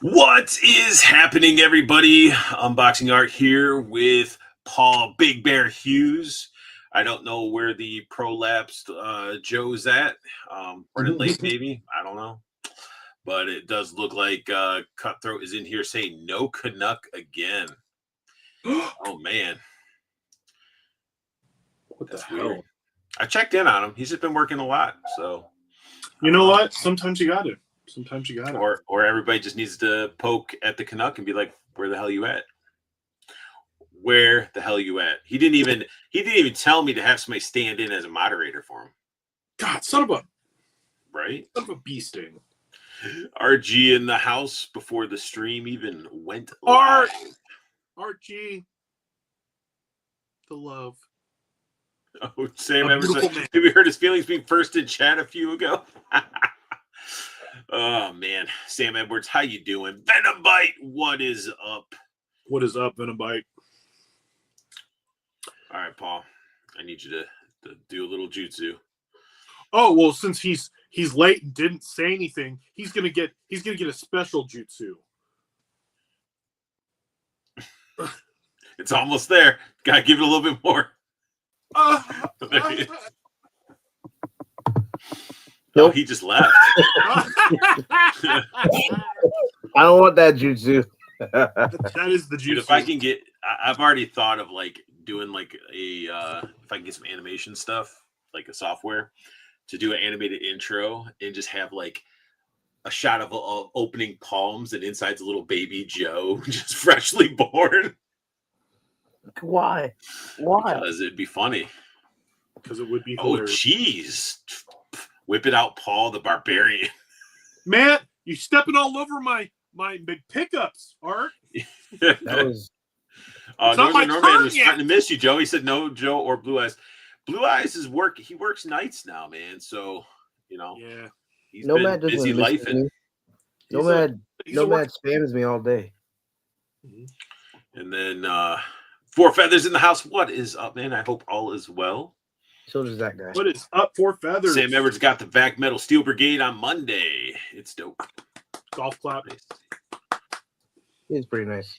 What is happening, everybody? Unboxing Art here with Paul Big Bear Hughes. I don't know where the prolapsed Joe's at. Running late, maybe. I don't know. But it does look like Cutthroat is in here saying no Canuck again. Oh, man. What That's the hell? weird. I checked in on him. He's just been working a lot. So, you know what? Sometimes you got to. Sometimes you got it. Or everybody just needs to poke at the Canuck and be like, "Where the hell you at? Where the hell you at?" He didn't even tell me to have somebody stand in as a moderator for him. God, son of a bee sting. RG in the house before the stream even went live. RG, the love. Oh, Sam Edwards. Have you heard his feelings being first in chat a few ago? Oh man, Sam Edwards, how you doing? Venom Bite, what is up? What is up, Venom Bite? All right, Paul, I need you to do a little jutsu. Oh well, since he's late and didn't say anything, he's gonna get a special jutsu. It's almost there. Gotta give it a little bit more. No, he just left. I don't want that jutsu. That is the jutsu. Dude, if I can get, I've already thought of like doing like a, if I can get some animation stuff, like a software, to do an animated intro and just have like a shot of opening palms and inside's a little baby Joe, just freshly born. Why? Because it'd be funny. Because it would be hilarious. Oh, jeez. Whip it out, Paul the Barbarian. Man, you stepping all over my big pickups, Art. That was. Norman was starting to miss you, Joe. He said no, Joe or Blue Eyes. Blue Eyes is work. He works nights now, man. So yeah, he's been busy lifing. Nomad spams me all day. And then Four Feathers in the house. What is up, man? I hope all is well. So does that guy. What is up, Four Feathers? Sam Edwards got the Vac Metal Steel Brigade on Monday. It's dope. Golf clap. It's pretty nice.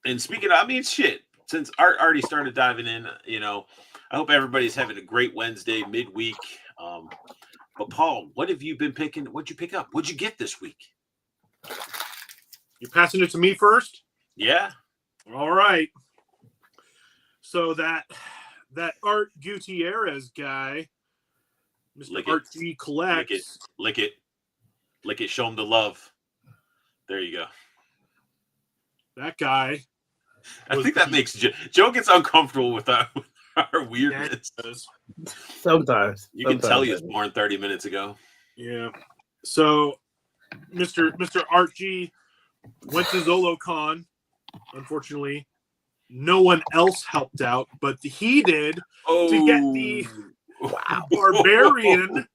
And speaking of, shit, since Art already started diving in, I hope everybody's having a great Wednesday, midweek. But Paul, what have you been picking? What'd you pick up? What'd you get this week? You passing it to me first? Yeah. All right. So that Art Gutierrez guy, Mr. Art G collects. Lick it. Show him the love. There you go. That guy. I think that makes Joe gets uncomfortable with our weirdness. Sometimes. You can tell he was born 30 minutes ago. Yeah. So, Mr. Art G went to ZoloCon. Unfortunately, no one else helped out, but he did to get the Barbarian.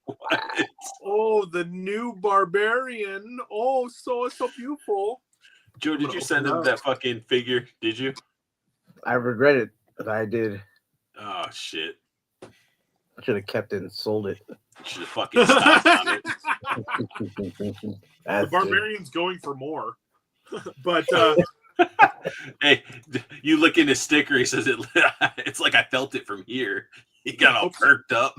Oh, the new Barbarian. Oh, so beautiful. Joe, did you send him that fucking figure? Did you? I regret it, but I did. Oh, shit. I should have kept it and sold it. Should have fucking stopped on it. The Barbarian's going for more. But, hey, you look in his sticker, he says it's like I felt it from here. He got all perked up.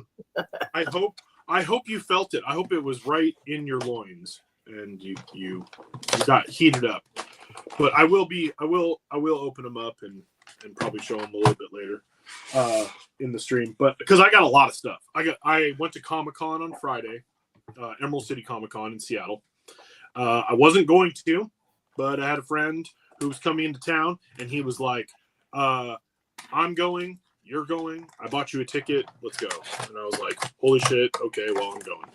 I hope you felt it. I hope it was right in your loins and you got heated up. But I will open them up and probably show them a little bit later in the stream. But because I got a lot of stuff. I went to Comic-Con on Friday, Emerald City Comic-Con in Seattle. I wasn't going to, but I had a friend who was coming into town, and he was like, I'm going, you're going, I bought you a ticket, let's go. And I was like, holy shit, okay, well, I'm going.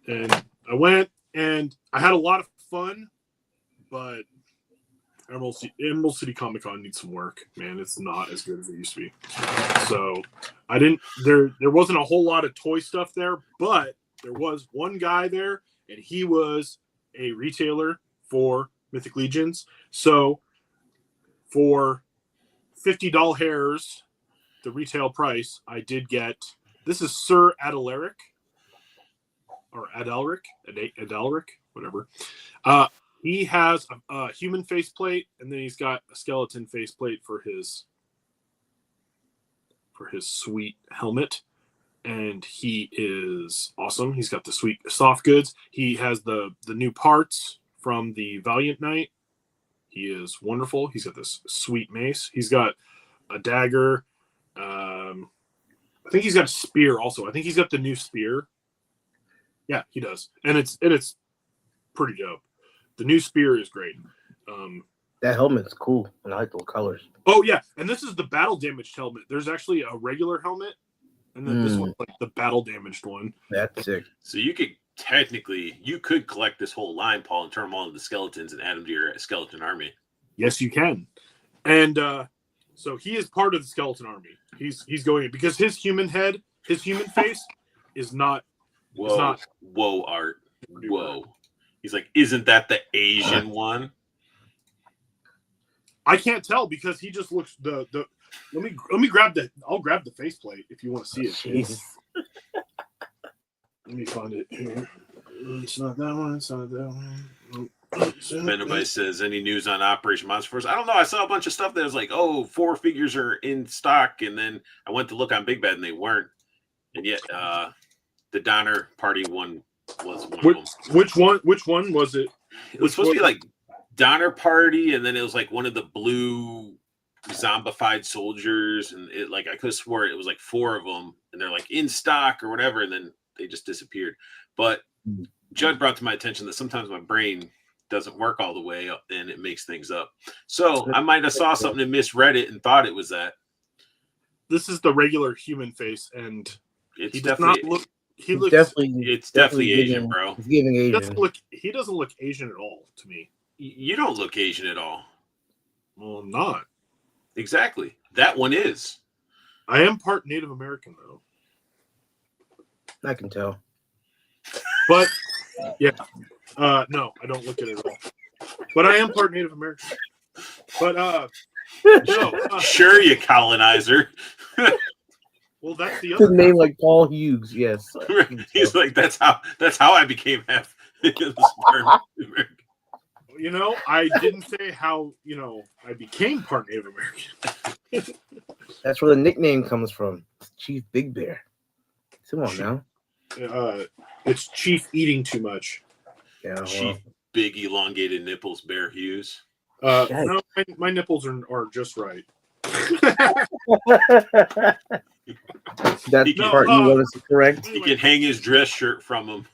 And I went, and I had a lot of fun, but Emerald City Comic Con needs some work, man. It's not as good as it used to be. So I didn't. There wasn't a whole lot of toy stuff there, but there was one guy there, and he was a retailer for Mythic Legions. So for $50 hairs, the retail price, I did get. This is Sir Adalaric, or Adalric, whatever. He has a human faceplate, and then he's got a skeleton faceplate for his sweet helmet. And he is awesome. He's got the sweet soft goods. He has the new parts from the Valiant Knight. He is wonderful. He's got this sweet mace. He's got a dagger. I think he's got a spear also. I think he's got the new spear. Yeah, he does. And it's pretty dope. The new spear is great. That helmet's cool, and I like the colors. Oh yeah, and this is the battle damaged helmet. There's actually a regular helmet, and then this one's like the battle damaged one. That's sick. So you could collect this whole line, Paul, and turn them all into skeletons and add them to your skeleton army. Yes, you can. And so he is part of the skeleton army. He's going because his human face is not. Whoa, Art. Whoa. He's like, isn't that the Asian one? I can't tell because he just looks the. Let me grab the. I'll grab the faceplate if you want to see it. Let me find it here. It's not that one. It's not that one. If anybody says any news on Operation Monster Force, I don't know. I saw a bunch of stuff that was like, 4 figures are in stock, and then I went to look on Big Bad and they weren't. And yet, the Donner Party one was one of them. Which one was it? It was supposed to be like Donner Party, and then it was like one of the blue zombified soldiers, and it like I could have swore it was like 4 of them, and they're like in stock or whatever, and then they just disappeared. But Judd brought to my attention that sometimes my brain doesn't work all the way up, and it makes things up. So I might have saw something and misread it and thought it was that. This is the regular human face, and it's he definitely. does not look. It's definitely Asian, bro. He's giving Asian. He doesn't look Asian at all to me. You don't look Asian at all. Well, I'm not. Exactly. That one is. I am part Native American, though. I can tell. But, yeah. No, I don't look it at all. But I am part Native American. But, no. Sure, you colonizer. Well, that's the His other name like Paul Hughes. Yes. He's like, that's how I became half. You know, I didn't say how, I became part Native American. That's where the nickname comes from. Chief Big Bear. Come on now. It's Chief eating too much. Yeah, Chief Big Elongated Nipples Bear Hughes. No, my nipples are just right. That's the part you want us to correct. He can hang his dress shirt from him.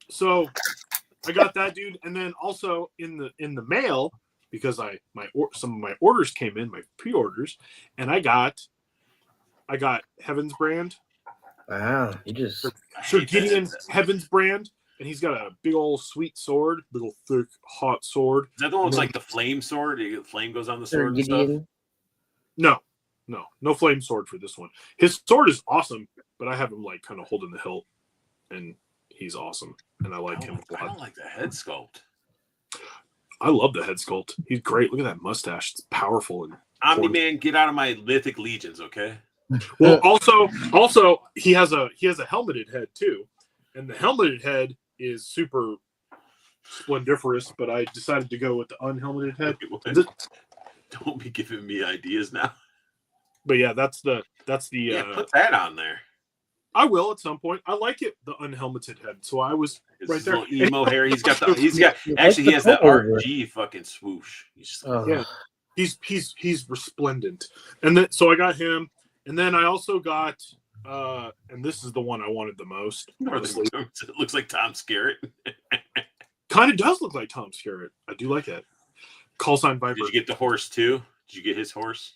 So I got that, dude, and then also in the mail, because some of my orders came in, my pre-orders, and I got Heaven's Brand. Wow, you just Sir Gideon's Heaven's Brand, and he's got a big old sweet sword, big old thick hot sword. Is that the one that's like the flame sword? The flame goes on the sword and stuff? No flame sword for this one. His sword is awesome, but I have him like kind of holding the hilt, and he's awesome, and I like him a lot. I don't like the head sculpt. I love the head sculpt. He's great. Look at that mustache. It's powerful. And Omni-Man, get out of my Mythic Legions, okay? Well, also he has a helmeted head too, and the helmeted head is super splendiferous. But I decided to go with the unhelmeted head. Don't be giving me ideas now. But yeah, that's the put that on there. I will at some point. I like it, the unhelmeted head. So I was right there. Little emo hair. He has that RG fucking swoosh. He's resplendent. And then so I got him, and then I also got and this is the one I wanted the most. It looks like Tom Skerritt. kind of does look like Tom Skerritt. I do like that. Call sign Viper. Did you get the horse too? Did you get his horse?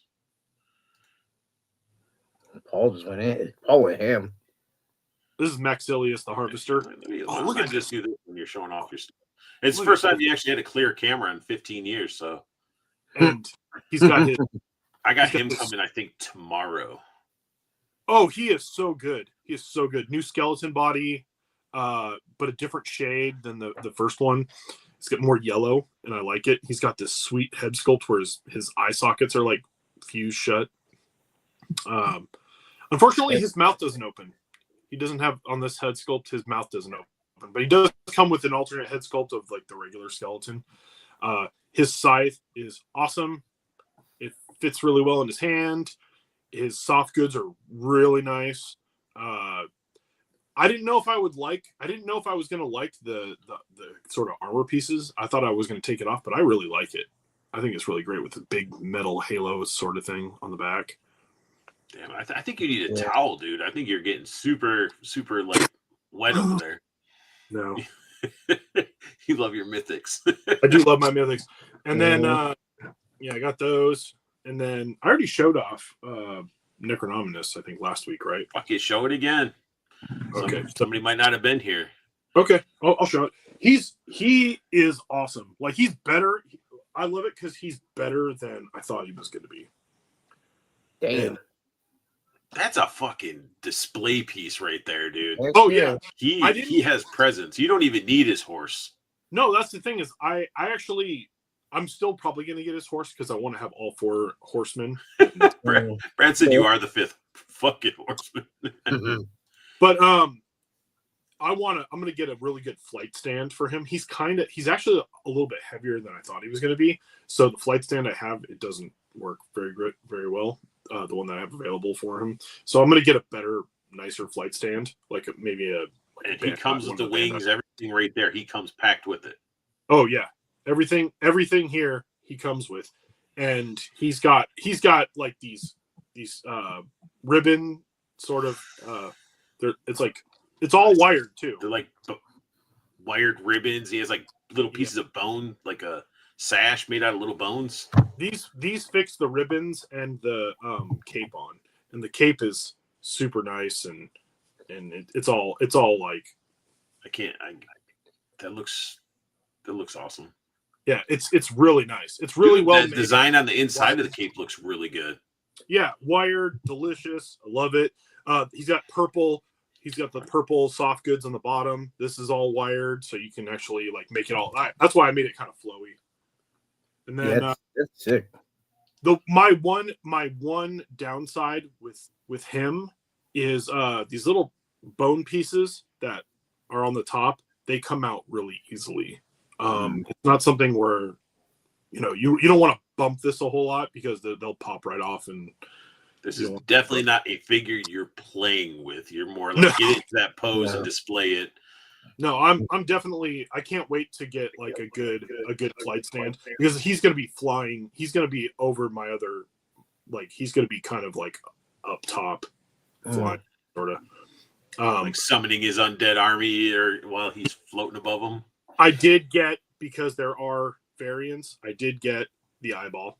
Paul just went in. Paul went ham. This is Maxilius the Harvester. Look at this. Do this when you're showing off your stuff. It's the first time you actually had a clear camera in 15 years. So, and he's got his. I got him coming, I think, tomorrow. Oh, he is so good. He is so good. New skeleton body, but a different shade than the first one. It's got more yellow, and I like it. He's got this sweet head sculpt where his eye sockets are like fused shut. Unfortunately, his mouth doesn't open. He doesn't have on this head sculpt. His mouth doesn't open, but he does come with an alternate head sculpt of like the regular skeleton. His scythe is awesome. It fits really well in his hand. His soft goods are really nice. I didn't know if I was going to like the sort of armor pieces. I thought I was going to take it off, but I really like it. I think it's really great with the big metal halo sort of thing on the back. Damn, I think you need a towel, dude. I think you're getting super, super like wet over there. No. You love your mythics. I do love my mythics. And then, I got those. And then I already showed off Necronominus, I think, last week, right? Okay, show it again. Okay. Somebody might not have been here. Okay, I'll show it. He is awesome. Like, he's better. I love it because he's better than I thought he was going to be. Damn. And that's a fucking display piece right there, dude. oh, yeah. He has presence. You don't even need his horse. No, that's the thing is I'm still probably going to get his horse because I want to have all 4 horsemen. Brad said you are the 5th fucking horseman. Mm-hmm. But I'm going to get a really good flight stand for him. He's actually a little bit heavier than I thought he was going to be. So the flight stand I have, it doesn't work very well. The one that I have available for him. So I'm going to get a better, nicer flight stand, like maybe and he comes with the wings, everything right there. He comes packed with it. Oh yeah. Everything here he comes with. And he's got like these ribbon sort of it's all wired too. They're like wired ribbons. He has like little pieces of bone, like a sash made out of little bones. These fix the ribbons and the cape on, and the cape is super nice and it's all like that looks awesome. Yeah, it's really nice. It's really well made. The design on the inside of the cape looks really good. Yeah, wired, delicious. I love it. He's got purple. He's got the purple soft goods on the bottom. This is all wired, so you can actually like make it all. That's why I made it kind of flowy. And then that's sick. My one downside with him is these little bone pieces that are on the top. They come out really easily. It's not something where you don't want to bump this a whole lot because they'll pop right off. And this is definitely not a figure you're playing with. You're more like get into that pose and display it. No, I'm definitely. I can't wait to get like a good flight stand because he's going to be flying. He's going to be over my other, like he's going to be kind of like up top, flying sort of. Like summoning his undead army while he's floating above them. I did get, because there are variants, I did get the eyeball.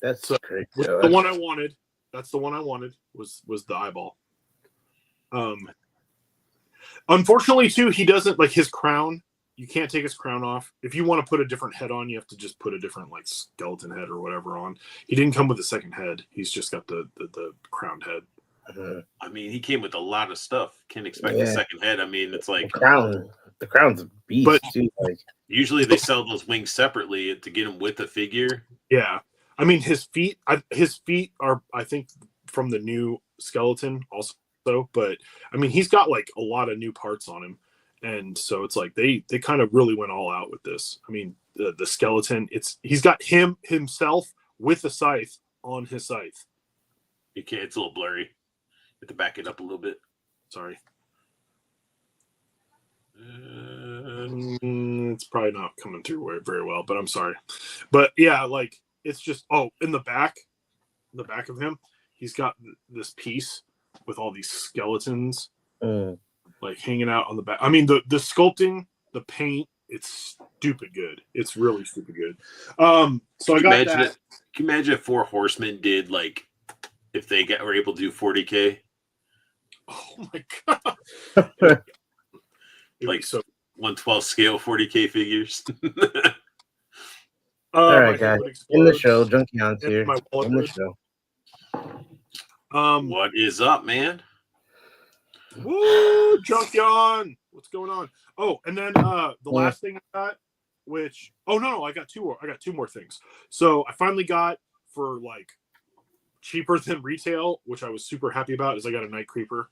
That's great. The one I wanted. That's the one I wanted was the eyeball. Unfortunately, too, he doesn't like his crown. You can't take his crown off. If you want to put a different head on, you have to just put a different like skeleton head or whatever on. He didn't come with a second head. He's just got the crowned head. I mean, he came with a lot of stuff. Can't expect a second head. I mean, it's like the crown's a beast. But too, like. Usually they sell those wings separately to get them with the figure. Yeah, I mean his feet are, I think, from the new skeleton also. But I mean, he's got like a lot of new parts on him, and so it's like they kind of really went all out with this. I mean, the skeleton, he's got himself with a scythe on his scythe. You can't. It's a little blurry. You have to back it up a little bit. Sorry. It's probably not coming through very well, but I'm sorry. But yeah, like it's just in the back of him, he's got this piece with all these skeletons like hanging out on the back. I mean, the sculpting The paint, it's stupid good. It's really stupid good. So I got imagine that. it? Can you imagine if Four Horsemen did like if they were able to do 40K? Oh my god! Like so 1/12 scale 40K figures. All my right, head guys. would In the explode, show, Junkion's and here. my wallet In the would. show. What is up, man? Woo, Junkion! What's going on? Oh, and then the last thing I got, which no, I got two more. I got two more things. So I finally got for like cheaper than retail, which I was super happy about, is I got a Night Creeper.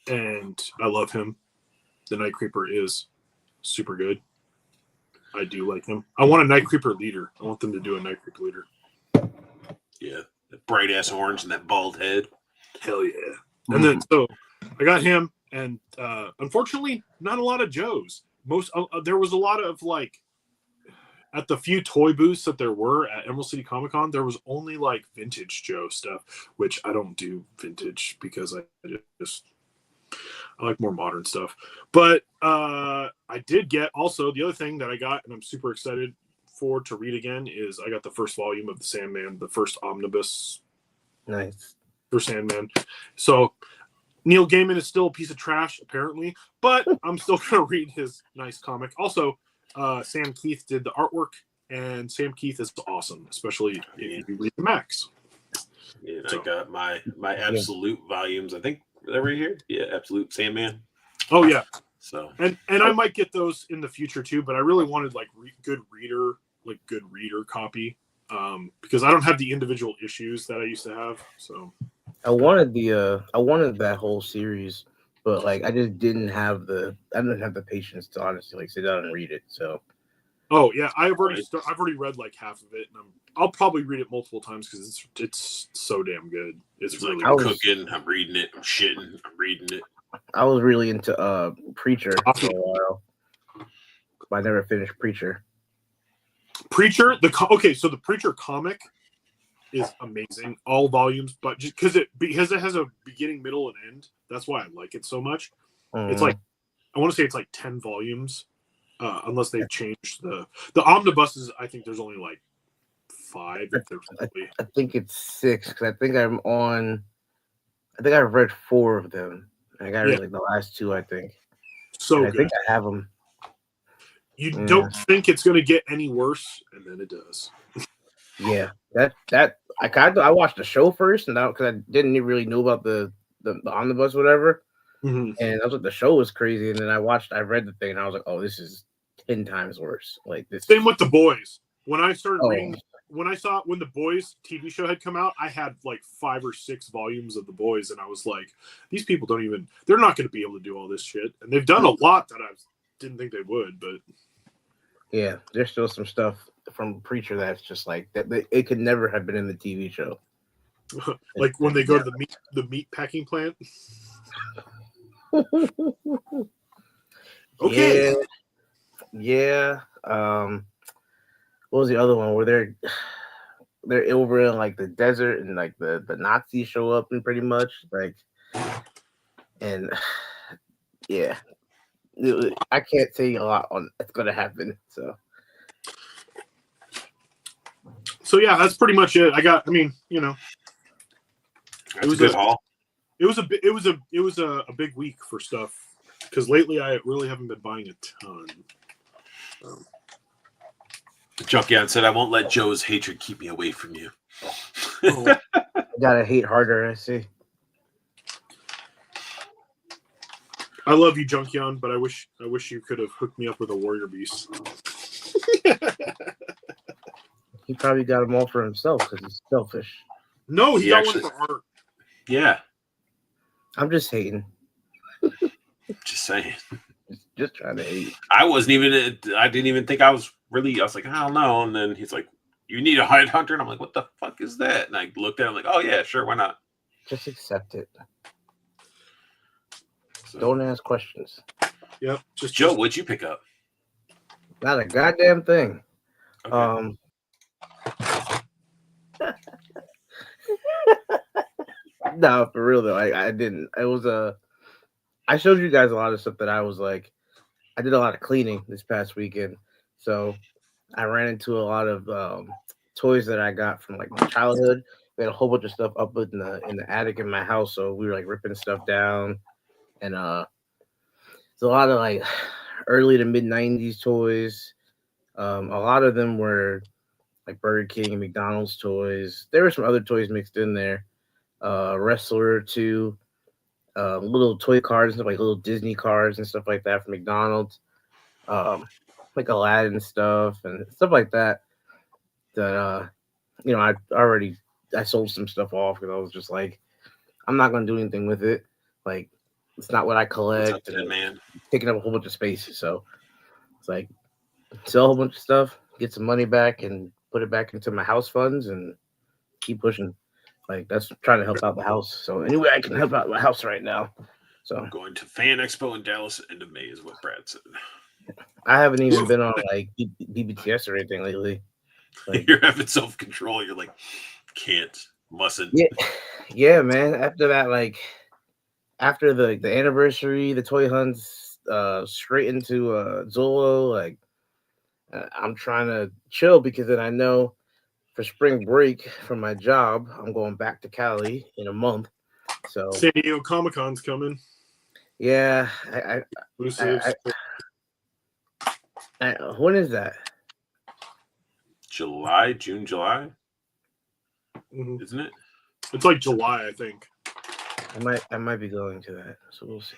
And I love him. The Night Creeper is super good. I do like him. I want a Night Creeper leader. I want them to do a Night Creeper leader. Yeah, that bright ass orange and that bald head. Hell yeah. And then so I got him, and unfortunately, not a lot of Joes. There was a lot of like at the few toy booths that there were at Emerald City Comic Con, there was only like vintage Joe stuff, which I don't do vintage because I like more modern stuff. But I did get also the other thing that I got, and I'm super excited to read again, is I got the first volume of the Sandman, the first omnibus. Nice. For Sandman. So Neil Gaiman is still a piece of trash, apparently, but I'm still going to read his nice comic. Also, Sam Keith did the artwork, and Sam Keith is awesome, especially if you read the Max. Yeah, so. I got my absolute volumes. I think they're right here. Yeah, absolute Sandman. Oh yeah. So and I might get those in the future too, but I really wanted like good reader copy, because I don't have the individual issues that I used to have. So I wanted that whole series, but like I didn't have the patience to honestly like sit down and read it. So oh yeah, I've already read like half of it, and I'll probably read it multiple times because it's so damn good. It's really like I'm cooking, I'm reading it, I'm shitting, I'm reading it. I was really into Preacher for a while. I never finished Preacher. So the Preacher comic is amazing, all volumes, but just because it has a beginning, middle, and end, that's why I like it so much. It's like I want to say it's like 10 volumes, unless they've changed the omnibuses. I think there's only like 5. I think it's 6 because I think I've read 4 of them. I got like the last 2, I think. So I think I have them. You don't think it's going to get any worse, and then it does. Yeah, that I watched the show first, and because I didn't really know about the omnibus, or whatever. Mm-hmm. And I was like, the show was crazy, and then I read the thing, and I was like, oh, this is 10 times worse. Like this. Same with The Boys. When I started reading, when The Boys TV show had come out, I had like 5 or 6 volumes of The Boys, and I was like, these people they're not going to be able to do all this shit. And they've done a lot that I didn't think they would, but yeah, there's still some stuff from Preacher that's just like that. It could never have been in the TV show. Like when they go to the meat packing plant. Okay. Yeah. What was the other one where they're over in like the desert and like the Nazis show up and pretty much like, and yeah, I can't say a lot on it's gonna happen. So yeah, that's pretty much it. It was a good haul. It was a big week for stuff because lately I really haven't been buying a ton. Junkion said, "I won't let Joe's hatred keep me away from you." I gotta hate harder. I see. I love you, Junkion, but I wish you could have hooked me up with a warrior beast. He probably got them all for himself because he's selfish. No, he got one for art. Yeah. I'm just hating. Just saying. Just trying to hate. I didn't even think I was like, I don't know. And then he's like, you need a hunter. And I'm like, what the fuck is that? And I looked at him like, oh yeah, sure. Why not? Just accept it. So, don't ask questions. Yep. Joe, what'd you pick up? Not a goddamn thing. Okay. No, for real though, I didn't. It was I showed you guys a lot of stuff that I was like, I did a lot of cleaning this past weekend, so I ran into a lot of toys that I got from like my childhood. We had a whole bunch of stuff up in the attic in my house, so we were like ripping stuff down, and it's a lot of like early to mid '90s toys. A lot of them were like Burger King and McDonald's toys. There were some other toys mixed in there. Wrestler too, little toy cars and stuff like little Disney cars and stuff like that from McDonald's. Um, like Aladdin stuff and stuff like that. That I sold some stuff off because I was just like, I'm not gonna do anything with it. Like, it's not what I What's up collect, to and that, man? it's taking up a whole bunch of space. So it's like sell a whole bunch of stuff, get some money back, and put it back into my house funds and keep pushing. Like that's trying to help out the house. So anyway, I can help out my house right now. So I'm going to Fan Expo in Dallas at the end of May, is what Brad said. I haven't even been on like BBTS or anything lately. Like, You're having self control. You're like, can't, mustn't. yeah, man. After that, like after the anniversary, the toy hunts, straight into Zolo. Like I'm trying to chill because then I know for spring break from my job, I'm going back to Cali in a month. So San Diego Comic Con's coming. yeah, Exclusives. when is that? June, July, isn't it? It's like July, I think. I might be going to that, so we'll see.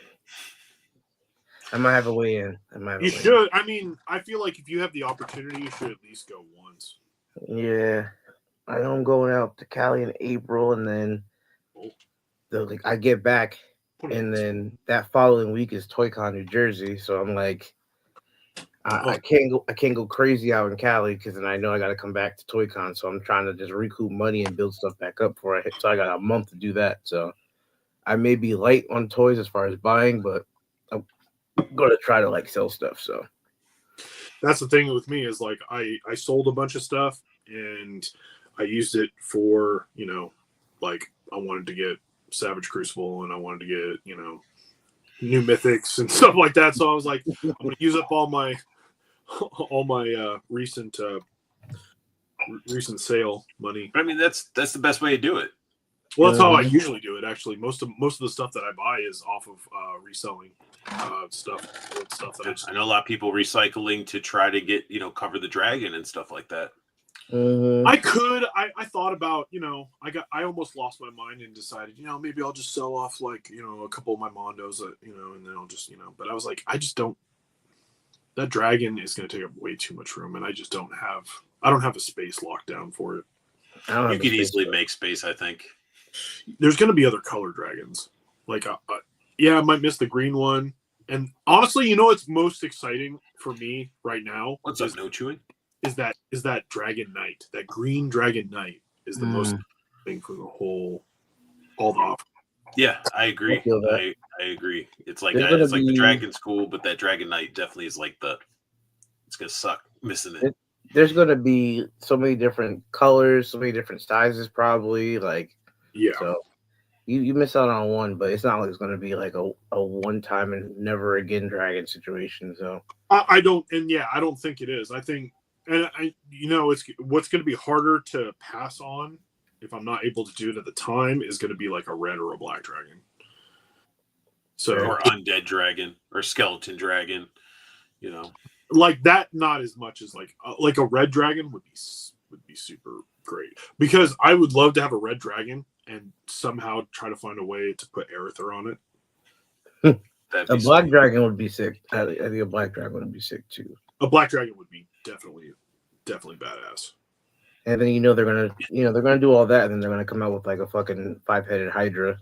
I might have a way in. You should. I mean, I feel like if you have the opportunity, you should at least go once. Yeah, I know I'm going out to Cali in April, and then I get back, and then that following week is ToyCon New Jersey. So I'm like, I can't go crazy out in Cali because then I know I got to come back to ToyCon. So I'm trying to just recoup money and build stuff back up before I hit. So I got a month to do that. So I may be light on toys as far as buying, but I'm gonna try to like sell stuff. So that's the thing with me is like I sold a bunch of stuff and I used it for, like I wanted to get Savage Crucible and I wanted to get, new mythics and stuff like that. So I was like, I'm gonna use up all my recent sale money. I mean, that's the best way to do it. Well, that's how I usually do it. Actually, most of the stuff that I buy is off of reselling stuff. That I know a lot of people recycling to try to get cover the dragon and stuff like that. I thought about I almost lost my mind and decided maybe I'll just sell off like a couple of my Mondos and then I'll just but I was like I just don't. That dragon is going to take up way too much room, and I don't have a space locked down for it. You could easily make space, I think. There's going to be other color dragons. Like, I might miss the green one. And honestly, what's most exciting for me right now? What's up, no chewing? Is that Dragon Knight. That green Dragon Knight is the most thing for all the offer. Yeah, I agree. I agree. It's like the Dragon's cool, but that Dragon Knight definitely is like it's gonna suck missing it. There's gonna be so many different colors, so many different sizes, probably. Like, yeah. So you miss out on one, but it's not like it's gonna be like a one time and never again dragon situation. So I don't think it is. I think, and it's what's gonna be harder to pass on if I'm not able to do it at the time is going to be like a red or a black dragon. So or undead dragon or skeleton dragon, like that. Not as much as like a red dragon would be super great because I would love to have a red dragon and somehow try to find a way to put Aether on it. A black dragon would be sick. I think a black dragon would be sick too. A black dragon would be definitely badass. And then they're gonna do all that, and then they're gonna come out with like a fucking 5-headed Hydra.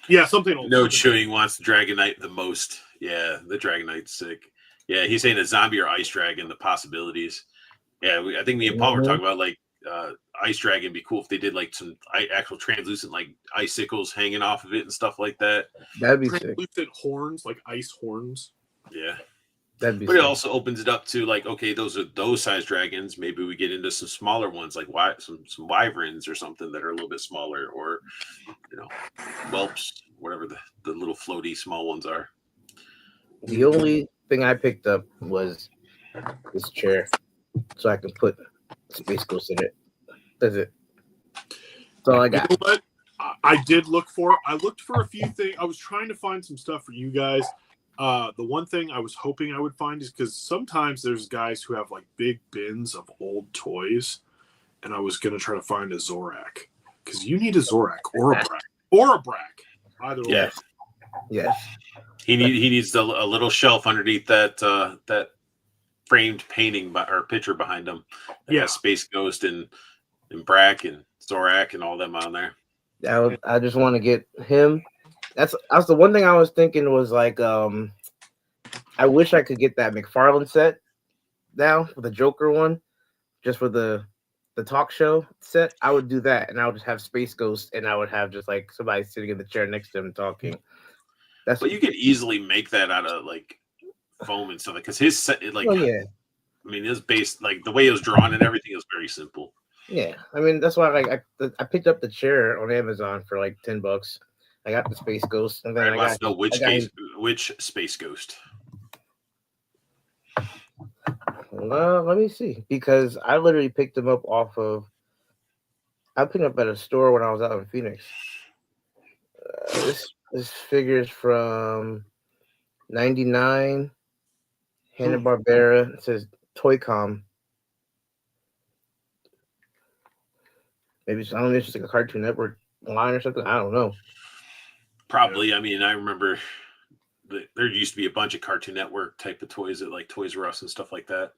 Yeah, something. No chewing wants the Dragon Knight the most. Yeah, the Dragon Knight's sick. Yeah, he's saying a zombie or ice dragon. The possibilities. Yeah, I think me and Paul were talking about like ice dragon. Would be cool if they did like some actual translucent like icicles hanging off of it and stuff like that. That'd be translucent sick. Horns, like ice horns. Yeah. That'd be but sick. It also opens it up to like, okay, those are those size dragons. Maybe we get into some smaller ones, like some wyverns or something that are a little bit smaller, or whelps, whatever the little floaty small ones are. The only thing I picked up was this chair, so I can put Space Ghost in it. That's it. That's all I You got. know what? I did look for. I looked for a few things. I was trying to find some stuff for you guys. The one thing I was hoping I would find is because sometimes there's guys who have like big bins of old toys, and I was gonna try to find a Zorak because you need a Zorak or a Brack or a Brack, either Yeah. or. Yes. He needs a little shelf underneath that framed painting or picture behind him. That has Space Ghost and Brack and Zorak and all them on there. I just want to get him. That's the one thing I was thinking was like I wish I could get that McFarlane set now for the Joker one, just for the talk show set. I would do that, and I would just have Space Ghost, and I would have just like somebody sitting in the chair next to him talking. But you could easily make that out of like foam and stuff because his set, like, oh yeah, I mean, it's based like the way it was drawn and everything is very simple. Yeah, I mean that's why I picked up the chair on Amazon for like $10. I got the Space Ghost, and then I got to know which Space Ghost. Well, let me see, because I literally picked them up off of. I picked them up at a store when I was out in Phoenix. This figure is from '99, Hanna-Barbera. It says Toy-Com. Maybe I don't know. It's just like a Cartoon Network line or something. I don't know. Probably. I mean, I remember there used to be a bunch of Cartoon Network type of toys at like Toys R Us and stuff like that.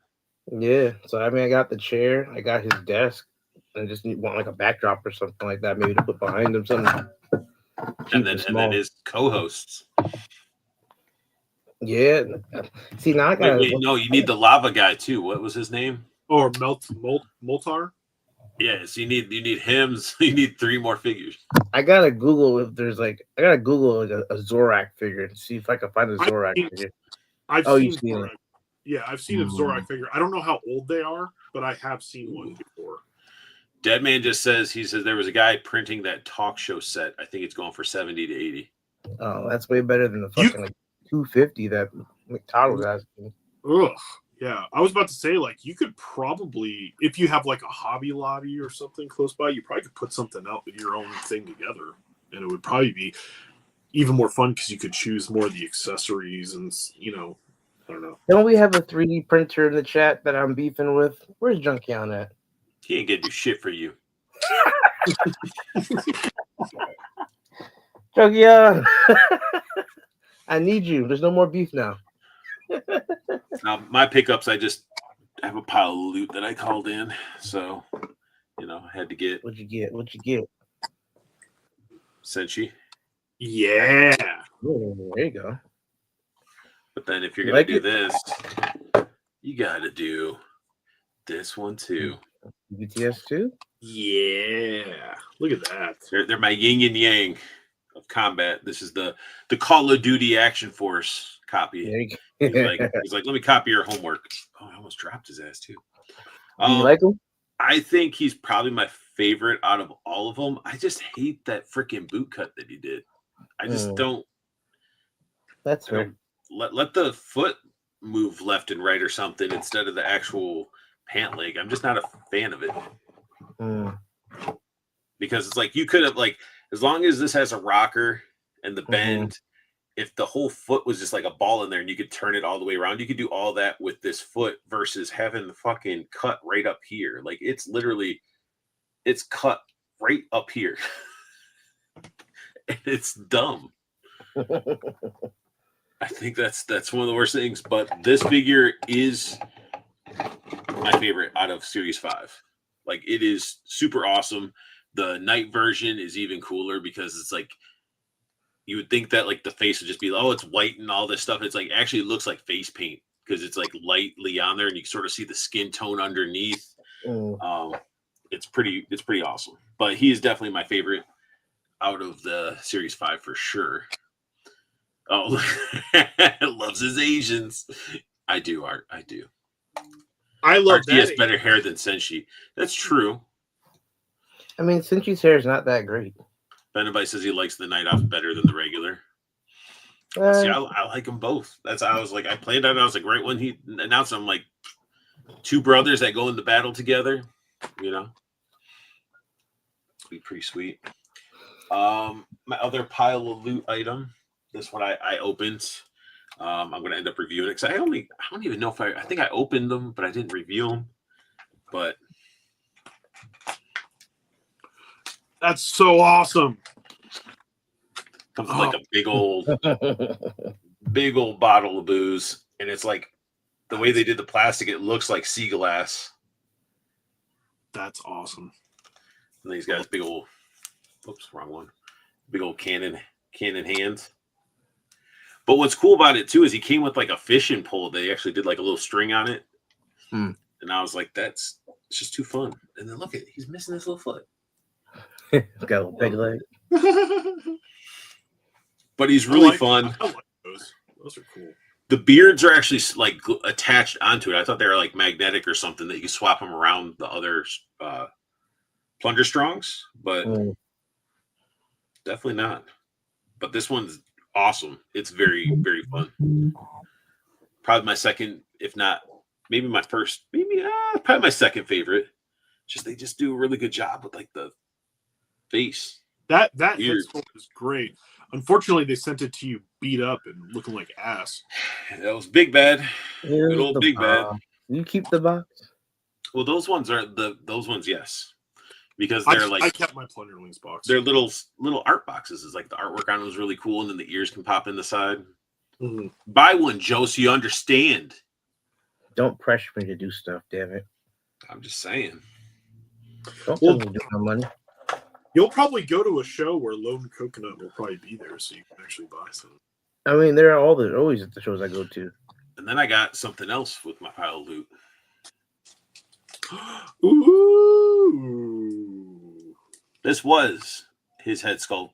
Yeah. So I mean, I got the chair. I got his desk. I just want like a backdrop or something like that, maybe to put behind him, something. And then his co-hosts. Yeah. See, now I got. No, you need the lava guy too. What was his name? Or Moltar. Yes, you need him. So you need 3 more figures. I gotta Google if there's like a Zorak figure to see if I can find a Zorak figure. I've seen Zorak. It. Yeah, I've seen a Zorak figure. I don't know how old they are, but I have seen one before. Deadman just says there was a guy printing that talk show set. I think it's going for 70 to 80. Oh, that's way better than the fucking like 250 that McTodd was asking. Ugh. Yeah, I was about to say, like, you could probably, if you have like a Hobby Lobby or something close by, you probably could put something out with your own thing together, and it would probably be even more fun because you could choose more of the accessories and, I don't know. Don't we have a 3D printer in the chat that I'm beefing with? Where's Junkion at? He ain't gonna do shit for you. Junkion, I need you. There's no more beef now. Now, my pickups, I just have a pile of loot that I called in, so I had to get. What'd you get? Senshi. Yeah. Oh, there you go. But then if you're gonna do this, you gotta do this one too. BTS 2? Yeah. Look at that. They're my yin and yang of combat. This is the Call of Duty Action Force copy. He's like, let me copy your homework. Oh, I almost dropped his ass too. Do you like him? I think he's probably my favorite out of all of them. I just hate that freaking boot cut that he did. I just don't. That's fair. Let the foot move left and right or something instead of the actual pant leg. I'm just not a fan of it. Because it's like you could have as long as this has a rocker and the bend, if the whole foot was just like a ball in there and you could turn it all the way around, you could do all that with this foot versus having the fucking cut right up here. Like it's cut right up here. And it's dumb. I think that's one of the worst things. But this figure is my favorite out of Series 5. Like it is super awesome. The night version is even cooler because it's like you would think that like the face would just be it's white and all this stuff. It's like actually it looks like face paint because it's like lightly on there and you can sort of see the skin tone underneath. It's pretty awesome. But he is definitely my favorite out of the Series 5 for sure. Oh, loves his Asians. I do, Art. I do. I love Art, he has better hair than Senshi. That's true. I mean, Senshi's hair is not that great. Benabite says he likes the Night Ops better than the regular. See, I like them both. I was like, I played on. I was like, right when he announced, I'm like, two brothers that go into battle together. You know, be pretty sweet. My other pile of loot item. This one I opened. I'm gonna end up reviewing it because I don't even know if I think I opened them, but I didn't review them. But That's so awesome. comes with like a big old bottle of booze, and it's like the way they did the plastic, it looks like sea glass. That's awesome. And these guys, big old, oops, wrong one, big old cannon hands. But what's cool about it too is he came with like a fishing pole. They actually did like a little string on it, and I was like, it's just too fun. And then look at he's missing his little foot. Got a little big leg. But he's really fun. I like those. Those are cool. The beards are actually like attached onto it. I thought they were like magnetic or something that you swap them around the other plunger strongs, but definitely not. But this one's awesome. It's very, very fun. Probably my second, if not maybe my first, probably my second favorite. They just do a really good job with like the face. That head sculpt is great. Unfortunately, they sent it to you beat up and looking like ass. That was Big Bad. Good old Big Bad. You keep the box? Well, those ones, yes. Because they're I kept my Plunderlings box. They're little art boxes. It's like the artwork on them is really cool, and then the ears can pop in the side. Mm-hmm. Buy one, Joe, so you understand. Don't pressure me to do stuff, damn it. I'm just saying. Don't tell me to do no money. You'll probably go to a show where Lone Coconut will probably be there, so you can actually buy some. I mean, they're always at the shows I go to. And then I got something else with my pile of loot. Ooh. This was his head sculpt.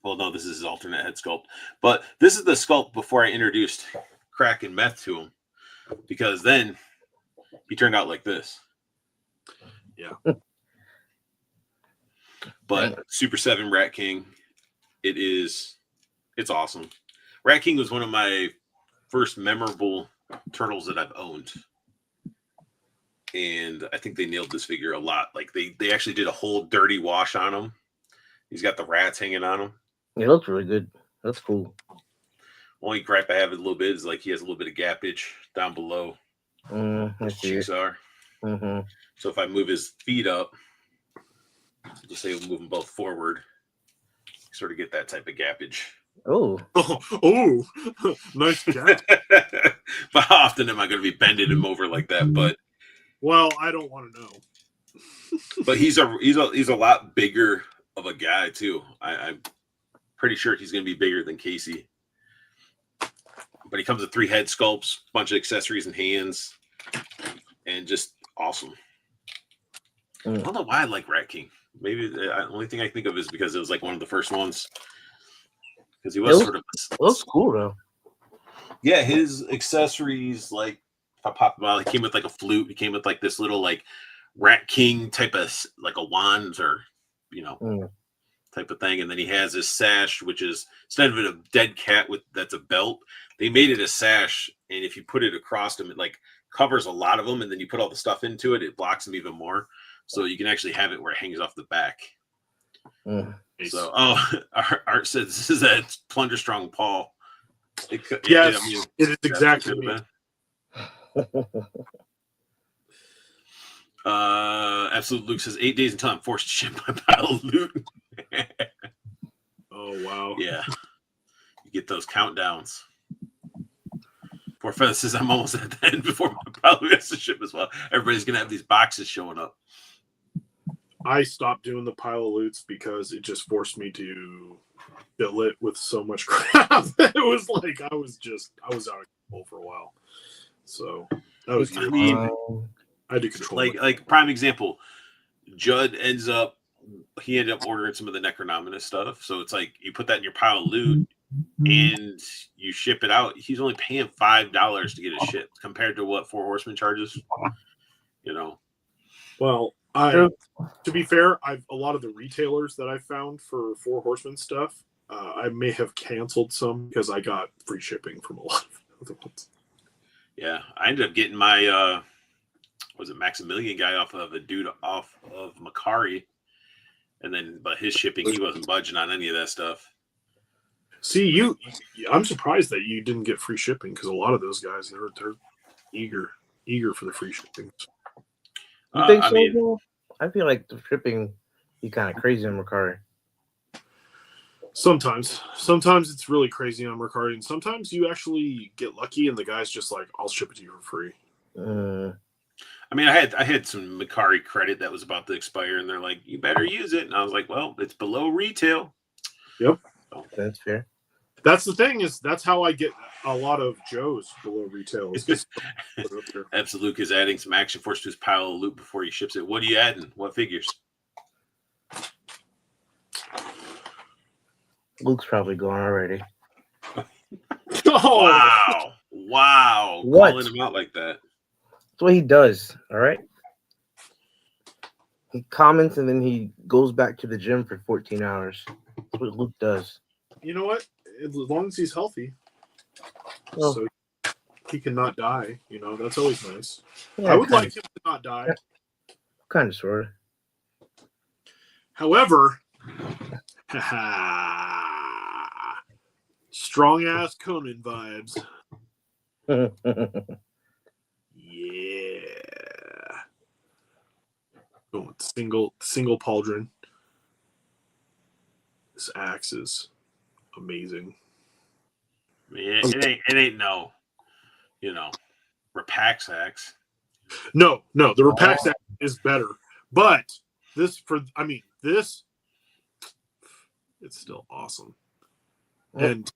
Well, no, this is his alternate head sculpt. But this is the sculpt before I introduced crack and meth to him. Because then he turned out like this. Yeah. But Super 7 Rat King, it's awesome. Rat King was one of my first memorable turtles that I've owned. And I think they nailed this figure a lot. Like they actually did a whole dirty wash on him. He's got the rats hanging on him. It looks really good. That's cool. Only gripe I have a little bit is like he has a little bit of gappage down below. His cheeks are. Mm-hmm. So if I move his feet up, just say we'll move them both forward, sort of get that type of gappage. Oh, nice gap. But how often am I going to be bending him over like that? But well, I don't want to know. But he's a lot bigger of a guy too. I'm pretty sure he's going to be bigger than Casey. But he comes with 3 head sculpts, a bunch of accessories and hands, and just awesome. I don't know why I like Rat King. Maybe the only thing I think of is because it was like one of the first ones. Because he was sort of. It looks cool though. Yeah, his accessories, like if I pop them out, he came with like a flute. He came with like this little like Rat King type of like a wand or type of thing, and then he has his sash, which is instead of a dead cat that's a belt, they made it a sash, and if you put it across him, it like covers a lot of them, and then you put all the stuff into it, it blocks them even more. So you can actually have it where it hangs off the back. So, Art says this is a Plunger Strong Paul. Yes, it is exactly me. Absolute Luke says 8 days until I'm forced to ship my pile of loot. Oh, wow. Yeah. You get those countdowns. Poor Feather says I'm almost at the end before my pile has to ship as well. Everybody's going to have these boxes showing up. I stopped doing the pile of loots because it just forced me to fill it with so much crap. It was like I was out of control for a while. So that was good. I had to control like prime example. Judd ended up ordering some of the Necronominus stuff. So it's like you put that in your pile of loot and you ship it out. He's only paying $5 to get it shipped compared to what 4 Horsemen charges. Well, to be fair, a lot of the retailers that I found for 4 Horsemen stuff, I may have canceled some because I got free shipping from a lot of other ones. Yeah, I ended up getting my was it Maximilian guy off of a dude off of Macari, and then but his shipping he wasn't budging on any of that stuff. See, I'm surprised that you didn't get free shipping because a lot of those guys they're eager for the free shipping. You think I so? mean, Joe? I feel like the shipping be kind of crazy in Macari. Sometimes it's really crazy on Mercari, and sometimes you actually get lucky, and the guy's just like, "I'll ship it to you for free." I mean, I had some Macari credit that was about to expire, and they're like, "You better use it," and I was like, "Well, it's below retail." Yep, so, That's fair. That's the thing that's how I get a lot of Joe's below retail. Absolute is adding some Action Force to his pile of loot before he ships it. What are you adding? What figures? Luke's probably gone already. Oh, wow! What? Calling him out like that. That's what he does. All right. He comments and then he goes back to the gym for 14 hours. That's what Luke does. you know what? As long as he's healthy, Well, so he cannot die. That's always nice. yeah, I would like him to not die. Kind of, sort of. However, strong ass Conan vibes. Yeah. Going single pauldron. This axe is amazing. I mean, it ain't no, Repax axe. No, the Repax axe is better, but this, it's still awesome. And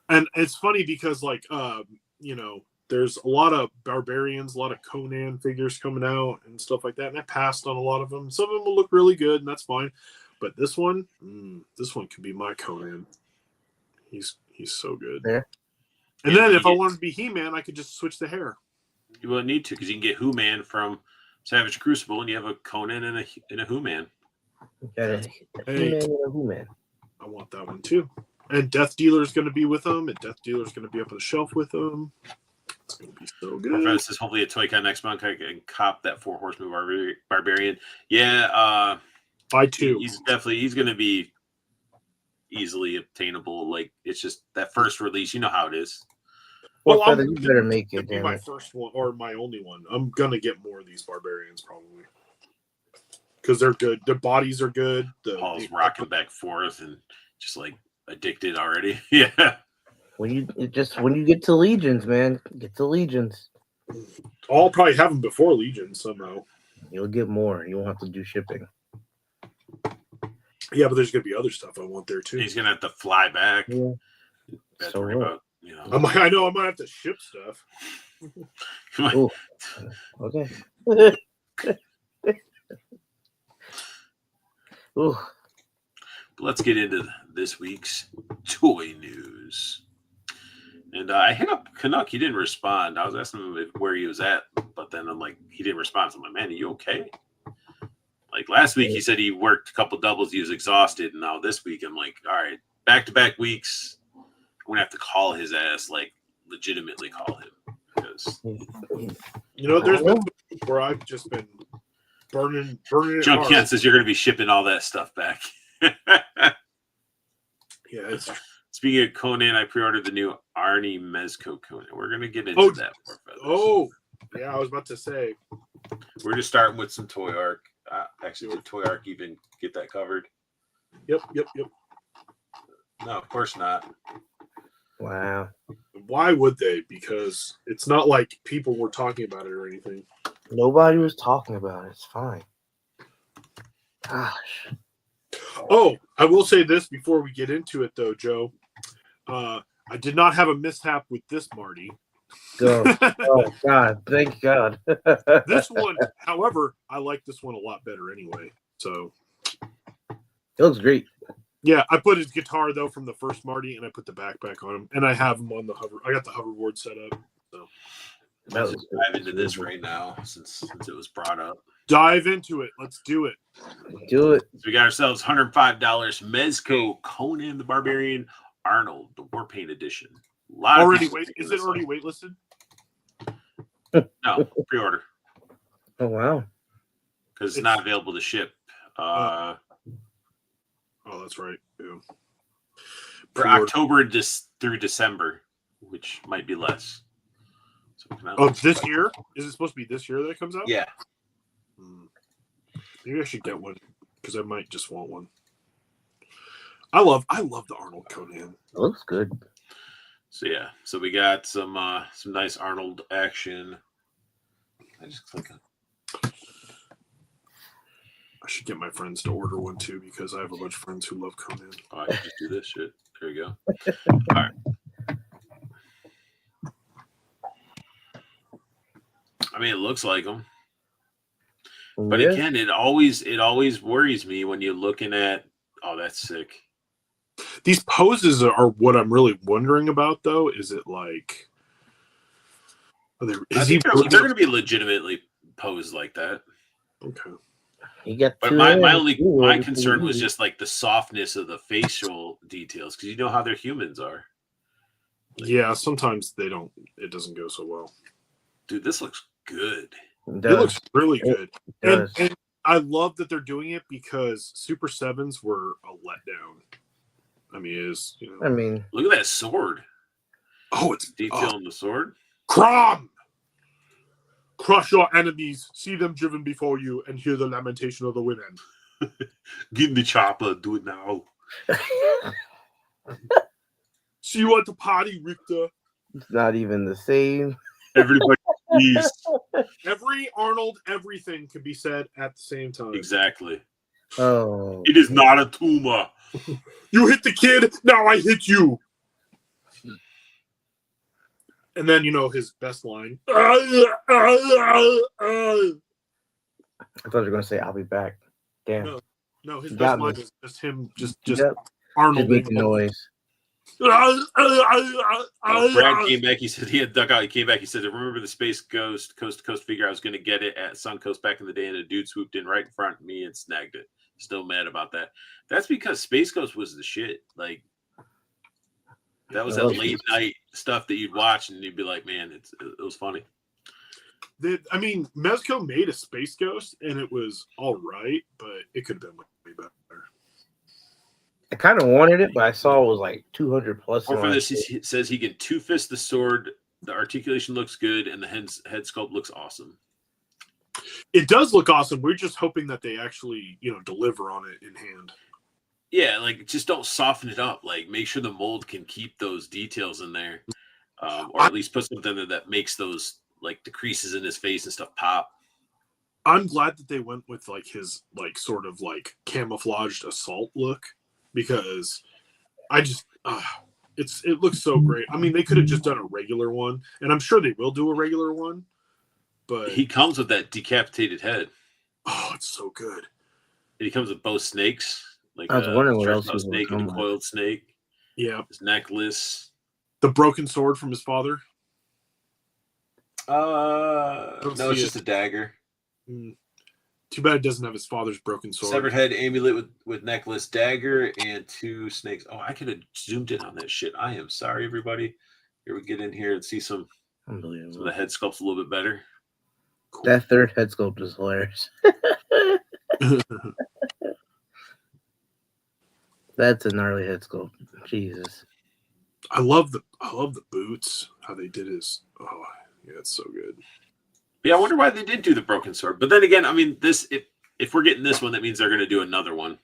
it's funny because there's a lot of barbarians, a lot of Conan figures coming out and stuff like that, and I passed on a lot of them. Some of them will look really good, and that's fine. But this one could be my Conan. He's so good. Yeah. And then if I wanted to be He-Man, I could just switch the hair. You wouldn't need to because you can get Who-Man from Savage Crucible, and you have a Conan and a Who-Man. Who-Man. I want that one too. And Death Dealer's going to be with them, and Death Dealer's going to be up on the shelf with them. It's going to be so good. This is hopefully a Toy-Con next month. I can cop that 4 Horseman Barbarian. Yeah, I too. He's going to be easily obtainable. Like, it's just that first release. You know how it is. Well, you better make it. Be my first one or my only one. I'm going to get more of these barbarians probably because they're good. Their bodies are good. Paul's rocking back forth and just like addicted already. Yeah. When you get to Legions, man, get to Legions. I'll probably have them before Legions somehow. You'll get more. You won't have to do shipping. Yeah, but there's gonna be other stuff I want there too. He's gonna have to fly back. Yeah. So about, I know I might have to ship stuff. Okay. Ooh. Let's get into this week's toy news. And I hit up Canuck. He didn't respond. I was asking him where he was at, but then I'm like, he didn't respond. So I'm like, man, are you okay? Like last week, he said he worked a couple doubles. He was exhausted. And now this week, I'm like, all right, back-to-back weeks. I'm going to have to call his ass, like legitimately call him. Because, there's been where I've just been burning it. Junk Kent says you're going to be shipping all that stuff back. Yeah. Speaking of Conan, I pre-ordered the new Arnie Mezco Conan. We're going to get into that. Yeah, I was about to say. We're just starting with some Toy Arc. Actually, would Toy Arc even get that covered? Yep. No, of course not. Wow. Why would they? Because it's not like people were talking about it or anything. Nobody was talking about it. It's fine. Gosh. Oh, I will say this before we get into it, though, Joe. I did not have a mishap with this Marty. Oh, God. Thank God. This one, however, I like this one a lot better anyway. So it looks great. Yeah, I put his guitar, though, from the first Marty, and I put the backpack on him. And I have him on the hover. I got the hoverboard set up. So Let's just dive into this right now since it was brought up. Dive into it. Let's do it. Do it. So we got ourselves $105 Mezco Conan the Barbarian Arnold, the War Paint Edition. A lot Already of wait. Is it already waitlisted? No, pre-order. Oh wow. Because it's not available to ship. Oh, that's right. Yeah. For Pre-order. October through December, which might be less. So This year? Is it supposed to be this year that it comes out? Yeah. Maybe I should get one because I might just want one. I love the Arnold Conan. It looks good. So yeah, so we got some nice Arnold action. I just click on. I should get my friends to order one too because I have a bunch of friends who love Conan. Oh, I can just do this shit. There you go. All right. I mean, it looks like them, but Yeah. again, it always worries me when you're looking at. Oh, that's sick. These poses are what I'm really wondering about, though. Is it like? I think they're going to be legitimately posed like that. Okay. You got But my concern was just like the softness of the facial details because you know how their humans are. Yeah, sometimes they don't. It doesn't go so well. Dude, this looks good. It looks really good, and I love that they're doing it because Super Sevens were a letdown. I mean, look at that sword. Oh, it's detail on the sword. Crom! Crush your enemies, see them driven before you, and hear the lamentation of the women. Get in the chopper, do it now. See you at the party, Richter. It's not even the same. Everybody, please. Every Arnold, everything can be said at the same time. Exactly. Oh. It is not a tumor. You hit the kid, now I hit you. And then, his best line. I thought you were going to say, I'll be back. Damn. No, his best line is just him, just Arnold making noise. Brad came back. He said he had dug out. He came back. He said, "Remember the Space Ghost coast to coast figure? I was going to get it at Suncoast back in the day, and a dude swooped in right in front of me and snagged it. Still mad about that. That's because Space Ghost was the shit. Like that was that late night stuff that you'd watch, and you'd be like, man, it was funny. Mezco made a Space Ghost, and it was all right, but it could have been way better. I kind of wanted it, but I saw it was like 200 plus. Or for this, he says he can two-fist the sword. The articulation looks good, and the head sculpt looks awesome. It does look awesome. We're just hoping that they actually, deliver on it in hand. Yeah, like just don't soften it up. Like make sure the mold can keep those details in there, or at least put something in there that makes those like the creases in his face and stuff pop. I'm glad that they went with like his like sort of like camouflaged assault look because I just it looks so great. I mean, they could have just done a regular one, and I'm sure they will do a regular one. But he comes with that decapitated head. Oh, it's so good. And he comes with both snakes. Like I was wondering what else was snake and a coiled snake. Yeah. His necklace. The broken sword from his father. No, it's just a dagger. Too bad it doesn't have his father's broken sword. Severed head amulet with necklace, dagger, and 2 snakes. Oh, I could have zoomed in on that shit. I am sorry, everybody. Here we get in here and see some. Unbelievable. So the head sculpt's a little bit better. Cool. That third head sculpt is hilarious. That's a gnarly head sculpt. Jesus. I love the boots. How they did his. Oh, yeah, it's so good. Yeah, I wonder why they did do the broken sword. But then again, I mean, this if we're getting this one, that means they're going to do another one.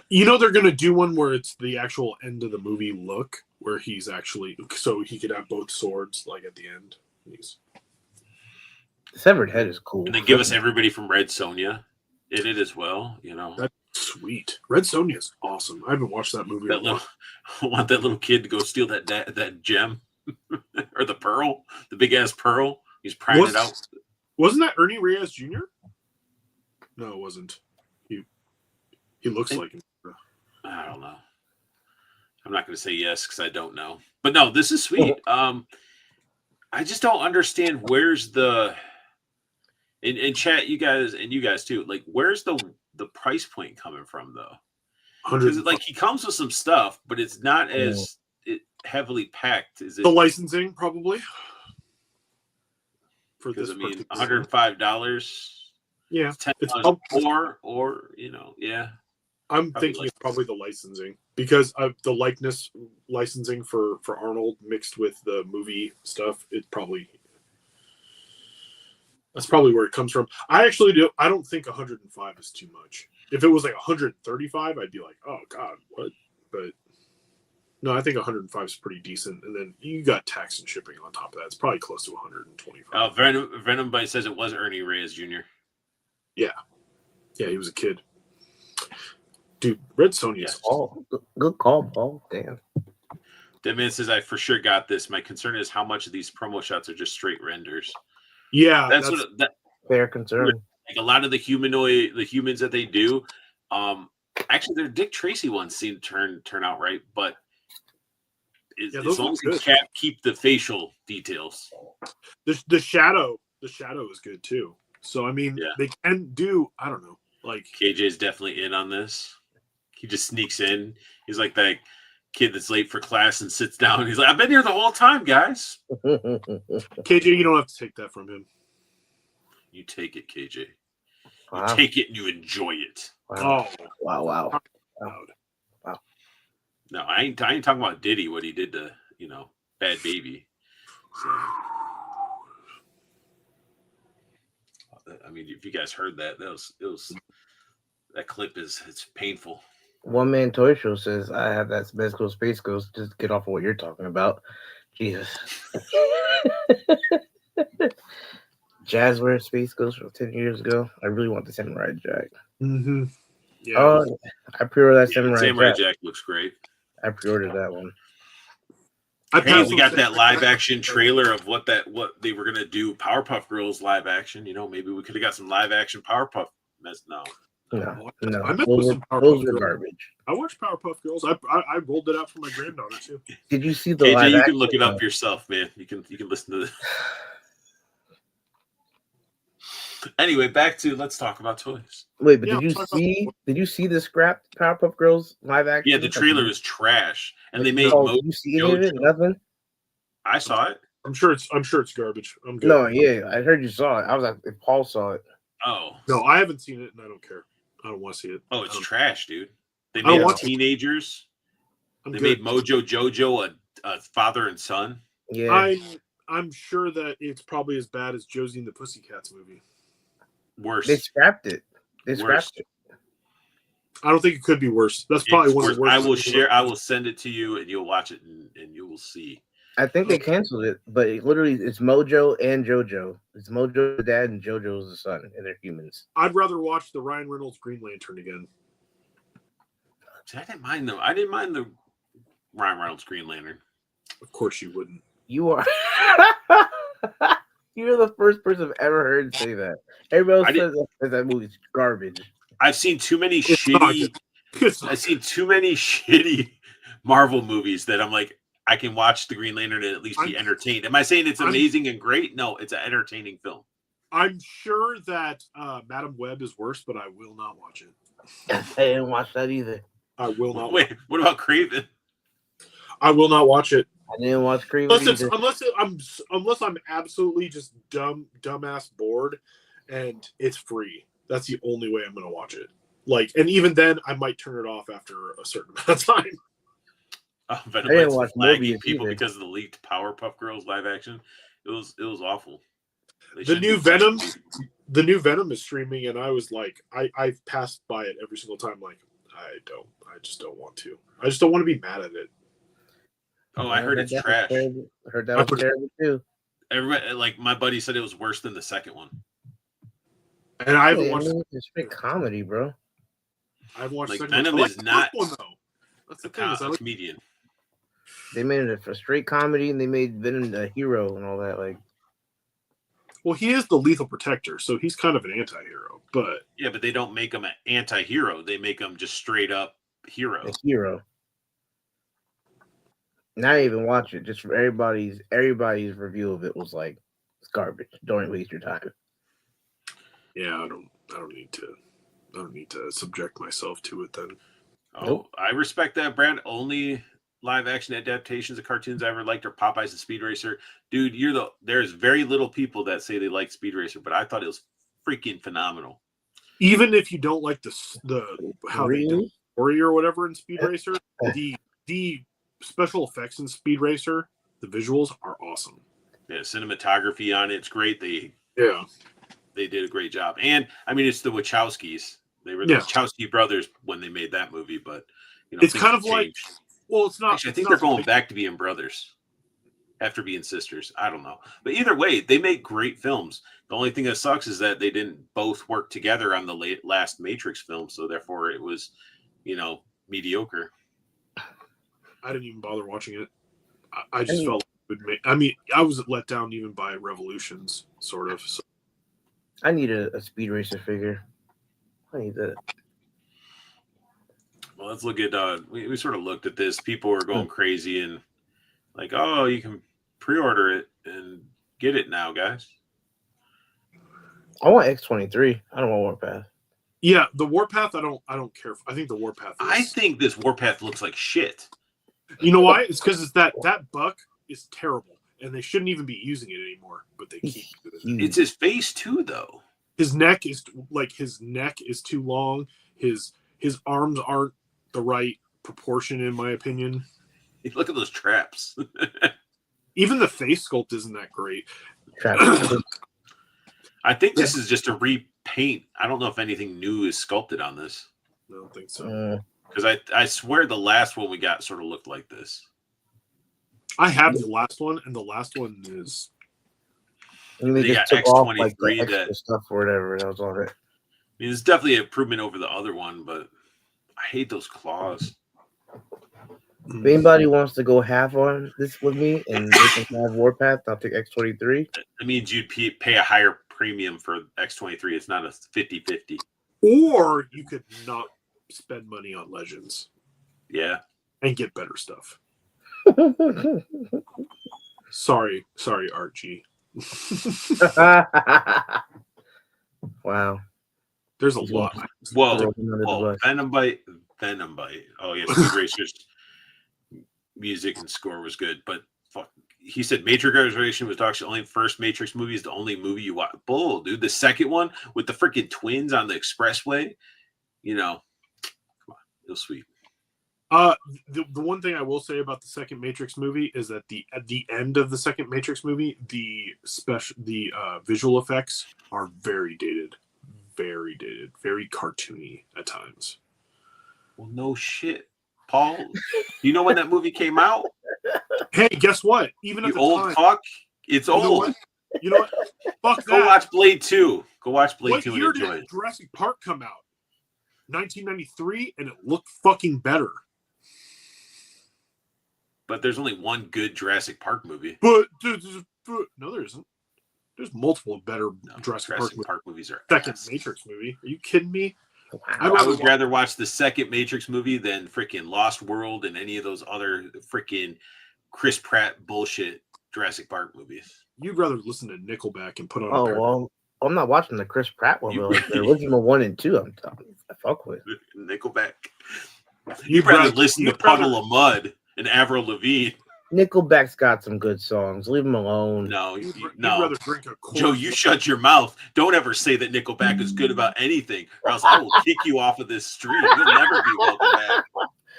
They're going to do one where it's the actual end of the movie look, where he's actually so he could have both swords like at the end. The severed head is cool. And they give us everybody from Red Sonja in it as well. That's sweet. Red Sonja is awesome. I haven't watched that movie. I want that little kid to go steal that gem or the pearl, the big ass pearl. He's prying it out. Wasn't that Ernie Reyes Jr.? No, it wasn't. He looks like him. I don't know. I'm not going to say yes because I don't know. But no, this is sweet. I I just don't understand where's the in chat, you guys too. Like, where's the price point coming from though? Because like he comes with some stuff, but it's not as heavily packed. Is it the licensing probably? For because this, I mean, $105. Yeah, it's $10 or yeah. I'm thinking it's probably the licensing because of the likeness licensing for Arnold mixed with the movie stuff. That's probably where it comes from. I don't think 105 is too much. If it was like 135, I'd be like, oh God, what? But no, I think 105 is pretty decent. And then you got tax and shipping on top of that. It's probably close to 125. Venom Bite says it was Ernie Reyes Jr. Yeah, he was a kid. Dude, Red Sonja is good call, Paul. Damn. That man says I for sure got this. My concern is how much of these promo shots are just straight renders. Yeah, that's fair concern. Like a lot of the humans that they do, actually their Dick Tracy ones seem to turn out right, but as long as you keep the facial details. The shadow is good too. So I mean, they can do. I don't know. Like KJ's definitely in on this. He just sneaks in. He's like that kid that's late for class and sits down. He's like, I've been here the whole time, guys. KJ, you don't have to take that from him. You take it, KJ. Wow. You take it and you enjoy it. Wow. Oh, wow. No, I ain't talking about Diddy, what he did to, Bad Baby. So, I mean, if you guys heard that, that clip it's painful. One Man Toy Show says, I have that Mexico Space Ghost. Just get off of what you're talking about. Jesus. Jazzware Space Ghost from 10 years ago. I really want the Samurai Jack. Mm-hmm. Yeah. I pre-ordered that Samurai Jack looks great. I pre-ordered that one. We got that live action trailer of what they were gonna do. Powerpuff Girls live action. Maybe we could have got some live action Powerpuff. No. Those are garbage. I watched Powerpuff Girls. I rolled it out for my granddaughter too. Did you see the KJ, live you action? can look it up yourself, man. You can listen to this. Anyway, back to let's talk about toys. Wait, but did you see the scrapped Powerpuff Girls live action? Yeah, the trailer is trash, and they made. Did you see any of it? Nothing. I saw it. I'm sure it's garbage. I'm good. No, yeah, I heard you saw it. I was like, if Paul saw it. Oh no, I haven't seen it, and I don't care. I don't want to see it. Oh, it's trash, dude. They made teenagers. They made Mojo Jojo a father and son. Yeah, I'm sure that it's probably as bad as Josie and the Pussycats movie. Worse. They scrapped it. I don't think it could be worse. That's probably one of the worst. I will send it to you, and you'll watch it, and you will see. I think they canceled it, but it's Mojo and JoJo. It's Mojo the dad and JoJo's the son, and they're humans. I'd rather watch the Ryan Reynolds Green Lantern again. See, I didn't mind them. I didn't mind the Ryan Reynolds Green Lantern. Of course you wouldn't. You are. You're the first person I've ever heard say that. Everybody else says that movie's garbage. I've seen too many I've seen too many shitty Marvel movies that I'm like, I can watch the Green Lantern and at least be entertained. Am I saying it's amazing and great? No, it's an entertaining film. I'm sure that Madam Web is worse, but I will not watch it. I didn't watch that either. I will not. Wait, what about Craven? I will not watch it. I didn't watch Craven unless I'm absolutely just dumbass bored, and it's free. That's the only way I'm going to watch it. And even then, I might turn it off after a certain amount of time. I didn't watch Morbius people either. because of the leaked Powerpuff Girls live action. It was awful. The new Venom is streaming, and I was like, I've passed by it every single time. Like, I just don't want to. I just don't want to be mad at it. Oh, I heard it's trash. I heard that was terrible too. Everybody, my buddy said it was worse than the second one. And I haven't watched. It's straight comedy, bro. I've watched. Venom is not one though. That's the thing. A comedian. They made it a straight comedy, and they made Venom a hero and all that. Well, he is the lethal protector, so he's kind of an anti-hero. But yeah, but they don't make him an anti-hero. They make him just straight up hero. A hero. Not even watch it. Just for everybody's review of it was like it's garbage. Don't waste your time. Yeah, I don't need to subject myself to it then. Oh, Nope. I respect that, Brad. Only live action adaptations of cartoons I ever liked are Popeyes and Speed Racer. Dude, there's very little people that say they like Speed Racer, but I thought it was freaking phenomenal. Even if you don't like the how they did Really? story or whatever in Speed Racer, the special effects in Speed Racer, the visuals are awesome. Yeah, cinematography on it's great. They did a great job. And I mean, it's the Wachowskis. They were the Wachowski brothers when they made that movie, but it's kind of like, well, it's not. Actually, I think they're going back to being brothers after being sisters. I don't know, but either way, they make great films. The only thing that sucks is that they didn't both work together on the last Matrix film, so therefore it was, mediocre. I didn't even bother watching it. I just felt it would make. I mean, I was let down even by Revolutions, sort of. So. I need a Speed Racer figure. I need that. Well, let's look at. We sort of looked at this. People were going crazy and like, oh, you can pre-order it and get it now, guys. I want X-23. I don't want Warpath. Yeah, the Warpath. I don't care. I think the Warpath. I think this Warpath looks like shit. You know why? It's because it's that buck is terrible, and they shouldn't even be using it anymore. But they keep doing it. It's his face too, though. His neck is too long. His arms aren't the right proportion, in my opinion. Look at those traps. Even the face sculpt isn't that great. I think this is just a repaint. I don't know if anything new is sculpted on this. I don't think so. Because I swear the last one we got sort of looked like this. I have the last one, and the last one is. I mean, they just took off like the extra stuff or whatever. That was all right. I mean, it's definitely an improvement over the other one, but I hate those claws. If anybody wants to go half on this with me and they can have Warpath, I'll take X-23. That means you'd pay a higher premium for X-23. It's not a 50-50. Or you could not spend money on Legends. Yeah. And get better stuff. Sorry, Archie. Wow. There's a lot. Whoa. Venom Bite. Oh, yeah. Speed Racer's music and score was good, but fuck. He said Matrix Resurrection was actually only first Matrix movie is the only movie you watch. Bull, dude. The second one with the freaking twins on the expressway, come on, it was sweet. The one thing I will say about the second Matrix movie is that at the end of the second Matrix movie, the visual effects are very dated, very cartoony at times. Well, no shit, Paul. You know when that movie came out? Hey, guess what? Even at the old time, fuck, it's old. You know what? Fuck that. Go watch Blade 2. Go watch Blade 2 and enjoy it. What year did Jurassic Park come out? 1993, and it looked fucking better. But there's only one good Jurassic Park movie. But no, there isn't. There's multiple better Jurassic Park movies. Are second Matrix movie. Are you kidding me? I would rather watch the second Matrix movie than freaking Lost World and any of those other freaking Chris Pratt bullshit Jurassic Park movies. You'd rather listen to Nickelback and put on. Well, I'm not watching the Chris Pratt one, but like the original 1 and 2. I'm talking. I fuck with Nickelback. You'd rather listen to Puddle of Mud and Avril Lavigne. Nickelback's got some good songs. Leave them alone. No. You'd rather drink a Joe, you shut your mouth. Don't ever say that Nickelback is good about anything, or else I will kick you off of this stream. You'll never be welcome back.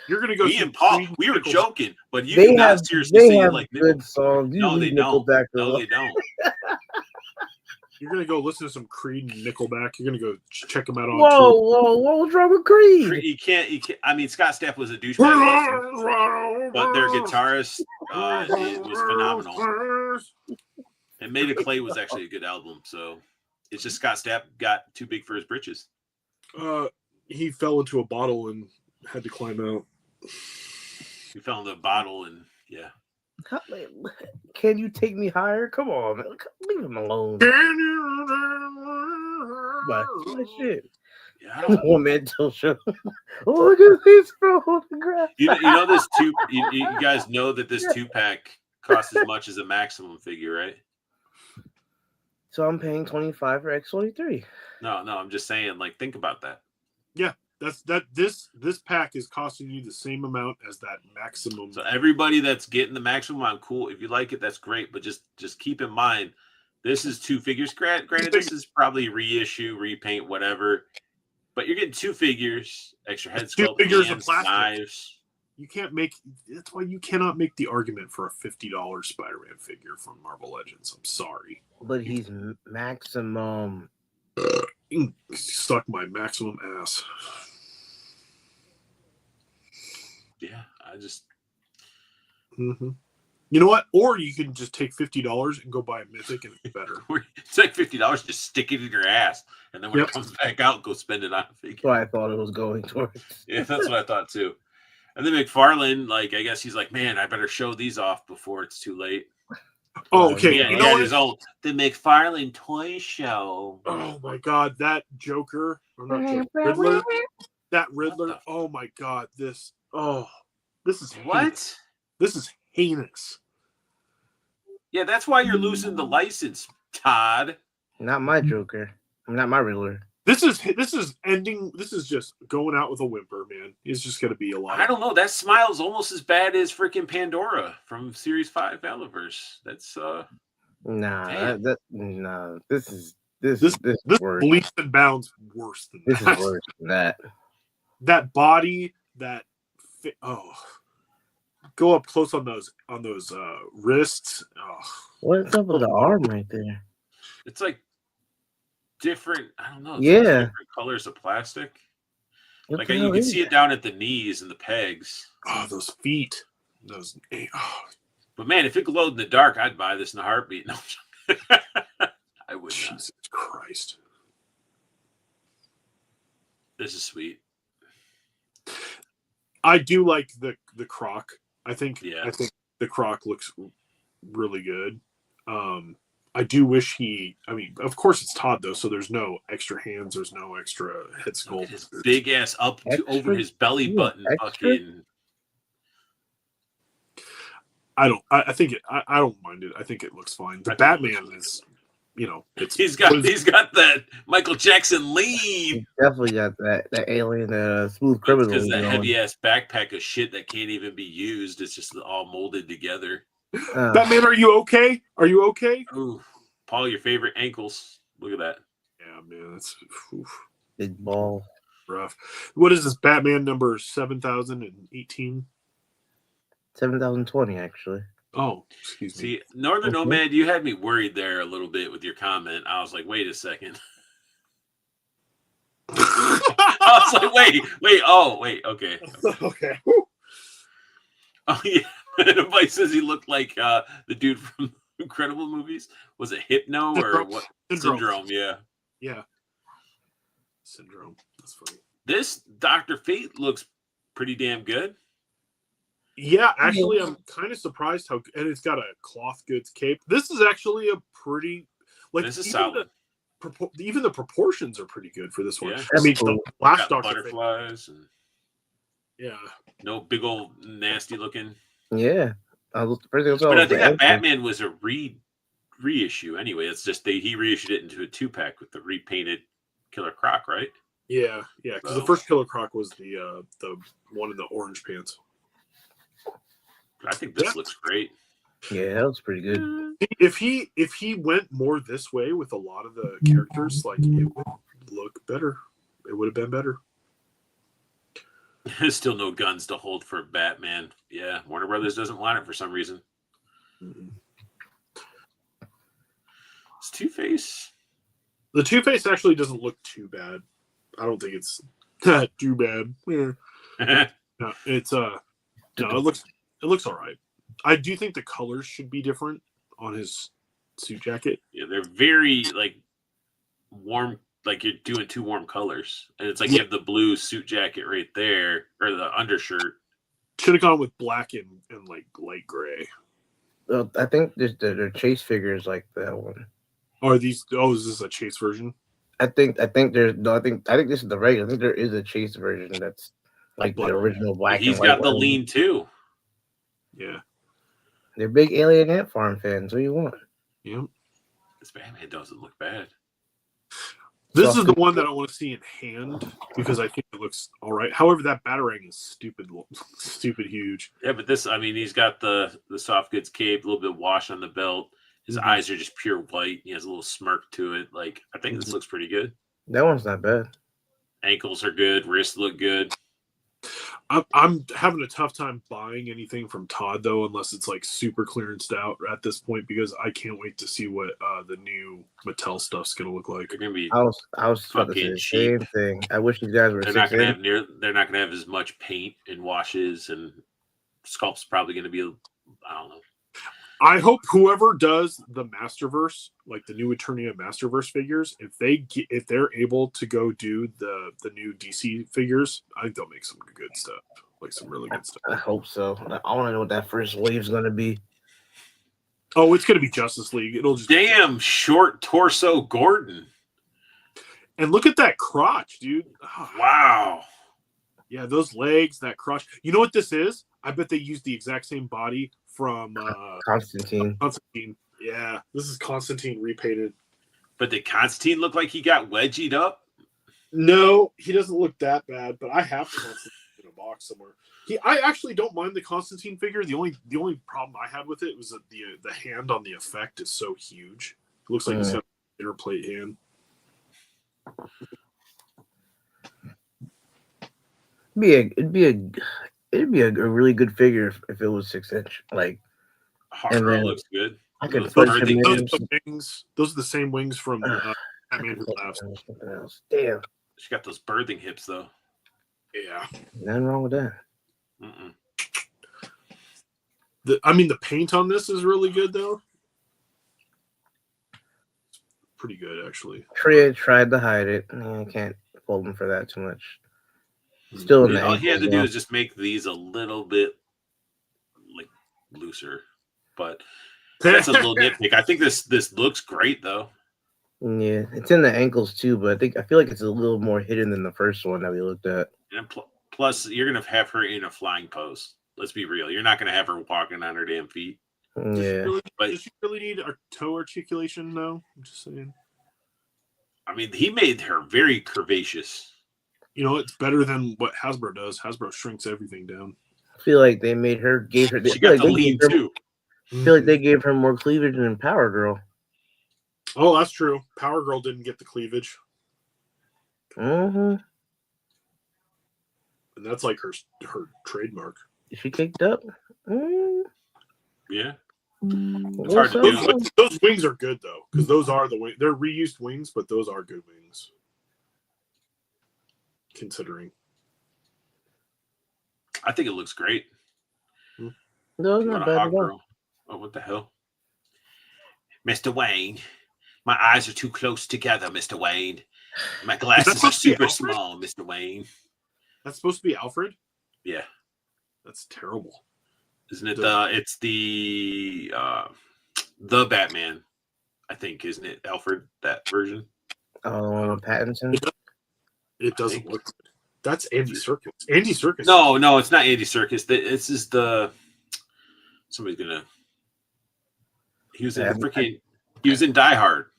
You're gonna go. Me and Paul, we were joking, but you do not seriously say like good songs. No, they don't. No, they don't. You're gonna go listen to some Creed and Nickelback. You're gonna go check them out on. Whoa! What's wrong with Creed? You can't. I mean, Scott Stapp was a douchebag, but their guitarist was phenomenal. And Made of Clay was actually a good album. So it's just Scott Stapp got too big for his britches. He fell into a bottle and had to climb out. He fell into a bottle and yeah. Can you take me higher? Come on, man. Leave him alone. Can you? My shit. I don't. One man still show. Oh, look at this, bro. You know this you guys know that this 2-pack costs as much as a maximum figure, right? So I'm paying $25 for X23. No, I'm just saying, like, think about that. Yeah, this pack is costing you the same amount as that maximum. So everybody that's getting the maximum amount, cool. If you like it, that's great. But just keep in mind, this is 2 figures. Granted, this is probably reissue, repaint, whatever. But you're getting 2 figures, extra head sculpt, 2 figures hands, of plastic. knives. You can't make. That's why you cannot make the argument for a $50 Spider-Man figure from Marvel Legends. I'm sorry, but he's maximum. Suck my maximum ass. Yeah, I just. Mm-hmm. You know what? Or you can just take $50 and go buy a Mythic, and it's better. It's like $50, just stick it in your ass, and then when it comes back out, go spend it on a figure. That's what I thought it was going towards. Yeah, that's what I thought too. And then McFarlane, like, I guess he's like, man, I better show these off before it's too late. Oh, okay. Yeah, You he know had what? his own the McFarlane toy show. Oh my God, that Joker, or not Joker, Riddler. That Riddler. Oh my God, this. Oh, this is What? heinous. This is heinous. Yeah, that's why you're losing the license, Todd. Not my Joker. Not my Riddler. This is ending. This is just going out with a whimper, man. It's just going to be a lot. I don't know. That smile's almost as bad as freaking Pandora from Series 5 Valorverse. That's Nah. Nah. This is worse. leaps and bounds worse than This that. is worse than that. That body, go up close on those wrists. Oh, What's up with the arm right there? it's like different. I don't know. It's Yeah. like different colors of plastic. What Like the you hell can is see it down at the knees and the pegs. those feet. Those. Oh. But man, if it glowed in the dark, I'd buy this in a heartbeat. No, I would not. Jesus Christ. This is sweet. I do like the Croc. I think Yeah. the Croc looks really good. I do wish of course it's Todd though, so there's no extra hands, there's no extra head sculpt. His big ass up to over his belly button. Fucking. I don't mind it. I think it looks fine. The Batman is, He's got that Michael Jackson lean. He definitely got that alien smooth criminal. Because that heavy ass backpack of shit that can't even be used. It's just all molded together. Batman, are you okay? Are you okay? Ooh, Paul, your favorite ankles. Look at that. Yeah, man, that's big ball. rough. What is this? Batman number 7018? 7020 actually. Oh, excuse me. See, Northern Nomad, you had me worried there a little bit with your comment. I was like, wait a second. I was like, wait, okay. Okay. Oh, yeah. Everybody says he looked like the dude from Incredible movies. Was it Hypno or what? Syndrome, yeah. Yeah. Syndrome. That's funny. This Dr. Fate looks pretty damn good. Yeah, actually, I'm kind of surprised and it's got a cloth goods cape. This is actually a pretty, This is solid. Even the proportions are pretty good for this one. Yeah. I mean, the last Dr. Butterflies. And yeah. no big old nasty looking. Yeah. But I think that Batman was a reissue anyway. It's just he reissued it into a 2-pack with the repainted Killer Croc, right? Yeah, because the first Killer Croc was the one in the orange pants. I think this looks great. Yeah, that was pretty good. If he went more this way with a lot of the characters, like it would look better. It would have been better. There's still no guns to hold for Batman. Yeah, Warner Brothers doesn't want it for some reason. Mm-hmm. It's Two-Face. The Two-Face actually doesn't look too bad. I don't think it's that too bad. Yeah. No, it's no, it looks all right. I do think the colors should be different on his suit jacket. Yeah, they're very like warm. Like you're doing 2 warm colors, and it's like you have the blue suit jacket right there, or the undershirt. Should have gone with black and like light gray. I think their chase figures like that one. Or these? Oh, is this a chase version? I think there's no. I think this is the regular. I think there is a chase version that's like the original black He's and white got the one. lean too. Yeah. They're big Alien Ant Farm fans. What do you want? Yep. This Batman doesn't look bad. This is the one that I want to see in hand because I think it looks all right. However, that Batarang is stupid huge. Yeah, but this, I mean, he's got the soft goods cape, a little bit of wash on the belt. His eyes are just pure white. He has a little smirk to it. Like, I think this looks pretty good. That one's not bad. Ankles are good. Wrists look good. I'm having a tough time buying anything from Todd though, unless it's like super clearanced out at this point, because I can't wait to see what the new Mattel stuff's gonna look like. They're gonna be. I was about to say the same thing. I wish these guys were. They're not gonna have They're not gonna have as much paint and washes, and sculpt's probably gonna be. I don't know. I hope whoever does the Masterverse, like the new Eternia Masterverse figures, if they're able to go do the new DC figures, I think they'll make some good stuff, like some really good stuff. I hope so. I want to know what that first wave's gonna be. Oh, it's gonna be Justice League. It'll just damn short torso Gordon. And look at that crotch, dude. Oh, wow. Yeah, those legs, that crotch. You know what this is? I bet they used the exact same body from Constantine. Yeah, this is Constantine repainted. But did Constantine look like he got wedgied up? No, he doesn't look that bad. But I have Constantine in a box somewhere. I actually don't mind the Constantine figure. The only problem I had with it was that the hand on the effect is so huge. It looks like he's got an inner plate hand. It'd be a really good figure if it was 6-inch. Like, Hardcore looks good. I could Those are the same wings from Batman Who Laughs. Damn. She got those birthing hips though. Yeah. Nothing wrong with that. The paint on this is really good though. Pretty good actually. Trey tried to hide it. I can't hold him for that too much. Still in the all he had to do is just make these a little bit like looser, but that's a little nitpick. I think this looks great though. Yeah, it's in the ankles too, but I feel like it's a little more hidden than the first one that we looked at. And plus, you're gonna have her in a flying pose. Let's be real. You're not gonna have her walking on her damn feet. Yeah, does she really need a toe articulation? No, I'm just saying. I mean, he made her very curvaceous. You know, it's better than what Hasbro does. Hasbro shrinks everything down. I feel like they gave her. She got the lean too. I feel like they gave her more cleavage than Power Girl. Oh, that's true. Power Girl didn't get the cleavage. Mm-hmm. And that's like her trademark. Is she kicked up? Yeah. It's hard to do. Those wings are good though, because those are the wings. They're reused wings, but those are good wings. Considering, I think it looks great. No, it's not bad at all. Oh, what the hell, Mr. Wayne? My eyes are too close together, Mr. Wayne. My glasses are super small, Mr. Wayne. That's supposed to be Alfred? Yeah. That's terrible. Isn't it it's the Batman, I think, isn't it, Alfred, that version? Oh, Pattinson? It doesn't look good. That's Andy Serkis. Andy Serkis. No, it's not Andy Serkis. This is somebody's gonna he was in Die Hard.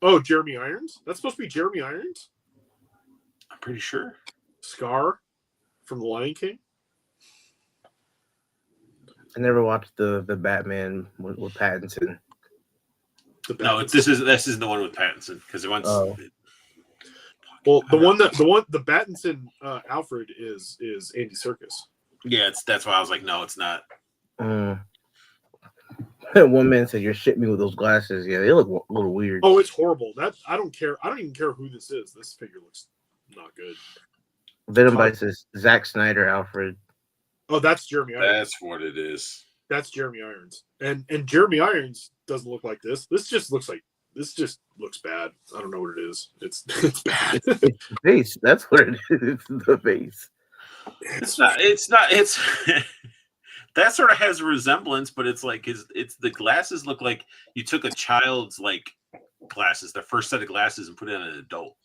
Oh, Jeremy Irons? That's supposed to be Jeremy Irons? I'm pretty sure. Scar from The Lion King? I never watched the Batman with Pattinson. No, this isn't the one with Pattinson because it wants. Well, the Pattinson Alfred is Andy Serkis. Yeah, that's why I was like, no, it's not. One man said, "You're shitting me with those glasses." Yeah, they look a little weird. Oh, it's horrible. I don't care. I don't even care who this is. This figure looks not good. Venom Bite says Zack Snyder Alfred. Oh, that's Jeremy Irons. That's what it is. That's Jeremy Irons. And Jeremy Irons doesn't look like this. This just looks bad. I don't know what it is. It's bad. It's the face. That's what it is. It's the face. It's not. It's that sort of has a resemblance, but it's like it's the glasses look like you took a child's like glasses, their first set of glasses, and put it on an adult.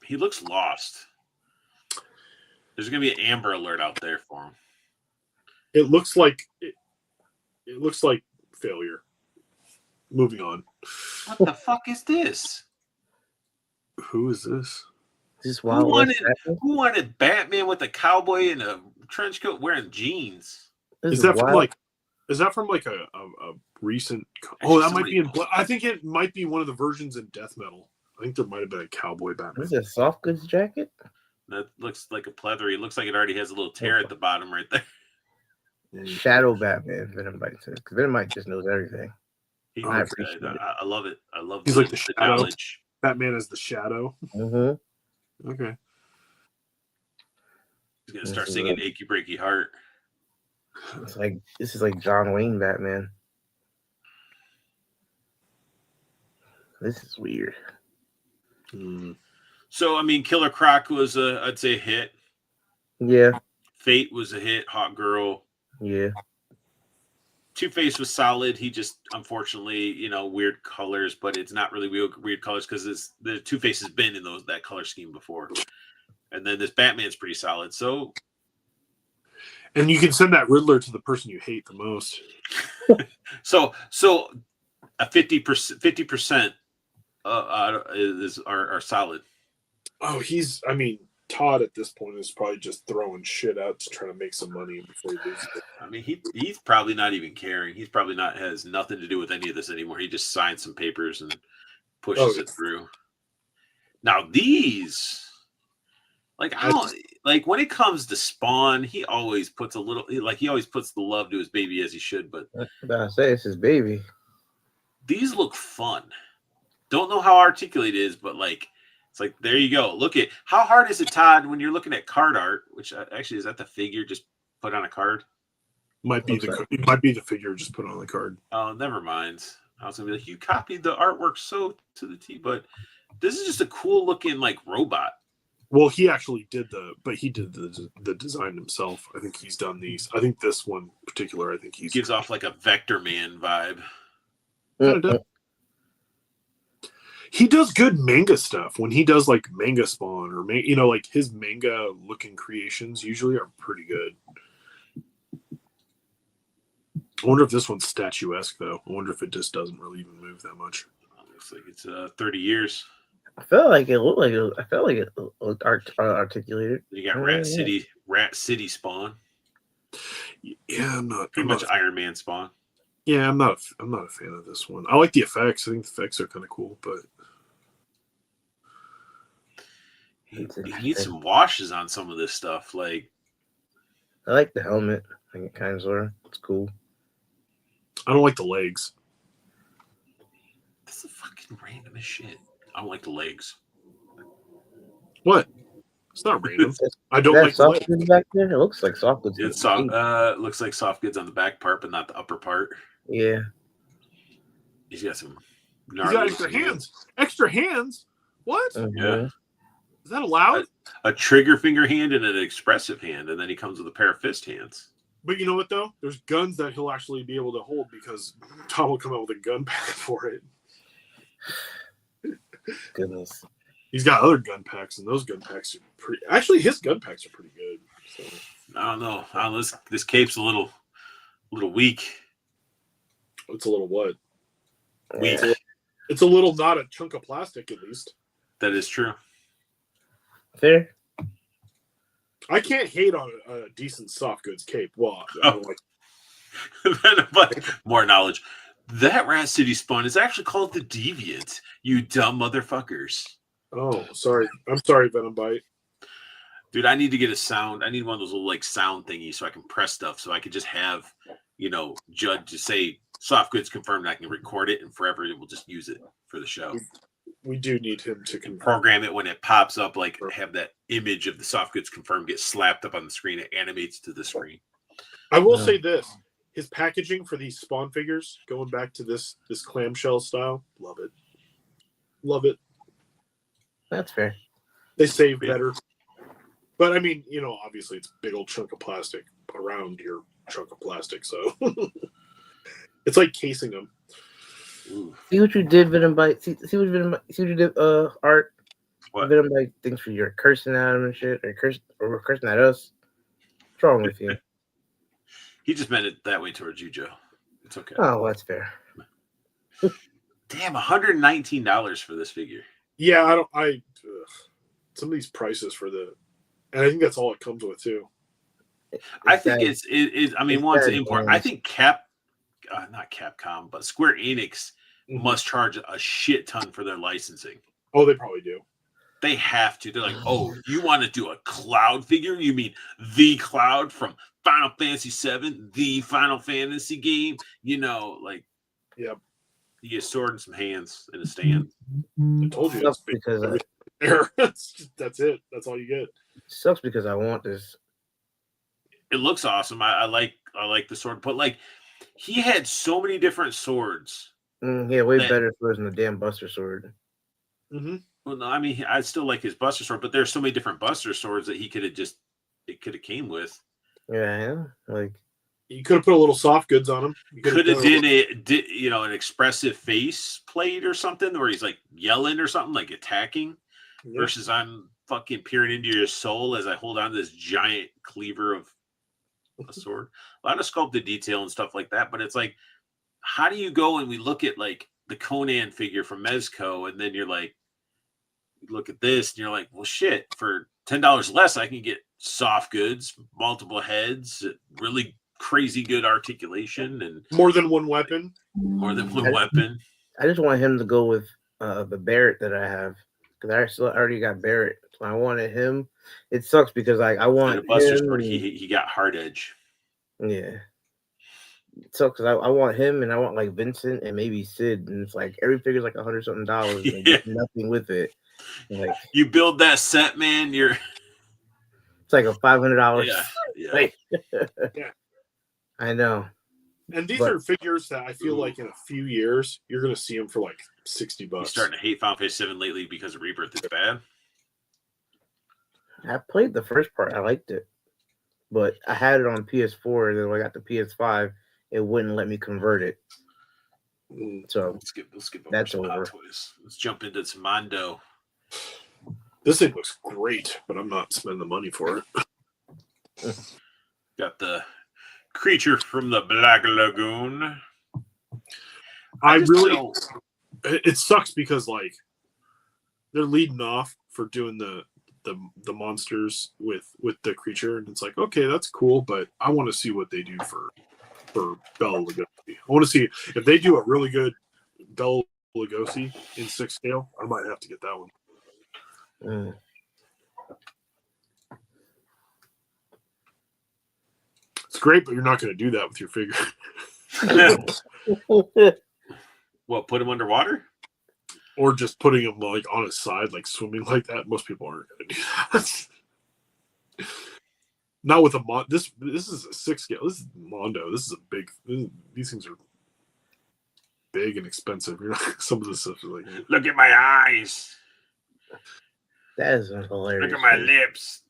He looks lost. There's gonna be an Amber Alert out there for him. It looks like failure. Moving on. What the fuck is this? Who is this? This Who Wild West wanted Batman with a cowboy and a trench coat wearing jeans? Is that from like a recent? Oh, that might be in. I think it might be one of the versions in Death Metal. I think there might have been a cowboy Batman. Is it a soft goods jacket? That looks like a pleathery. It looks like it already has a little tear at the bottom right there. Shadow Batman, Venomite says. Because Venomite just knows everything. I appreciate it. I love it. I love He's like the shadow. knowledge. Batman is the shadow. Mm-hmm. Okay. He's gonna start singing "Achy Breaky Heart." It's like this is like John Wayne Batman. This is weird. So I mean, Killer Croc was I'd say a hit. Yeah. Fate was a hit. Hot Girl. Yeah. Two-Face was solid. He just, unfortunately, weird colors, but it's not really weird colors because the Two-Face has been in that color scheme before. And then this Batman's pretty solid. So, and you can send that Riddler to the person you hate the most. so a 50% are solid. Oh, Todd at this point is probably just throwing shit out to try to make some money before he loses it. I mean, he's probably not even caring. He's probably has nothing to do with any of this anymore. He just signs some papers and pushes it through. Now these, when it comes to Spawn, he always puts the love to his baby as he should. But I say it's his baby. These look fun. Don't know how articulate it is, but it's like, there you go. Look at how hard is it, Todd, when you're looking at card art, which actually is that the figure just put on a card? It might be the figure just put on the card. Oh, never mind. I was gonna be like, you copied the artwork so to the T, but this is just a cool looking robot. Well, he actually did the design himself. I think he's done these. I think this one in particular, he gives off like a Vector Man vibe. He does good manga stuff when he does manga Spawn or his manga looking creations usually are pretty good. I wonder if this one's statuesque though. I wonder if it just doesn't really even move that much. Looks like it's 30 years. I felt like it looked articulated. You got Rat City Spawn. Yeah, I'm not pretty much Iron Man Spawn. Yeah, I'm not a fan of this one. I like the effects. I think the effects are kind of cool, but he needs some washes on some of this stuff. I like the helmet. I think it kind of sort of. It's cool. I don't like the legs. This is fucking random as shit. I don't like the legs. What? It's not random. I don't like soft goods back there. It looks like soft goods. It's looks like soft goods on the back part, but not the upper part. Yeah. He's got some. He's got extra hands. Extra hands? What? Yeah. Is that allowed? A trigger finger hand and an expressive hand, and then he comes with a pair of fist hands. But you know what, though? There's guns that he'll actually be able to hold because Tom will come out with a gun pack for it. Goodness. He's got other gun packs, and those gun packs are pretty... Actually, his gun packs are pretty good. So. I don't know. This cape's a little weak. It's a little what? Weak. It's a little not a chunk of plastic, at least. That is true. Fair. I can't hate on a decent soft goods cape. Well, I don't like. But more knowledge. That Rat City Spawn is actually called the Deviant. You dumb motherfuckers. Oh, sorry. I'm sorry, Venom Bite. Dude, I need to get a sound. I need one of those little sound thingies so I can press stuff. So I can just have, Judd just say soft goods confirmed. And I can record it and forever we'll just use it for the show. We do need him to program it when it pops up, have that image of the soft goods confirmed get slapped up on the screen. It animates to the screen. I will say this. His packaging for these Spawn figures, going back to this clamshell style, love it. Love it. That's fair. They save better. But I mean, obviously it's a big old chunk of plastic around your chunk of plastic, so it's like casing them. Ooh, See what you did, Venom Bite. See what you did, Art. what? Venom Bite thinks for you're cursing at him and shit, or cursing at us. What's wrong with you? He just meant it that way towards you, Joe. It's okay. Oh, well, that's fair. Damn, $119 for this figure. Yeah, some of these prices for and I think that's all it comes with too. I think it's I mean, once import, I think not Capcom, but Square Enix must charge a shit ton for their licensing. Oh, they probably do. They have to. They're like, oh, you want to do a Cloud figure? You mean the Cloud from Final Fantasy VII, the Final Fantasy game? You know, like, yep. You get a sword and some hands in a stand. I told you. Sucks because that's it. That's all you get. Sucks because I want this. It looks awesome. I like the sword, but like he had so many different swords. Yeah, way better swords than the damn Buster Sword. Mm-hmm. Well, no, I mean I still like his Buster Sword, but there's so many different Buster Swords that he could have came with. Yeah, like you could have put a little soft goods on him. Could have did an expressive face plate or something where he's like yelling or something, like attacking, versus I'm fucking peering into your soul as I hold on to this giant cleaver of a sword. A lot of sculpted detail and stuff like that, but it's like, how do you go and we look at like the Conan figure from Mezco, and then you're like, look at this, and you're like, well, shit, for $10 less, I can get soft goods, multiple heads, really crazy good articulation, and more than one weapon. I just want him to go with the Barrett that I have, because I already got Barrett. So I wanted him. It sucks because like I want Buster Sword. He got hard edge. Yeah. It sucks because I want him and I want like Vincent and maybe Sid, and it's like every figure's like $100 something, and there's nothing with it. Like you build that set, man. It's like a $500. Yeah. Yeah. I know. And these are figures that I feel like in a few years you're going to see them for like $60. You're starting to hate Final Fantasy VII lately because Rebirth is bad. I played the first part. I liked it, but I had it on PS4. Then when I got the PS5, it wouldn't let me convert it. So let's skip that's over. Let's jump into some Mondo. This thing looks great, but I'm not spending the money for it. Got the creature from the Black Lagoon. It sucks because like they're leading off for doing the monsters with the creature, and it's like, okay, that's cool, but I want to see what they do for Bela Lugosi. I want to see if they do a really good Bela Lugosi in 6 scale. I might have to get that one. It's great, but you're not going to do that with your figure. What, put him underwater? Or just putting him like on his side, like swimming like that. Most people aren't going to do that. Not with a this is a 6 scale. This is Mondo. This is a big. These things are big and expensive. You're not, some of this stuff is like. Look at my eyes. That is hilarious. Look at my lips.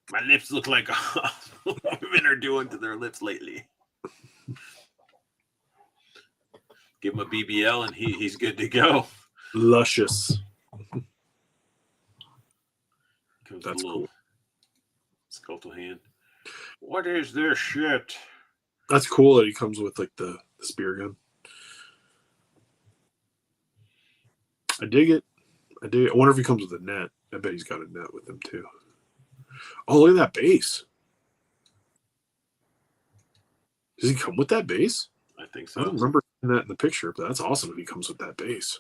My lips look like women are doing to their lips lately. Give him a BBL and he's good to go. Luscious. That's cool. Skeletal hand. What is this shit? That's cool that he comes with like the spear gun. I dig it. I wonder if he comes with a net. I bet he's got a net with him too. Oh, look at that base. Does he come with that base? I think so. I don't remember seeing that in the picture, but that's awesome if he comes with that base.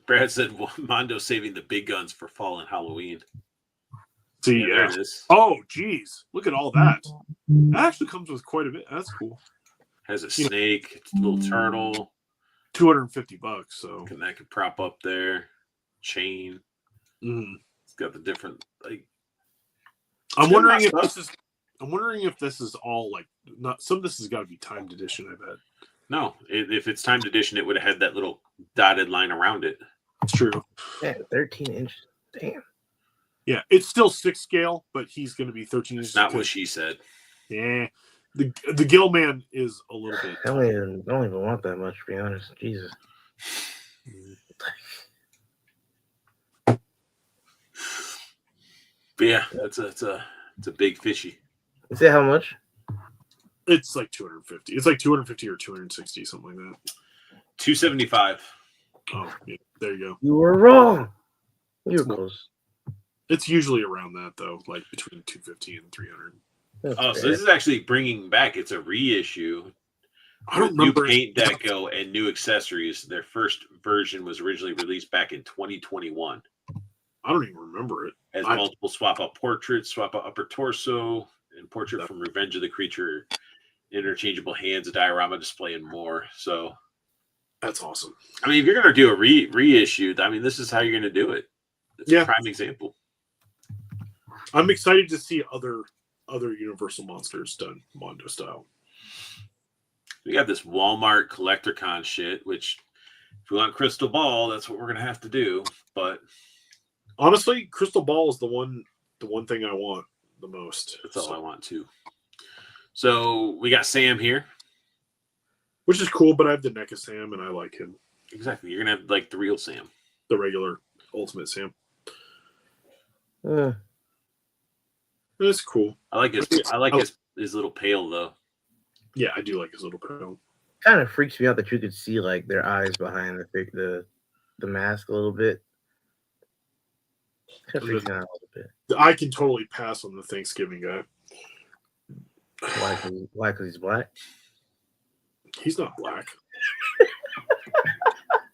Brad said Mondo saving the big guns for fall and Halloween. See, yeah. Oh, geez. Look at all that. That actually comes with quite a bit. That's cool. Has a snake, little turtle. $250. So that could prop up there. Chain. It's got the different like. I'm wondering if this is all like not. Some of this has got to be timed edition. I bet. No, if it's timed edition, it would have had that little dotted line around it. It's true. Yeah, 13 inches. Damn. Yeah, it's still 6 scale, but he's going to be 13 inches. Not what she said. Yeah, The Gill Man is a little bit. I don't even want that much, to be honest. Jesus. But yeah, it's a big fishy. You say how much? It's like 250. It's like 250 or 260, something like that. 275. Oh, yeah, there you go. You were wrong. You were close. It's usually around that though, like between 250 and 300. That's So this is actually bringing back. It's a reissue. I don't With new remember paint deco and new accessories. Their first version was originally released back in 2021. I don't even remember it. Has multiple swap out portraits, swap out upper torso, and portrait from Revenge of the Creature, interchangeable hands, a diorama display, and more. So that's awesome. I mean, if you're gonna do a reissue, I mean, this is how you're gonna do it. It's a prime example. I'm excited to see other Universal monsters done Mondo style. We got this Walmart collector con shit, which if we want Crystal Ball, that's what we're gonna have to do. But honestly, Crystal Ball is the one thing I want the most. That's all I want too. So we got Sam here, which is cool, but I have the NECA Sam and I like him. Exactly. You're gonna have like the real Sam, the regular Ultimate Sam. That's cool. I like his little pail though. Yeah, I do like his little pail. Kind of freaks me out that you could see like their eyes behind the mask a little bit. Kind of freaks me out a little bit. I can totally pass on the Thanksgiving guy. Why? Because he's black. He's not black.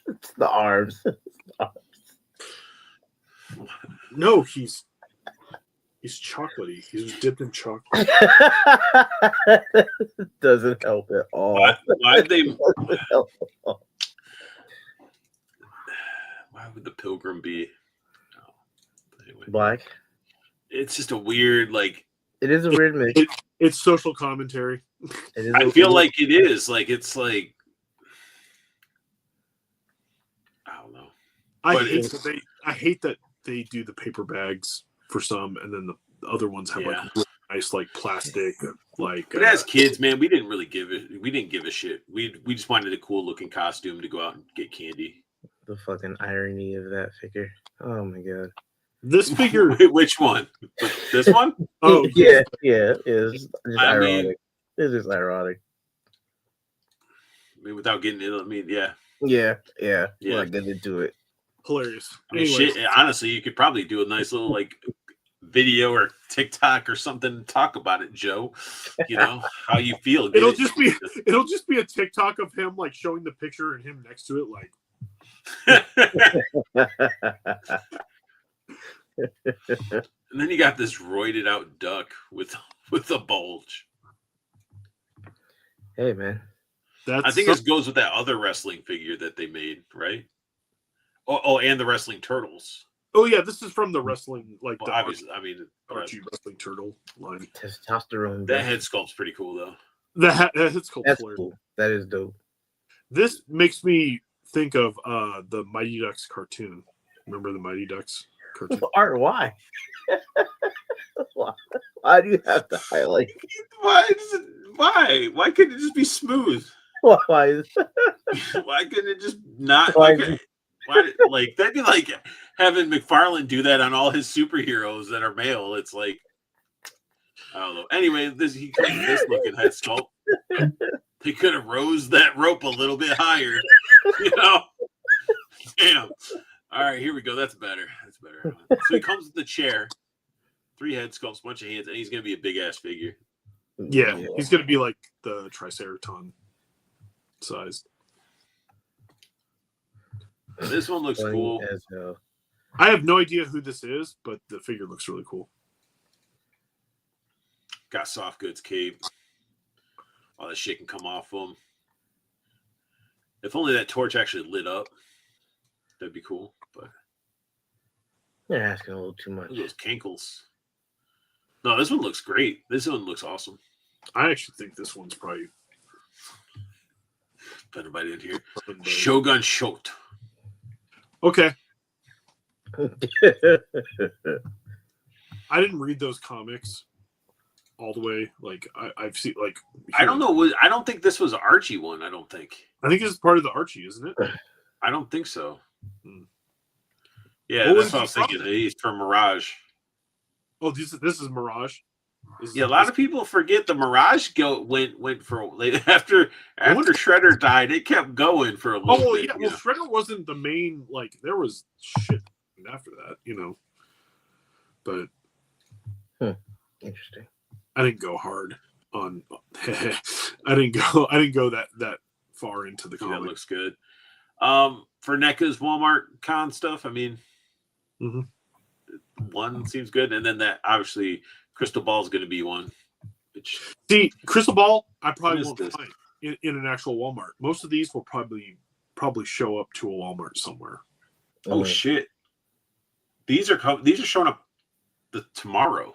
It's the arms. No, he's chocolatey. He's dipped in chocolate. Doesn't help at all. Why did they? Why would the pilgrim be anyway. Black? It's just a weird like. It is a weird mix. It's social commentary. I feel like it is like it's like. I don't know. I hate that they do the paper bags for some, and then the other ones have like really nice like plastic. Like, but as kids, man, we didn't give a shit. We just wanted a cool looking costume to go out and get candy. The fucking irony of that figure. Oh my god. This figure, which one? This one? Oh yeah, it's just ironic. It's just ironic. I mean, without getting it, I mean, yeah. We're not getting into it. Hilarious. I mean, shit, honestly, you could probably do a nice little like video or TikTok or something and talk about it, Joe. You know how you feel. It'll just be a TikTok of him like showing the picture and him next to it, like. And then you got this roided out duck with a bulge. Hey man, I think this goes with that other wrestling figure that they made, right? Oh, and the wrestling turtles. Oh yeah, this is from the wrestling, like well, the obviously. I mean, Archie wrestling turtle line. Testosterone. That head sculpt's pretty cool though. That head sculpt's That's cool. That is dope. This makes me think of the Mighty Ducks cartoon. Remember the Mighty Ducks cartoon? Art, why? Why do you have to highlight? Why? Why couldn't it just be smooth? Why? Why couldn't it just not? Why, like that'd be like having McFarlane do that on all his superheroes that are male. It's like I don't know. Anyway, he comes with this looking head sculpt. They could have rose that rope a little bit higher. You know? Damn. All right, here we go. That's better. So he comes with the chair, 3 head sculpts, bunch of hands, and he's gonna be a big ass figure. Yeah, he's gonna be like the Triceratops sized. This one looks cool. I have no idea who this is, but the figure looks really cool. Got soft goods cape. All that shit can come off him. If only that torch actually lit up, that'd be cool. But you're asking a little too much. Those cankles. No, this one looks great. This one looks awesome. I actually think this one's probably better by the end here. Shogun Shot. Okay. I didn't read those comics all the way. Like I've seen like. I don't know. I don't think this was Archie one. I don't think. I think this is part of the Archie, isn't it? I don't think so. Hmm. Yeah, What that's was what I he was thinking. from? He's from Mirage. Oh, this is Mirage. Yeah, a lot of people forget the Mirage went for after Shredder died. It kept going for a little Oh well, bit. yeah. Well, Shredder wasn't the main. Like there was shit after that, you know. But Interesting. I didn't go hard on. I didn't go that far into the comic. That looks good. For NECA's Walmart con stuff, I mean, one seems good, and then that obviously Crystal Ball is going to be one. Which see, Crystal Ball, I probably won't this? find in an actual Walmart. Most of these will probably show up to a Walmart somewhere. Oh shit! These are showing up tomorrow.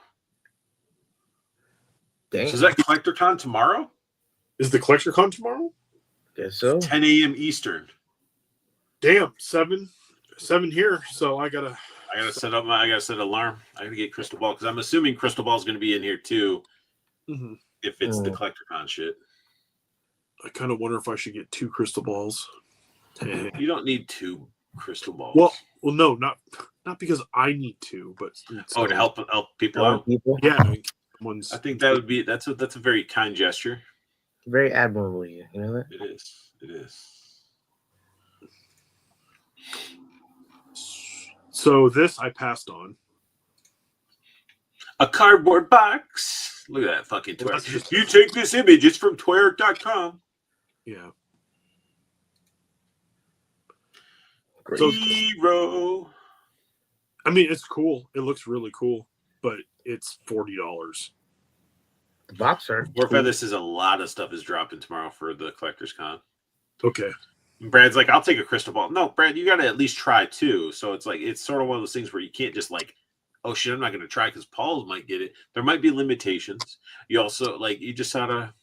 Dang. So is that CollectorCon tomorrow? Is the CollectorCon tomorrow? Guess so. 10 a.m. Eastern. Damn, 7 here. So I gotta set up I gotta set an alarm. I gotta get Crystal Ball because I'm assuming Crystal Ball is going to be in here too. Mm-hmm. If it's the CollectorCon shit. I kind of wonder if I should get 2 Crystal Balls. You don't need 2 Crystal Balls. Well, no, not because I need to, but to help people out. Yeah, I think that's a very kind gesture. Very admirable, you know that? It is. It is. So this I passed on. A cardboard box. Look at that fucking twerk. You take this image. It's from twerk.com. Yeah. Great. So, Hero. I mean, it's cool. It looks really cool, but it's $40. The boxer. Warfare, this is a lot of stuff is dropping tomorrow for the Collector's Con. Okay. Brad's like, I'll take a Crystal Ball. No, Brad, you got to at least try 2. So it's like, it's sort of one of those things where you can't just like, oh shit, I'm not going to try because Paul might get it. There might be limitations. You also like, you just gotta,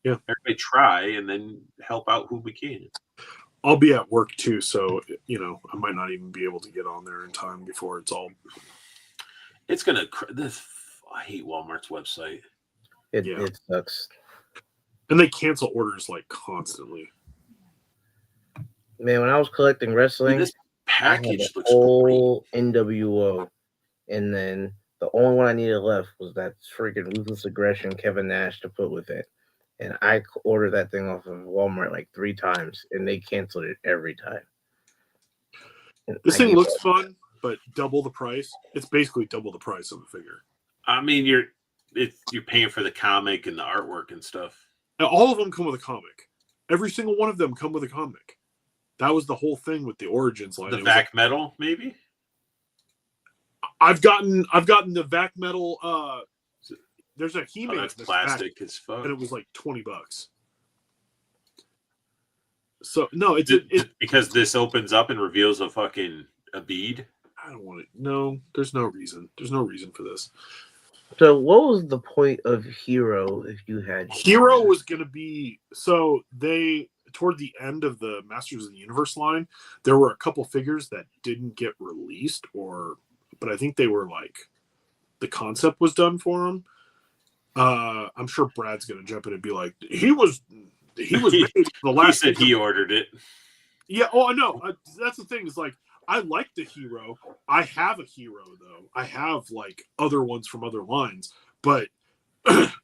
everybody try and then help out who we can. I'll be at work too, so you know I might not even be able to get on there in time before it's all. It's gonna. I hate Walmart's website. It sucks. And they cancel orders like constantly. Man, when I was collecting wrestling, this package looks whole NWO, and then the only one I needed left was that freaking Ruthless Aggression Kevin Nash to put with it. And I ordered that thing off of Walmart like 3 times, and they canceled it every time. And this thing looks fun, but double the price. It's basically double the price of a figure. I mean, you're paying for the comic and the artwork and stuff. Now, all of them come with a comic. Every single one of them come with a comic. That was the whole thing with the Origins line. The Vac Metal, maybe. I've gotten the Vac Metal. There's a He-Man. That's plastic as fuck. And it was like $20. So no, it's because this opens up and reveals a bead. I don't want it. No, there's no reason. There's no reason for this. So what was the point of Hero if you had Hero was going to be so they toward the end of the Masters of the Universe line, there were a couple figures that didn't get released but I think they were like the concept was done for them. I'm sure Brad's going to jump in and be like, he was made the last. He said he ordered it. Yeah. Oh, I know. That's the thing is like, I like the Hero. I have a Hero though. I have like other ones from other lines, but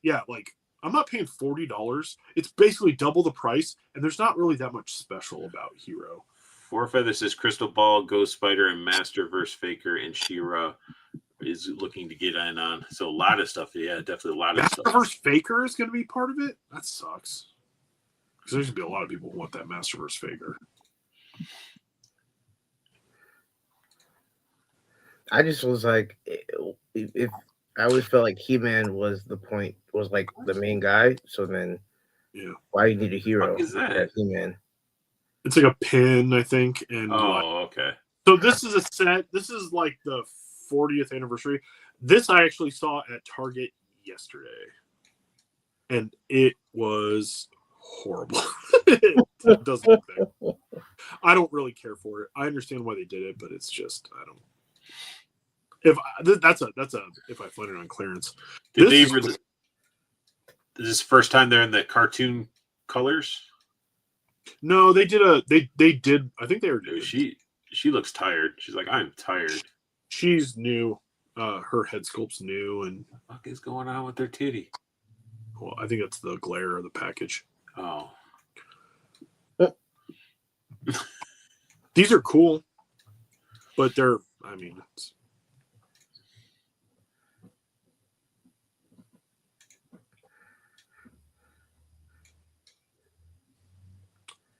yeah, like I'm not paying $40. It's basically double the price, and there's not really that much special about Hero. Warfeather says Crystal Ball, Ghost Spider, and Masterverse Faker, and She-Ra is looking to get in on. So a lot of stuff. Yeah, definitely a lot of stuff. Masterverse Faker is going to be part of it? That sucks. Because there's going to be a lot of people who want that Masterverse Faker. I just was like, if I always felt like He-Man was like the main guy. So then, why do you need a hero? What is that? He-Man. It's like a pin, I think. And okay. So this is a set. This is like the 40th anniversary. This I actually saw at Target yesterday, and it was horrible. It doesn't look there. I don't really care for it. I understand why they did it, but it's just I don't. If I find it on clearance, Is this the first time they're in the cartoon colors? No, they did they did. I think they were Dude, doing. she looks tired. She's like, I'm tired. She's new. Her head sculpt's new, and What the fuck is going on with their titty? well, I think that's the glare of the package. Oh, These are cool, but they're. I mean,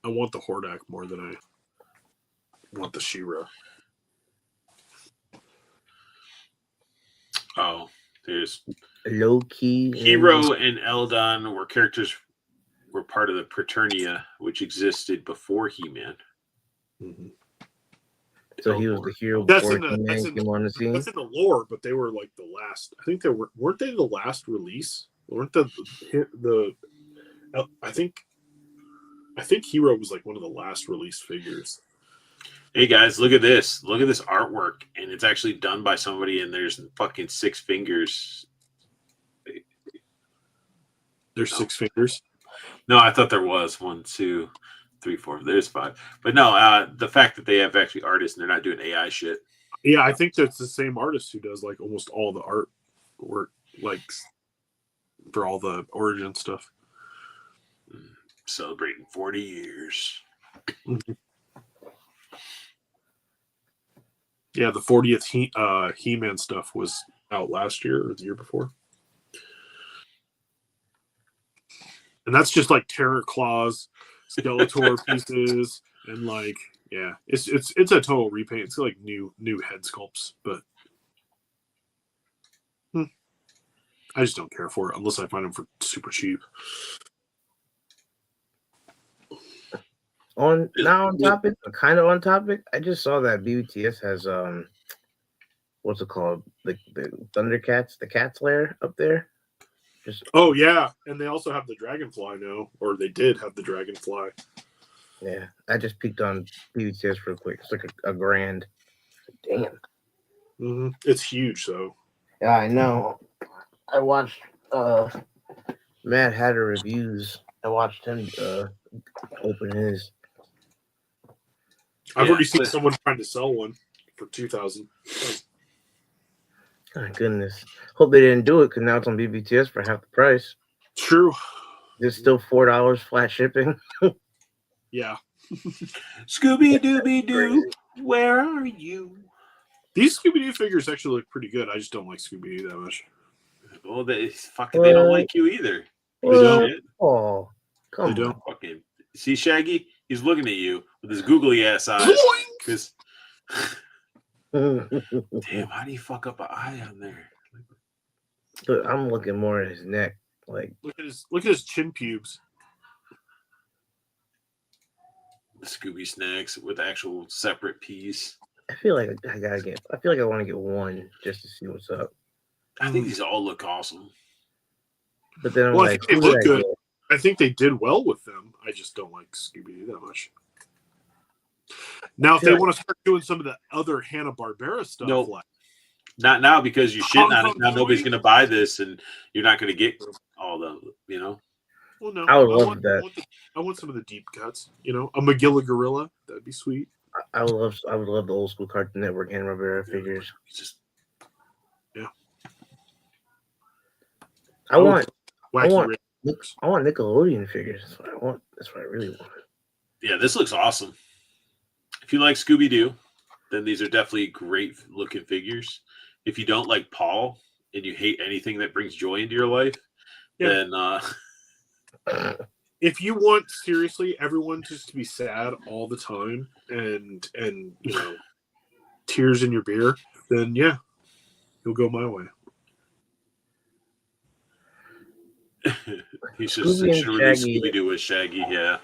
I want the Hordak more than I want the She-Ra. oh, there's Low key. Hero and Eldon were part of the Praeternia, which existed before He-Man. Mm-hmm. So he was the hero That's before in the- that's He-Man in came on the scene. That's in the lore, but they were like the last. I think weren't they the last release? Weren't the I think Hero was like one of the last released figures. Hey guys, look at this. Look at this artwork, and it's actually done by somebody. And there's fucking 6 fingers. There's 6 fingers. No, I thought there was 1, 2, 3, 4. There's 5. But no, the fact that they have actually artists and they're not doing AI shit. Yeah, I think that's the same artist who does like almost all the art work, like for all the origin stuff. Celebrating 40 years. Yeah, the 40th He-Man stuff was out last year or the year before. And that's just like Terror Claws, Skeletor pieces, and like, yeah, it's a total repaint. It's like new head sculpts, but I just don't care for it unless I find them for super cheap. On topic, kind of on topic. I just saw that BBTS has what's it called? The Thundercats, the Cat's Lair up there. Oh yeah, and they also have the Dragonfly now, or they did have the Dragonfly. Yeah, I just peeked on BBTS real quick. It's like a grand. Damn. Mm-hmm. It's huge, though. Yeah, I know. I watched Mad Hatter reviews. I watched him open his. I've already seen someone trying to sell one for $2,000. My goodness. Hope they didn't do it because now it's on BBTS for half the price. True. It's still $4 flat shipping. Yeah. Scooby Dooby Doo, where are you? These Scooby-Doo figures actually look pretty good. I just don't like Scooby-Doo that much. Well, they don't like you either. They don't. Oh, come on. They don't. Fucking see Shaggy? He's looking at you with his googly ass eyes. Because damn, how do you fuck up an eye on there? But I'm looking more at his neck. Like look at his chin pubes. The Scooby snacks with actual separate piece. I feel like I want to get one just to see what's up. I think these all look awesome. But then I'm Well, like, I think they look good. I think they did well with them. I just don't like Scooby-Doo that much. Now, if they want to start doing some of the other Hanna-Barbera stuff, Nope. like Not now because you're shitting on it. Now nobody's going to buy this, and you're not going to get all the, you know. Well, no, I would love that. I want some of the deep cuts. You know, a Magilla Gorilla. That'd be sweet. I would love the old school Cartoon Network Hanna-Barbera figures. Just I want Nickelodeon figures. That's what I want. That's what I really want. Yeah, this looks awesome. If you like Scooby Doo, then these are definitely great looking figures. If you don't like Paul and you hate anything that brings joy into your life, then if you want seriously everyone just to be sad all the time and you know tears in your beer, then yeah, you'll go my way. He's just Scooby Doo with Shaggy, yeah.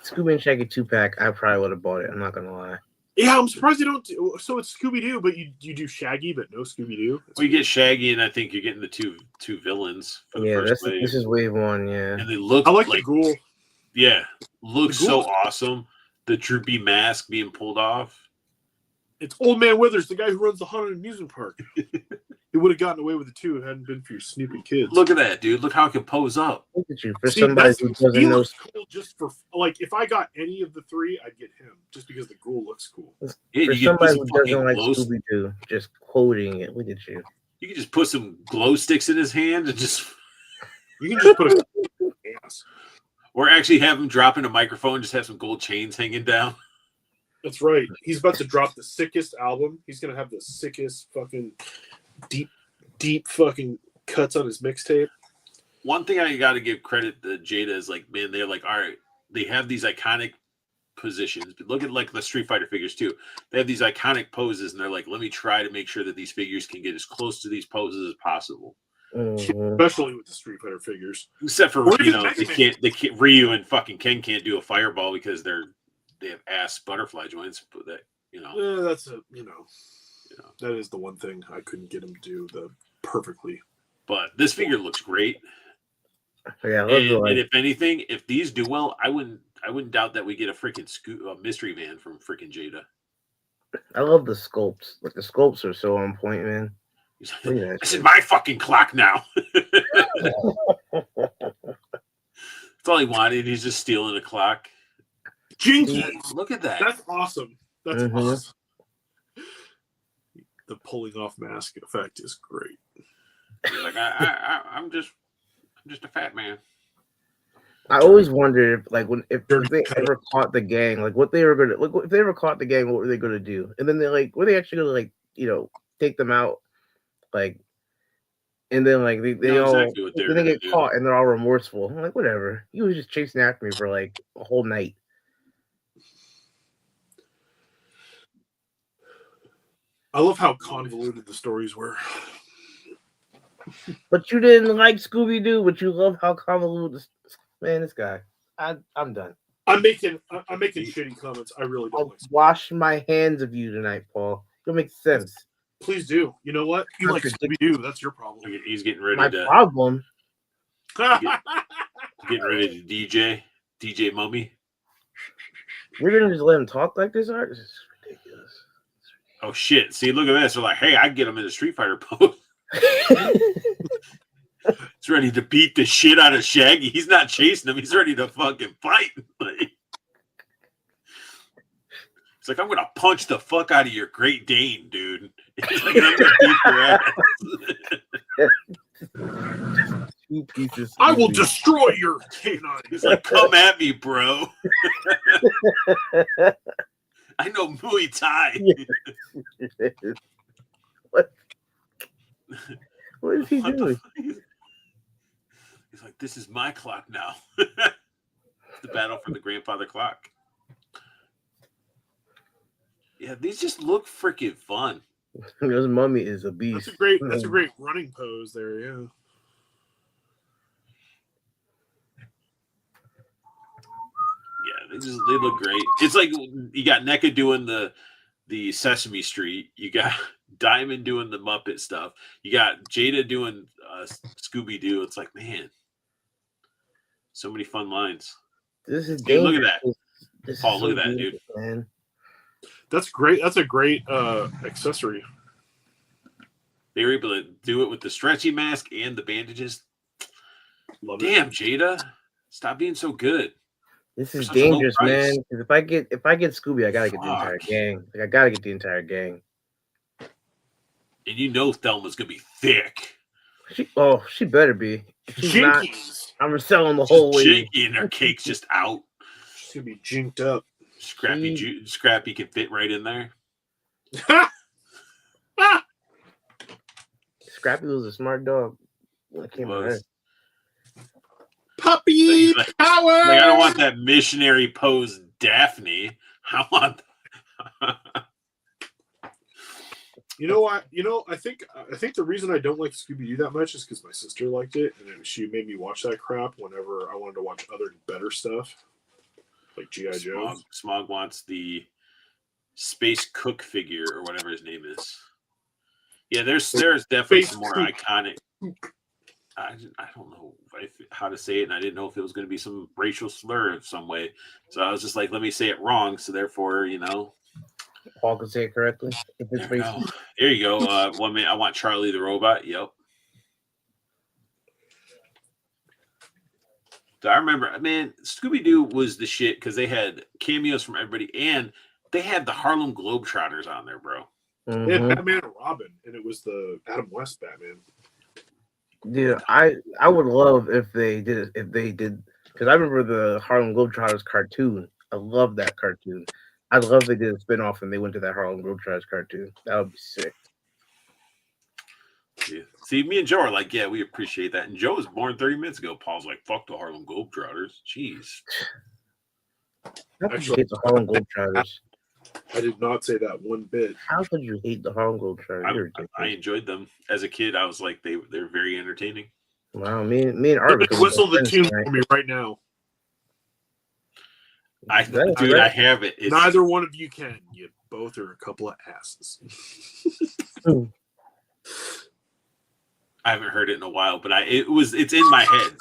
Scooby and Shaggy 2-pack, I probably would have bought it. I'm not gonna lie. Yeah, I'm surprised you don't. So it's Scooby Doo, but you do Shaggy, but no Scooby Doo. Well, you get Shaggy, and I think you're getting the two villains for the first wave. This is wave 1, yeah. And they look. I like the ghoul. Yeah, looks so awesome. The droopy mask being pulled off. It's Old Man Withers, the guy who runs the haunted amusement park. He would have gotten away with it too if it hadn't been for your snoopy kids. Look at that, dude. Look how it can pose up. Look at you. For somebody who doesn't he know, looks cool just for like if I got any of the three, I'd get him just because the ghoul looks cool. Yeah, for you can put somebody some who doesn't fucking like glow. Scooby Doo, just quoting it. Look at you. You can just put some glow sticks in his hand and just, You can just put a ass. or actually have him drop in a microphone, and just have some gold chains hanging down. That's right. He's about to drop the sickest album. He's gonna have the sickest fucking deep fucking cuts on his mixtape. One thing I got to give credit to Jada is like, man, they're like, all right, they have these iconic positions. But look at like the Street Fighter figures too. They have these iconic poses, and they're like, let me try to make sure that these figures can get as close to these poses as possible. Especially with the Street Fighter figures. Except for Or you even know, they can't. Ryu and fucking Ken can't do a fireball because they have ass butterfly joints. But that That's that is the one thing I couldn't get him to do perfectly. But this figure looks great. Yeah, And if anything, if these do well, I wouldn't doubt that we get a freaking mystery van from freaking Jada. I love the sculpts. Like the sculpts are so on point, man. This is my fucking clock now. That's all he wanted. He's just stealing a clock. Jinkies! Look at that. That's awesome. That's awesome. The pulling off mask effect is great. He's like, I'm just a fat man. I always wondered if they ever caught the gang, like what they were gonna if they ever caught the gang, what were they gonna do? And then they're like, were they actually gonna take them out? And then they all exactly then they get caught and they're all remorseful. I'm like, whatever. You was just chasing after me for a whole night. I love how convoluted the stories were. But you didn't like Scooby Doo, but you love how convoluted. Man, this guy. I'm done. I'm making shitty comments. I really don't. I'll wash my hands of you tonight, Paul. It'll make sense. Please do. You know what? You like Scooby Doo. That's your problem. He's getting ready My to problem. getting ready to DJ Mummy. You're gonna just let him talk like this, Art? This is ridiculous. Oh shit! See, look at this. They're like, hey, I can get him in a Street Fighter pose. He's ready to beat the shit out of Shaggy. He's not chasing him. He's ready to fucking fight. It's like, I'm gonna punch the fuck out of your Great Dane, dude. It's like, I'm gonna beat your ass. 2 pieces. I will destroy your canine. He's like, come at me, bro. I know Muay Thai. What is he doing? He's like, this is my clock now. It's the battle for the grandfather clock. Yeah, these just look freaking fun. This mummy is a beast. That's a great running pose there, yeah. Yeah, they look great. It's like you got NECA doing the Sesame Street. You got Diamond doing the Muppet stuff. You got Jada doing Scooby Doo. It's like, man, so many fun lines. This is dude, look at that. Paul, look at that, dude. Man. That's great. That's a great accessory. They were able to do it with the stretchy mask and the bandages. Damn, Jada, stop being so good. This is dangerous, man. Because if I get Scooby, I gotta get the entire gang. I gotta get the entire gang. And you know Thelma's gonna be thick. She better be. If she's not, I'm selling the whole way. Jinky and her cake's just out. She's gonna be jinked up. Scrappy can fit right in there. Scrappy was a smart dog when it came out. Puppy power. I don't want that missionary pose, Daphne. I want. You know what? I think the reason I don't like Scooby Doo that much is because my sister liked it, and she made me watch that crap whenever I wanted to watch other better stuff, like G.I. Joe. Smog wants the Space Cook figure or whatever his name is. Yeah, there's definitely some more iconic. I don't know how to say it, and I didn't know if it was going to be some racial slur in some way. So I was just like, let me say it wrong. So therefore, Paul can say it correctly. If it's There we go. racist. There you go. 1 minute. I want Charlie the robot. Yep. So I remember, man, Scooby Doo was the shit because they had cameos from everybody, and they had the Harlem Globetrotters on there, bro. They had Mhm. Batman and Robin, and it was the Adam West Batman. Yeah, I would love if they did because I remember the Harlem Globetrotters cartoon. I love that cartoon. I'd love if they did a spinoff and they went to that Harlem Globetrotters cartoon. That would be sick. Yeah. See, me and Joe are like, yeah, we appreciate that. And Joe was born 30 minutes ago. Paul's like, fuck the Harlem Globetrotters. Jeez. How could you Actually, hate the Harlem Globetrotters? I did not say that one bit. How could you hate the Harlem Globetrotters? You're I ridiculous. enjoyed them as a kid. I was like, they're very entertaining. Wow, me and Art Somebody whistle the tune for me right now. I have it. It's, Neither one of you can. You both are a couple of asses. I haven't heard it in a while, but it's in my head.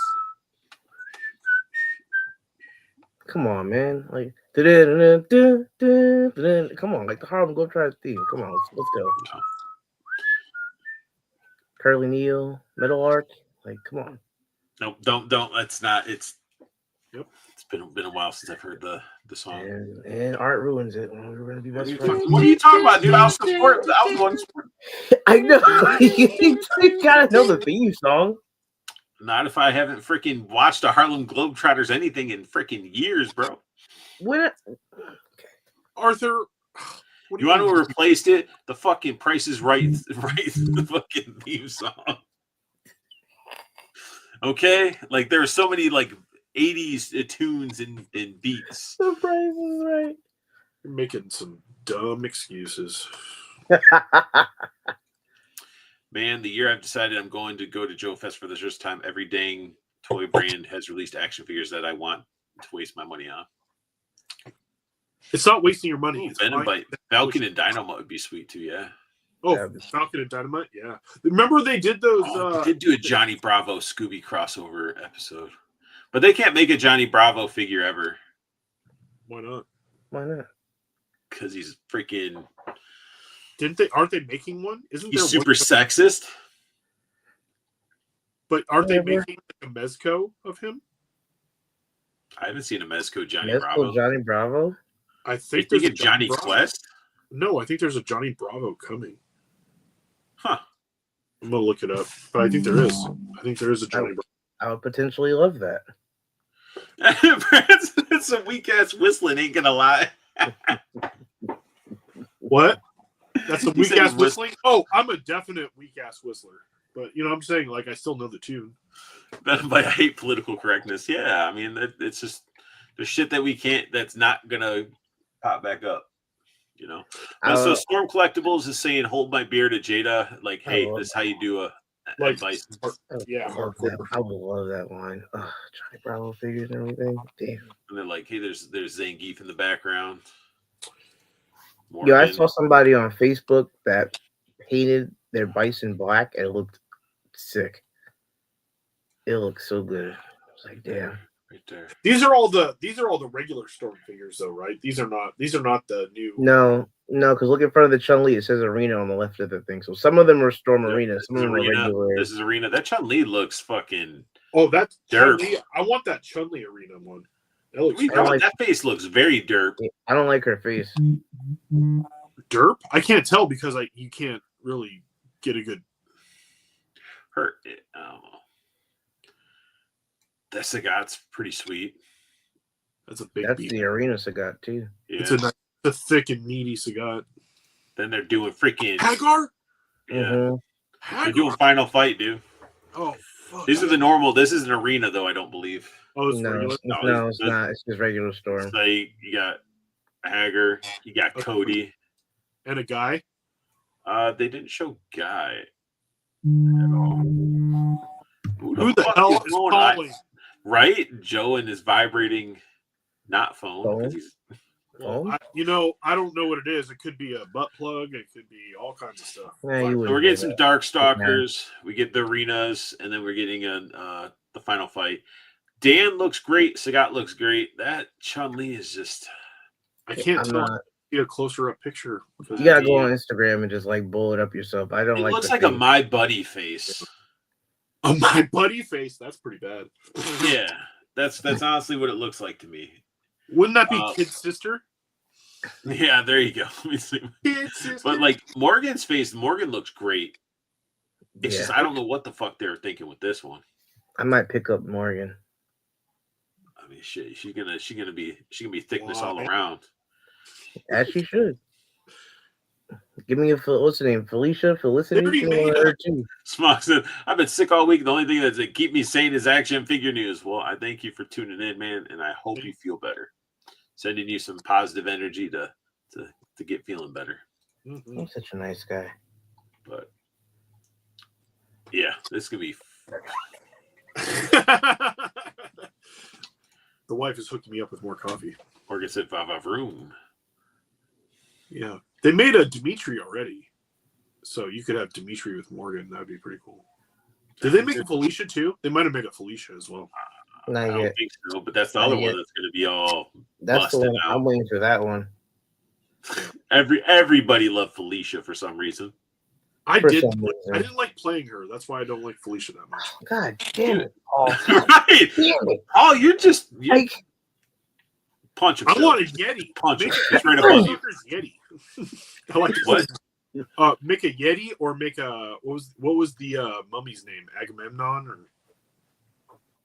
Come on, man! Like, come on, like the Harlem Globetrotters theme. Come on, let's go. No. Curly Neal, Metal Arc. Like, come on. Nope, don't. It's not. It's. Yep. It's been a while since I've heard the song. And Art ruins it. We're gonna be best friends. What are you talking about, dude? I was going to support. I know. You gotta know the theme song. Not if I haven't freaking watched a Harlem Globetrotters anything in freaking years, bro. What? Arthur, You want to replace it? The fucking Price is Right, the fucking theme song. Okay, like there are so many like 80s tunes and beats. The Price is Right. You're making some dumb excuses. Man, the year I've decided I'm going to go to Joe Fest for the first time, every dang toy brand has released action figures that I want to waste my money on. It's not wasting your money. Ooh, It's Venom fine. Bite. Falcon and Dynamite would be sweet too, yeah. Oh, Yeah. Falcon and Dynamite? Yeah. Remember they did those... They did do a Johnny Bravo Scooby crossover episode. But they can't make a Johnny Bravo figure ever. Why not? Why not? Because he's freaking... Aren't they making one? Isn't He's there super one? sexist. But aren't they Whatever. making like a Mezco of him? I haven't seen a Mezco Johnny Mezco Bravo. Johnny Bravo? I You think there's a thinking Johnny Bravo. Quest? No, I think there's a Johnny Bravo coming. Huh. I'm gonna look it up, but I think there is. I think there is a Johnny Bravo. I would potentially love that. That's some weak ass whistling, ain't gonna lie. What? That's a He said weak ass he whist- whistling. Oh, I'm a definite weak ass whistler. But you know, I'm saying like I still know the tune. But I hate political correctness. Yeah, I mean, it's just the shit that we can't. That's not gonna pop back up. You know. So Storm Collectibles is saying, "Hold my beer" to Jada. Like, hey, love this is how you do a Like, advice. yeah, I love hardcore. that. I would love that line. Johnny Bravo figures and everything. Damn. And they're like, hey, there's Zangief in the background. Yo, I Morgan. saw somebody on Facebook that painted their bison black and it looked sick. It looked so good. I was like, damn. Right there. These are all the regular Storm figures though, right? These are not the new. No, because look in front of the Chun-Li. It says Arena on the left of the thing. So some of them are Storm Arena. This Some is of them are Arena. regular. This is Arena. That Chun-Li looks fucking Oh, that's Derp. Chun-Li. I want that Chun-Li Arena one. That looks I don't like- that face looks very derp. I don't like her face. derp. I can't tell because you can't really get a good. Her, I don't know. That Sagat's pretty sweet. That's a big That's beat. the Arena Sagat too. Yeah. It's a thick and meaty Sagat. Then they're doing freaking Hagar. yeah. Mhm. They're doing Final Fight, dude. Oh fuck. These are the normal. This is an arena, though. I don't believe. Oh, it's No, regular. it's not. It's just regular Storm. So you got Hager, you got Cody. And a guy. They didn't show Guy at all. Who the fuck hell is going calling? Right? Joe and his vibrating not phone. 'cause Phone? he's- Phone? I don't know what it is. It could be a butt plug. It could be all kinds of stuff. Yeah, you So wouldn't we're do getting some that. Dark Stalkers. We get the arenas, and then we're getting the Final Fight. Dan looks great. Sagat looks great. That Chun-Li is just... I can't I'm tell. not. get a closer up picture. You gotta go on Instagram and just like bull it up yourself. I don't It like. looks like a My Buddy face. Oh, My Buddy face. That's pretty bad. Yeah, that's honestly what it looks like to me. Wouldn't that be Kid's sister? Yeah, there you go. Let me see. Kid's sister. But like Morgan's face, Morgan looks great. It's Yeah. just I don't know what the fuck they were thinking with this one. I might pick up Morgan. I mean, shit, she gonna be thickness all around. As she should. Give me what's her name? Felicity. Smock said, I've been sick all week. The only thing that's keep me sane is action figure news. Well, I thank you for tuning in, man, and I hope you feel better. Sending you some positive energy to get feeling better. I'm such a nice guy. But yeah, this could be. The wife is hooking me up with more coffee. Morgan said, "5 room." Yeah, they made a Dimitri already, so you could have Dimitri with Morgan. That'd be pretty cool. Did they make a Felicia too? They might have made a Felicia as well. Not I yet. don't think so, but that's the other one that's going to be all. That's the one out. I'm waiting for. That one. Everybody loved Felicia for some reason. I didn't like playing her. That's why I don't like Felicia that much. God damn it! Paul. Right? Damn it. Oh, you're like. Punch him. I want a Yeti. Punch him. It's right above you. Yeti. I like what? Make a Yeti or make a what was the mummy's name? Agamemnon or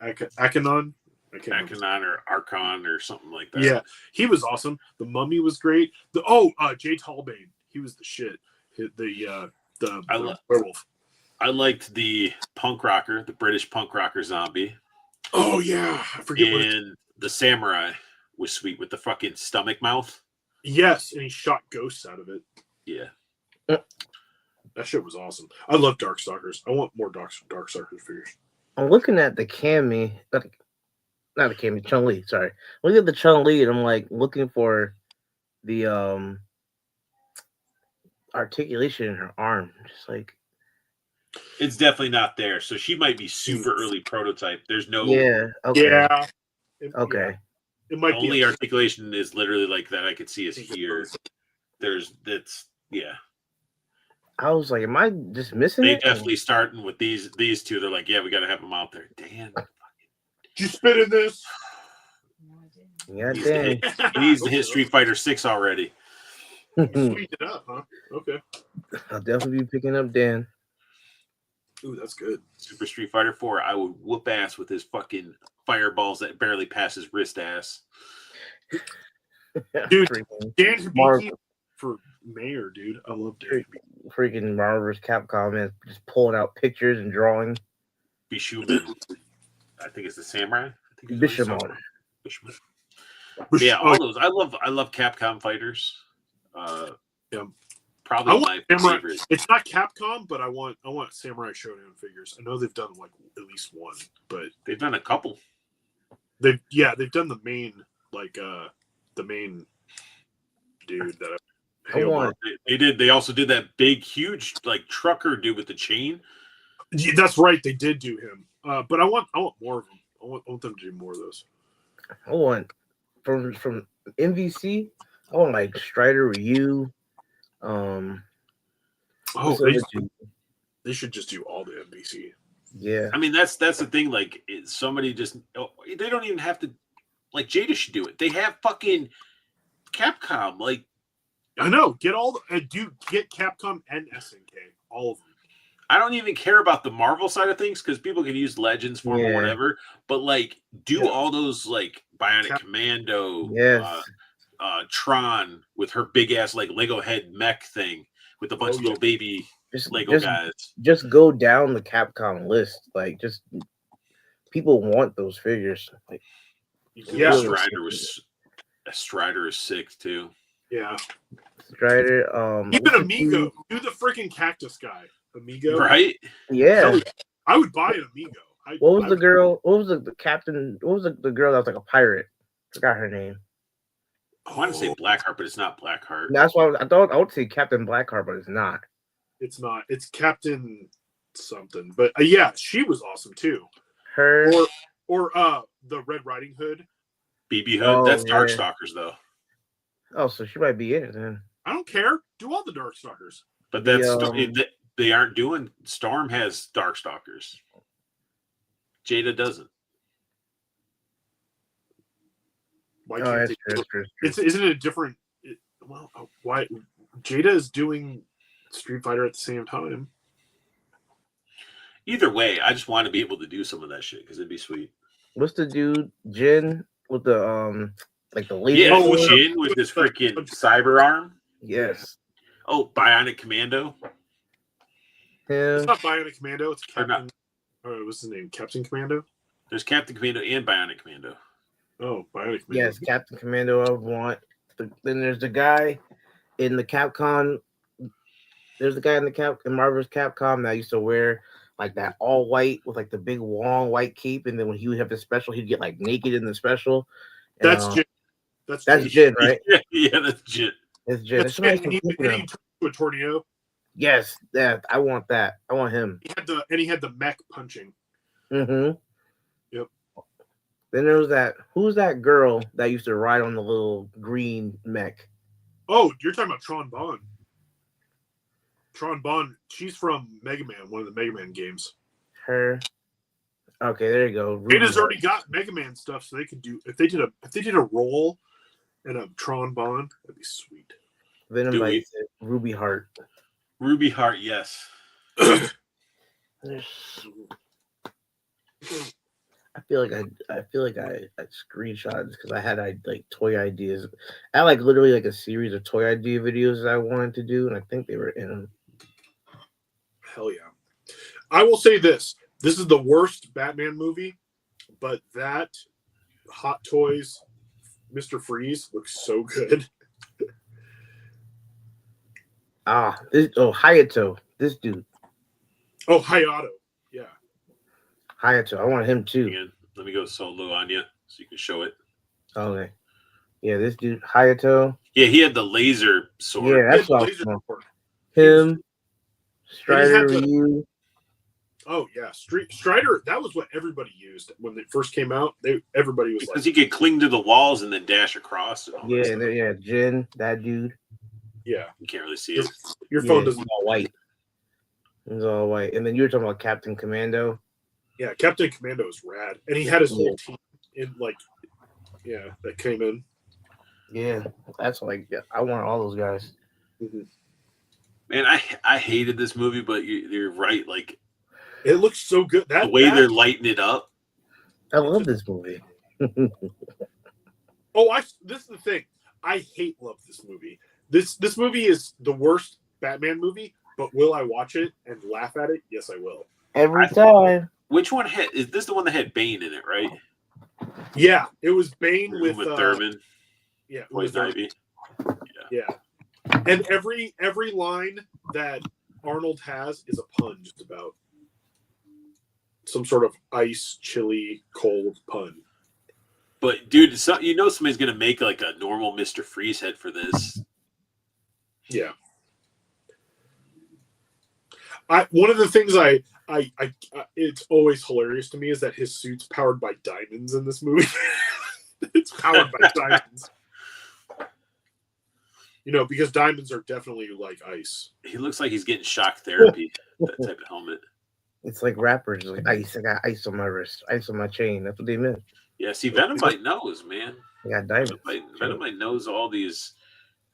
Achenon? Achenon or Archon or something like that. Yeah, he was awesome. The mummy was great. Jay Talbane, he was the shit. The werewolf. I liked the punk rocker, the British punk rocker zombie. Oh yeah, I forget. And the samurai was sweet with the fucking stomach mouth. Yes, and he shot ghosts out of it. Yeah. That shit was awesome. I love Darkstalkers. I want more Darkstalkers figures. I'm looking at the Cammy, not the Cammy, Chun-Li, sorry. Look at the Chun-Li and I'm like looking for the articulation in her arm. Just like it's definitely not there. So she might be super early prototype. There's no okay. Yeah. Okay. Yeah. It might only be articulation is literally like that I could see is here. I was like, am I just missing They it? definitely starting with these two. They're like, yeah, we gotta have them out there. Dan. Did you spit in this? Yeah, damn. He needs to hit Street Fighter 6 already. Sweet it up, huh? Okay. I'll definitely be picking up Dan. Ooh, that's good. Super Street Fighter 4, I would whoop ass with his fucking fireballs that barely pass his wrist ass. Dude, Dan Hibiki for mayor, dude. I love Dan Hibiki. Freaking Marvel vs. Capcom, man, just pulling out pictures and drawing. Bishuman. I think it's the samurai. Bishamon. Yeah, all those. I love Capcom fighters. Probably my favorite. It's not Capcom, but I want Samurai Showdown figures. I know they've done like at least one, but they've done a couple. They've done the main the main dude that they did. They also did that big, huge like trucker dude with the chain. Yeah, that's right. They did do him. But I want more of them. I want them to do more of those. I want from MVC. I want like Strider Ryu. They should just do all the MVC. Yeah, I mean that's the thing. Like somebody just they don't even have to. Like Jada should do it. They have fucking Capcom. Like I know. Get Capcom and SNK, all of them. I don't even care about the Marvel side of things because people can use Legends for them or whatever. But like, all those like Bionic Commando, Tron with her big ass like Lego head mech thing with a bunch of little baby Lego guys. Just go down the Capcom list. Like, just people want those figures. Like, Strider is sick too. Yeah, Strider. Even Amigo, do the freaking cactus guy. Amigo, right? Yeah, I would buy an Amigo. What was the girl? What was the captain? What was the girl that was like a pirate? Forgot her name. I want to say Blackheart, but it's not Blackheart. That's why I would say Captain Blackheart, but it's not. It's not. It's Captain something. But yeah, she was awesome too. Her or the Red Riding Hood. BB Hood. That's Darkstalkers though. Oh, so she might be in it then. I don't care. Do all the Darkstalkers. But The, they aren't doing. Storm has Darkstalkers. Jada doesn't. Why Oh, can't that's they? true, that's true, that's true. Isn't it a different? Well, why Jada is doing Street Fighter at the same time? Either way, I just want to be able to do some of that shit because it'd be sweet. What's the dude Jin with the like the laser? Yeah, Oh, Jin with this freaking cyber arm. Yes. Oh, Bionic Commando. Him. It's not Bionic Commando. It's Captain. Oh, what's his name? Captain Commando. There's Captain Commando and Bionic Commando. Oh, Bionic Commando. Yes, Captain Commando. I want. Then there's the guy in the Capcom. There's the guy in Marvel's Capcom that used to wear like that all white with like the big long white cape, and then when he would have the special, he'd get like naked in the special. That's Jin. That's Jin, right? Yeah, that's Jin. It's Jin. That's Jin. And he turned to a tornado. Yes, that I want that. I want him. He had the mech punching. Mm-hmm. Yep. Then there was that. Who's that girl that used to ride on the little green mech? Oh, you're talking about Tron Bonne. Tron Bonne. She's from Mega Man, one of the Mega Man games. Her. Okay, there you go. Jada's already got Mega Man stuff, so they could do if they did a roll and a Tron Bonne, that'd be sweet. Venom Bites it. Ruby Heart. Ruby Heart, yes. I feel like I screenshot because I had like toy ideas. I had like literally like a series of toy idea videos that I wanted to do, and I think they were in them. Hell yeah! I will say this: this is the worst Batman movie, but that Hot Toys Mr. Freeze looks so good. Hayato, this dude. Oh, Hayato, yeah. Hayato, I want him too. Again, let me go solo on you so you can show it. Okay. Yeah, this dude, Hayato. Yeah, he had the laser sword. Yeah, that's what I want. Him, Strider, Ryu. Oh yeah, Strider. That was what everybody used when it first came out. Everybody was because he could cling to the walls and then dash across. Yeah, Jin, that dude. Yeah, you can't really see it. Your phone doesn't. It's all white. It's all white. And then you were talking about Captain Commando. Yeah, Captain Commando is rad, and he had his whole team in that came in. Yeah, that's like I want all those guys. Mm-hmm. Man, I hated this movie, but you're right. Like, it looks so good. The way they're lighting it up. I love this movie. This is the thing. I love this movie. This movie is the worst Batman movie, but will I watch it and laugh at it? Yes, I will. Every time. Which one is this the one that had Bane in it, right? Yeah, it was Bane with Thurman. Yeah, Poison Ivy. Yeah. And every line that Arnold has is a pun, just about. Some sort of ice, chili, cold pun. But dude, somebody's gonna make like a normal Mr. Freeze head for this. Yeah. One of the things it's always hilarious to me is that his suit's powered by diamonds in this movie. It's powered by diamonds. Because diamonds are definitely like ice. He looks like he's getting shock therapy. That type of helmet. It's like rappers, like ice. I got ice on my wrist, ice on my chain. That's what they meant. Yeah, see, Venomite knows, man. I got diamonds. Venomite knows all these.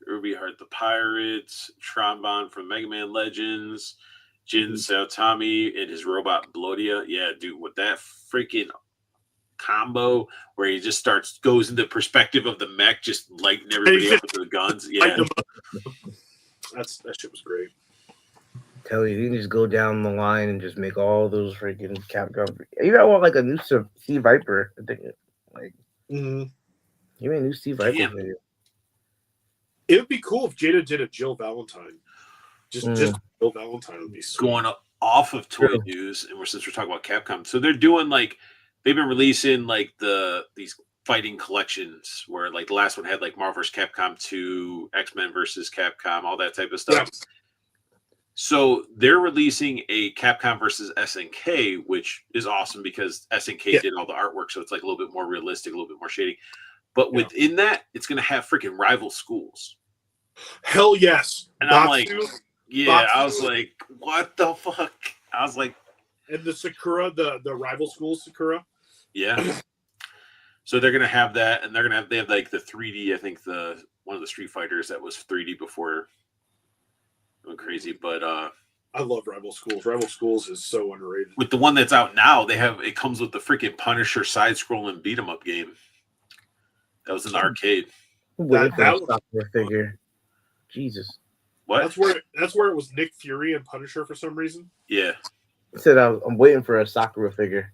Ruby Heart, the Pirates, Trombone from Mega Man Legends, Jin Saotami and his robot Blodia. Yeah, dude, with that freaking combo where he just goes into perspective of the mech, just lighting everybody up with the guns. Yeah, that shit was great. Tell you can just go down the line and just make all those freaking Capcom. You got want like a new Steve Viper. I think you made a new Steve Viper video. It would be cool if Jada did a Jill Valentine. Just Jill Valentine would be sweet. Going off of toy news, and since we're talking about Capcom, so they're doing they've been releasing these fighting collections where the last one had Marvel vs. Capcom 2, X-Men versus Capcom, all that type of stuff. Yeah. So they're releasing a Capcom versus SNK, which is awesome because SNK did all the artwork, so it's a little bit more realistic, a little bit more shading. but within that, it's going to have freaking rival schools. Hell yes. And I'm like, Batsu, yeah, I Batsu. was like, what the fuck? I was like, And the Sakura, the rival school Sakura. yeah. So they're gonna have that, and they have like the 3D. I think one of the Street Fighters that was 3D before going crazy. But I love Rival Schools. Rival Schools is so underrated. with the one that's out now, it comes with the freaking Punisher side-scrolling beat 'em up game. That was in the arcade. Waiting for a was Sakura figure. Jesus. What? That's where it was Nick Fury and Punisher for some reason. Yeah. I said I'm waiting for a Sakura figure.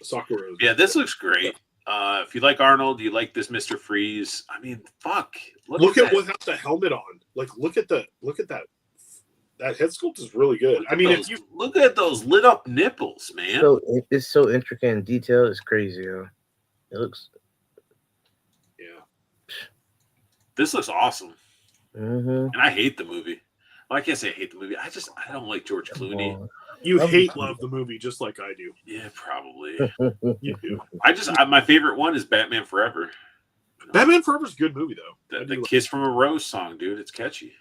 Sakura. Yeah, this looks great. If you like Arnold, you like this Mr. Freeze. I mean, fuck. Look at without the helmet on. Like, look at that. That head sculpt is really good. I mean, if you look at those lit up nipples, man. So it's so intricate and detailed. It's crazy. It looks. Yeah. This looks awesome. Mm-hmm. And I hate the movie. Well, I can't say I hate the movie. I don't like George Clooney. You love the movie just like I do. Yeah, probably. You do. My favorite one is Batman Forever. Batman Forever is a good movie though. The Kiss from a Rose song, dude. It's catchy.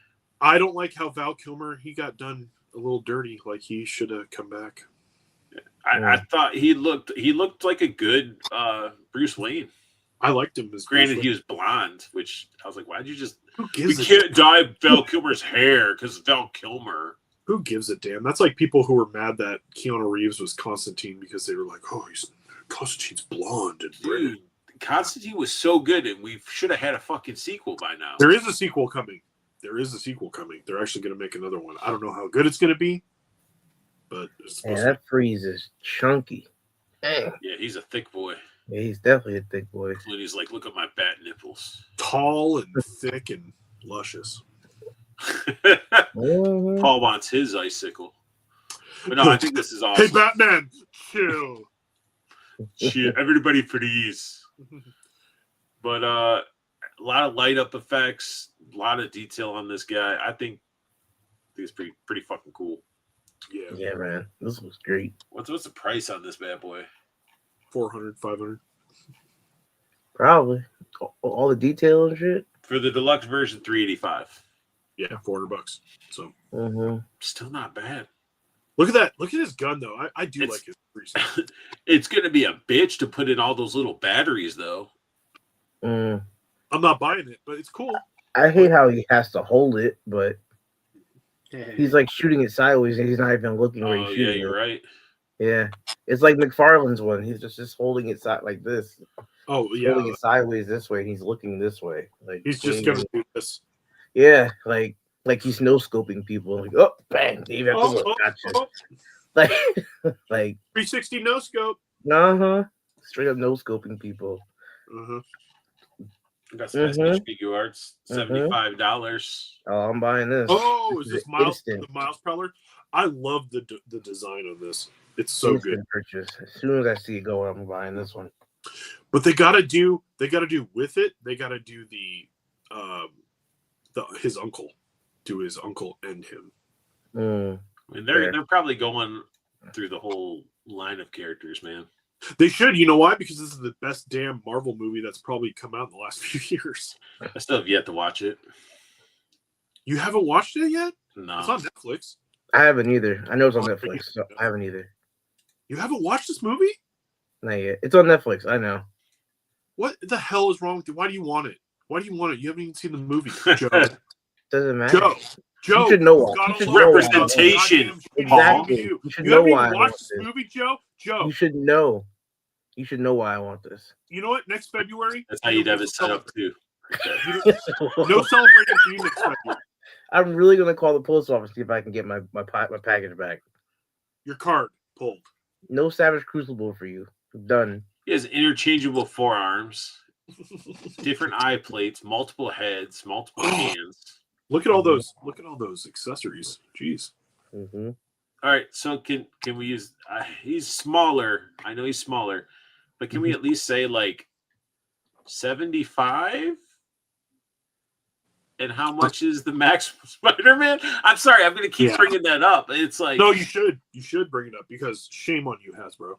I don't like how Val Kilmer he got done a little dirty. Like he should have come back. I thought he looked like a good Bruce Wayne. I liked him as Granted, Bruce he was blonde, which I was like, why'd you just? Who We gives a can't dye Val Kilmer's hair because Val Kilmer. Who gives a damn? That's like people who were mad that Keanu Reeves was Constantine because they were like, "Oh, Constantine's blonde and British." Dude, Constantine was so good, and we should have had a fucking sequel by now. There is a sequel coming. They're actually going to make another one. I don't know how good it's going to be, but it's supposed to. That Freeze is chunky. Dang. Yeah, he's a thick boy. Yeah, he's definitely a thick boy. Clooney's like, look at my bat nipples. Tall and thick and luscious. Mhm. Paul wants his icicle. But no, I think this is awesome. Hey, Batman, chill. Shit, everybody please. But a lot of light up effects, a lot of detail on this guy. I think it's pretty fucking cool. Yeah, Yeah, man. This looks great. What's the price on this bad boy? 400, 500. Probably. All the detail and shit. For the deluxe version, $385. Yeah, $400. So Mm-hmm. Still not bad. look at that. Look at his gun though. I do like his Freeze. It's gonna be a bitch to put in all those little batteries though. Mm. I'm not buying it, but it's cool. I hate how he has to hold it, but he's like shooting it sideways and he's not even looking where Oh he's yeah, shooting you're it. right. Yeah. It's like McFarlane's one. He's just holding it like this. Oh He's yeah, holding it sideways this way. He's looking this way. Like he's just gonna do this. Yeah, like he's no scoping people. Like, oh, bang, Dave, have to look. Gotcha. Like, like 360 no scope. straight up no scoping people. Uh-huh. I got some SH Figure Arts, $75. Oh, I'm buying this. Oh, is this Miles? Instant. The Miles Prowler? I love the design of this. It's so Instant good. purchase. As soon as I see it going, I'm buying this one. But they gotta do with it. They gotta do his uncle, do his uncle and him. Mm. I mean, they're probably going through the whole line of characters, man. They should. You know why? Because this is the best damn Marvel movie that's probably come out in the last few years. I still have yet to watch it. You haven't watched it yet? No. It's on Netflix. I haven't either. I know it's on Netflix. So I haven't either. You haven't watched this movie? Not yet. It's on Netflix. I know. What the hell is wrong with you? Why do you want it? Why do you want it? You haven't even seen the movie, Joe. Doesn't matter. Joe, You should know why. got You a should lot know of why. Representation, goddamn shitty Paul. movie. You should You know haven't why I even want watched this this. movie, Joe? Joe, You should know. You should know why I want this. you know what? Next February, That's how you'd have it set up too. no celebrating for you next February. I'm really gonna call the post office see if I can get my package back. Your card pulled. No Savage Crucible for you. Done. He has interchangeable forearms, different eye plates, multiple heads, multiple hands. Look at all those. Look at all those accessories. Jeez. Mm-hmm. All right, so can we use? He's smaller. I know he's smaller, but can we at least say like 75? And how much is the Max Spider-Man? I'm sorry, I'm gonna keep bringing that up. It's like No, you should. You should bring it up because shame on you, Hasbro.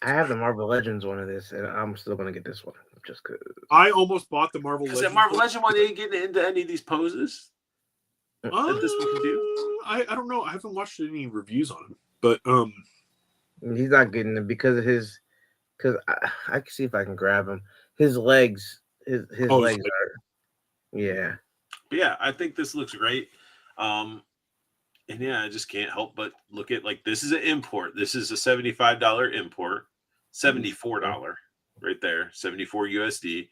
I have the Marvel Legends one of this, and I'm still gonna get this one just because. I almost bought the Marvel Because that Legends. Marvel Legend one didn't get into any of these poses. That this one can do. I don't know. I haven't watched any reviews on him, but He's not getting it because of his. Because I can see if I can grab him. His legs, his legs are. Yeah. But yeah, I think this looks great. And yeah, I just can't help but look at like this is an import. This is a $75 import, $74 right there, 74 USD.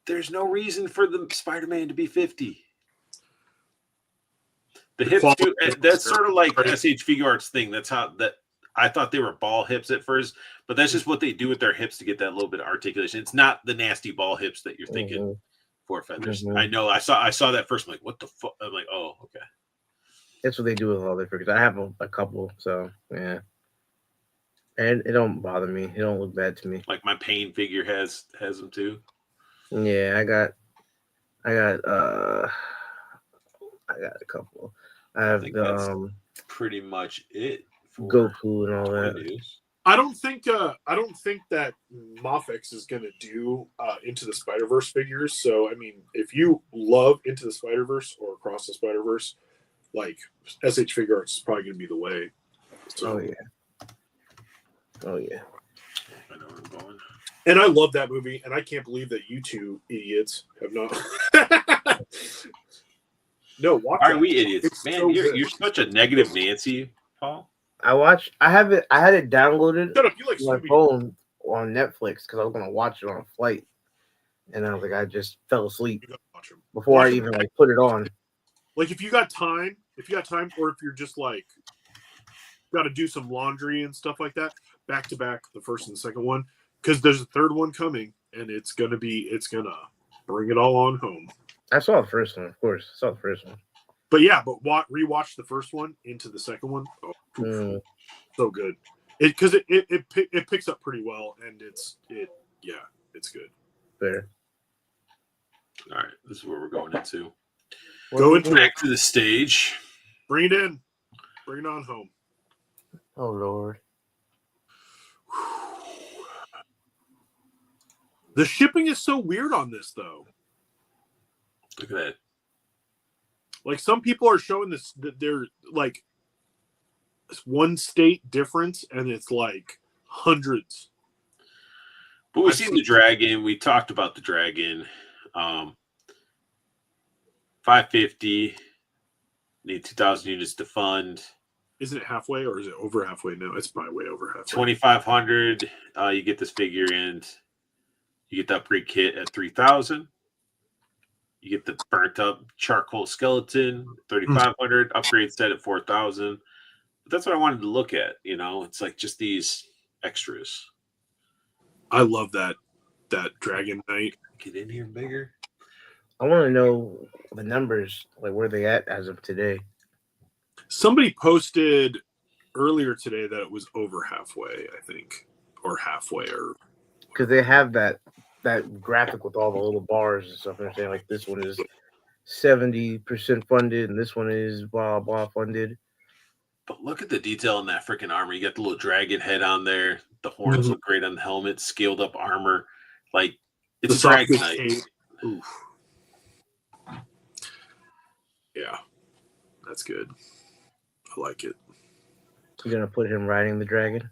There's no reason for the Spider-Man to be 50. The hips do. That's sort of like SH Figure Arts thing. That's how that I thought they were ball hips at first, but that's just what they do with their hips to get that little bit of articulation. It's not the nasty ball hips that you're thinking for feathers. I know. I saw that first. I'm like, what the fuck? I'm like, oh, okay. That's what they do with all their figures. I have a couple, so yeah. And it don't bother me. It don't look bad to me. Like my pain figure has them too. Yeah, I got a couple. I have that's pretty much it for Goku and all that. News. I don't think that Mofex is going to do Into the Spider-Verse figures. So I mean, if you love Into the Spider-Verse or Across the Spider-Verse, like SH Figure Arts is probably going to be the way. So, oh yeah. I know where I'm going. And I love that movie, and I can't believe that you two idiots have not. No, watch. Are we idiots? It's Man, so you're such a negative Nancy, Paul. I had it downloaded Shut up! You like on my phone on Netflix because I was gonna watch it on a flight, and I was like, I just fell asleep before I even like put it on. Like if you got time, or if you're just like got to do some laundry and stuff like that, back to back, the first and the second one, because there's a third one coming, and it's gonna bring it all on home. I saw the first one, of course. I saw the first one. But yeah, rewatch the first one into the second one. Oh, so good. Because it picks up pretty well, and it's good. Fair. All right, this is where we're going into. Back to the stage. Bring it in. Bring it on home. Oh Lord. The shipping is so weird on this, though. Look at that. Like some people are showing this that they're like one state difference, and it's like hundreds. But we've seen the dragon. We talked about the dragon. 550. Need 2,000 units to fund. Isn't it halfway, or is it over halfway? No, it's probably way over halfway. 2,500. You get this figure, and you get the upgrade kit at 3,000. You get the burnt up charcoal skeleton, 3,500. Upgrade set at 4,000. But that's what I wanted to look at. You know, it's like just these extras. I love that Dragon Knight. Get in here bigger. I want to know the numbers, like where they at as of today. Somebody posted earlier today that it was over halfway, I think, or halfway, or because they have that graphic with all the little bars and stuff. They're saying like this one is 70% funded, and this one is blah blah funded. But look at the detail in that freaking armor. You got the little dragon head on there. The horns look great on the helmet. Scaled up armor, like it's a Dragon Knight. Oof. Yeah, that's good. I like it. You're gonna put him riding the dragon?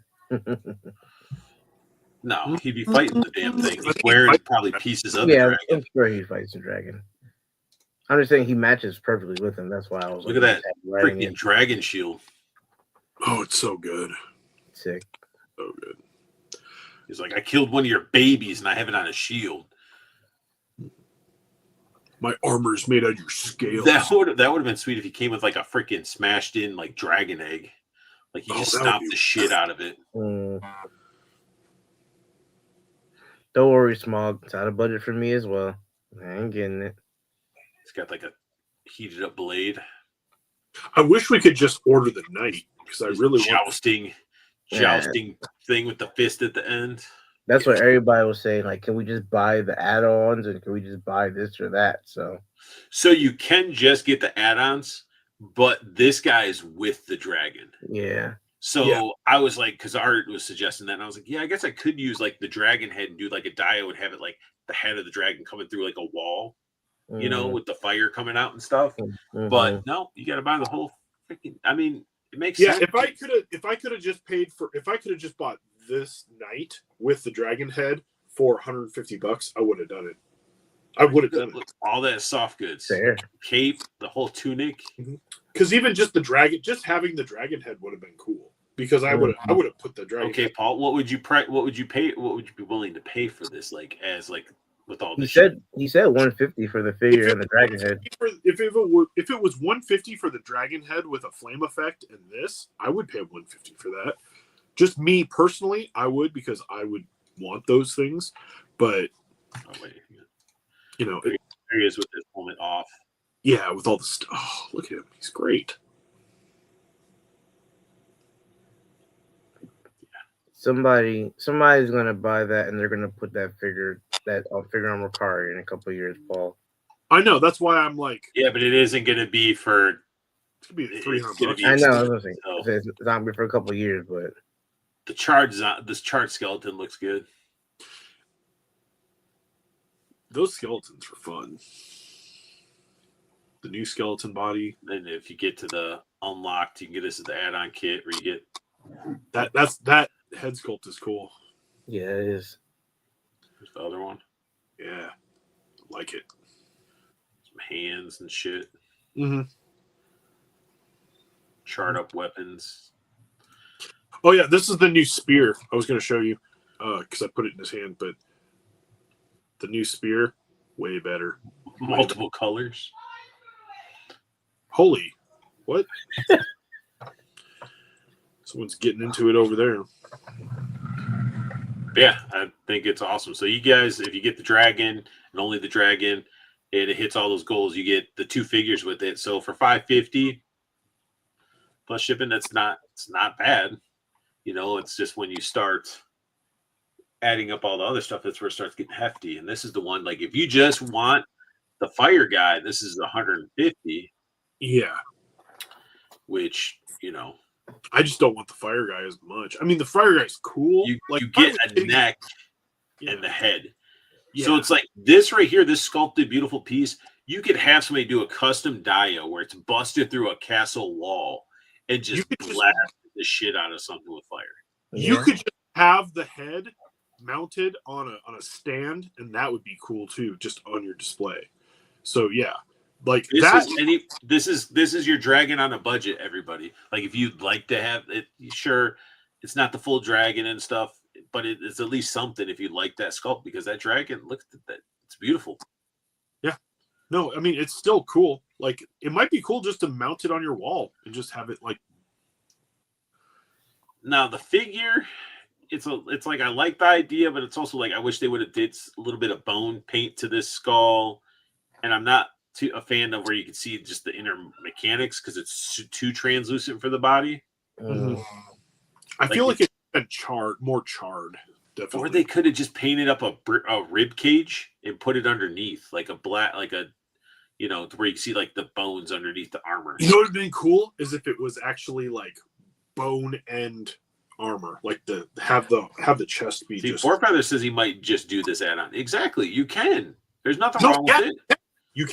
No, he'd be fighting the damn thing. He's wearing probably pieces of the dragon. I'm sure he fights the dragon. I'm just saying he matches perfectly with him. That's why I was look at that freaking dragon shield. Oh, it's so good. Sick. So good. He's like, I killed one of your babies and I have it on a shield. My armor's made out of your scales. That would have been sweet if he came with like a freaking smashed in like dragon egg. Like he just stomped the shit out of it. Don't worry, Smog. It's out of budget for me as well. I ain't getting it. It's got like a heated up blade. I wish we could just order the knight because I really jousting thing with the fist at the end. That's what everybody was saying. Like, can we just buy the add-ons and can we just buy this or that? So you can just get the add-ons, but this guy is with the dragon. Yeah. So Yeah. I was like, because Art was suggesting that, and I was like, yeah, I guess I could use like the dragon head and do like a Dio and have it like the head of the dragon coming through like a wall, with the fire coming out and stuff. But no, you got to buy the whole freaking. I mean, it makes Yeah, sense. if I could have just bought this knight with the dragon head for $150, I would have done it. I would have done it. All that soft goods, Fair. cape, the whole tunic. Because even just having the dragon head would have been cool. Because I would have put the dragon. Okay, head. Paul, what would you pay? What would you be willing to pay for this? Like with all He this. said 150 for the figure and the dragon head. If it was 150 for the dragon head with a flame effect and this, I would pay 150 for that. Just me personally, I would, because I would want those things. But wait. There he is with his helmet off. Yeah, with all the stuff. Oh, look at him. He's great. Somebody's gonna buy that, and they're gonna put that figure on Ricari in a couple of years, Paul. I know. That's why I'm like. Yeah, but it isn't going to be for. It's gonna be $300. I know. I was saying, it's not gonna be for a couple of years, but this charred skeleton looks good. Those skeletons are fun. The new skeleton body. And if you get to the unlocked, you can get this as the add-on kit, where you get that head sculpt is cool. yeah, it is. There's the other one. Yeah, like it. Some hands and shit. Mm-hmm. Charred up weapons. Oh yeah, this is the new spear. I was going to show you because I put it in his hand, but the new spear, way better. Multiple colors. Holy, what? Someone's getting into it over there. Yeah, I think it's awesome. So you guys, if you get the dragon and only the dragon, and it hits all those goals, you get the 2 figures with it. So for $550 plus shipping, it's not bad. It's just when you start adding up all the other stuff, that's where it starts getting hefty. And this is the one, like, if you just want the fire guy, this is $150. Yeah. Which, I just don't want the fire guy as much. I mean, the fire guy's cool. You get a neck and the head. Yeah. So it's like this right here, this sculpted beautiful piece. You could have somebody do a custom Dio where it's busted through a castle wall and just blast the shit out of something with fire. You could just have the head mounted on a stand, and that would be cool too, just on your display. So yeah, like this is your dragon on a budget, everybody. Like, if you'd like to have it, sure, it's not the full dragon and stuff, but it's at least something if you like that sculpt, because that dragon, look at that, it's beautiful. Yeah, no, I mean, it's still cool. Like, it might be cool just to mount it on your wall and just have it like. Now the figure, it's like, I like the idea, but it's also like I wish they would have did a little bit of bone paint to this skull, and I'm not a fan of where you can see just the inner mechanics because it's too translucent for the body. Mm-hmm. I feel like it's been more charred. Definitely. Or they could have just painted up a rib cage and put it underneath, like a black, like a, where you can see like the bones underneath the armor. You know what would have been cool is if it was actually like bone and armor, like have the chest be. See, Forefather says he might just do this add-on. Exactly, you can. There's nothing wrong with it. You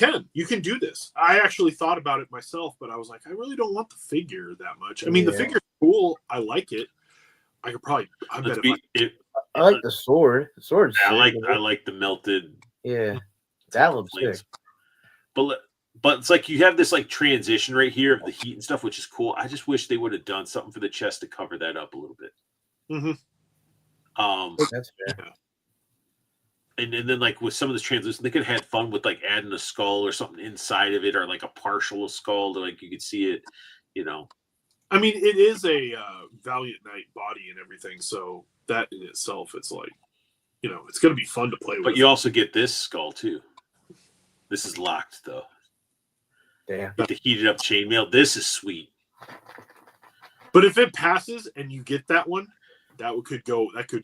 can do this. I actually thought about it myself, but I was like, I really don't want the figure that much. I mean, the figure's cool. I like it. I could probably. I like the sword. The sword's I like the melted. Yeah, that looks sick. But it's like you have this like transition right here of the heat and stuff, which is cool. I just wish they would have done something for the chest to cover that up a little bit. Mm-hmm. That's fair. And then like with some of this translucent, they could have had fun with like adding a skull or something inside of it, or like a partial skull, to like you could see it. I mean, it is a Valiant Knight body and everything, so that in itself, it's like, it's going to be fun to play with. But you also get this skull too. This is locked though. Damn. With the heated up chainmail, this is sweet. But if it passes and you get that one, that could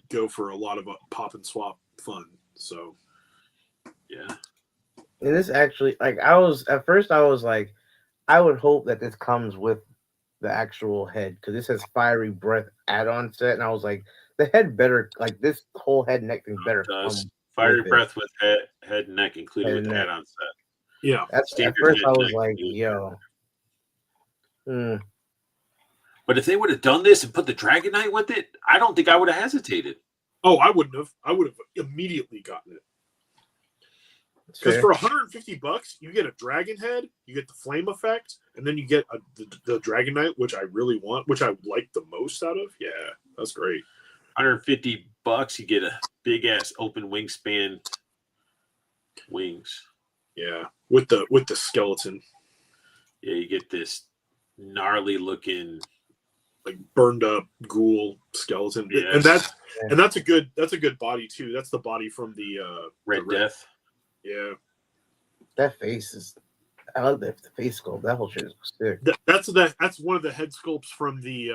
go for a lot of pop and swap fun. So, yeah. And this actually, like, I was like, I would hope that this comes with the actual head because it says fiery breath add-on set, and I was like, the head better like this whole head neck thing better come Fiery with it. breath with head and neck included Head with and the neck. add-on set. Yeah. At Standard first, head I and was neck like, included. yo. But if they would have done this and put the Dragon Knight with it, I don't think I would have hesitated. Oh, I wouldn't have. I would have immediately gotten it. Because for $150, you get a dragon head, you get the flame effect, and then you get the Dragon Knight, which I really want, which I like the most out of. Yeah, that's great. $150, you get a big ass open wingspan wings. Yeah, with the skeleton. Yeah, you get this gnarly looking, like burned up ghoul skeleton. Yes. And that's a good body too. That's the body from the Red Death. Yeah. That face is. I love the face sculpt. That whole shit is sick. That's one of the head sculpts from the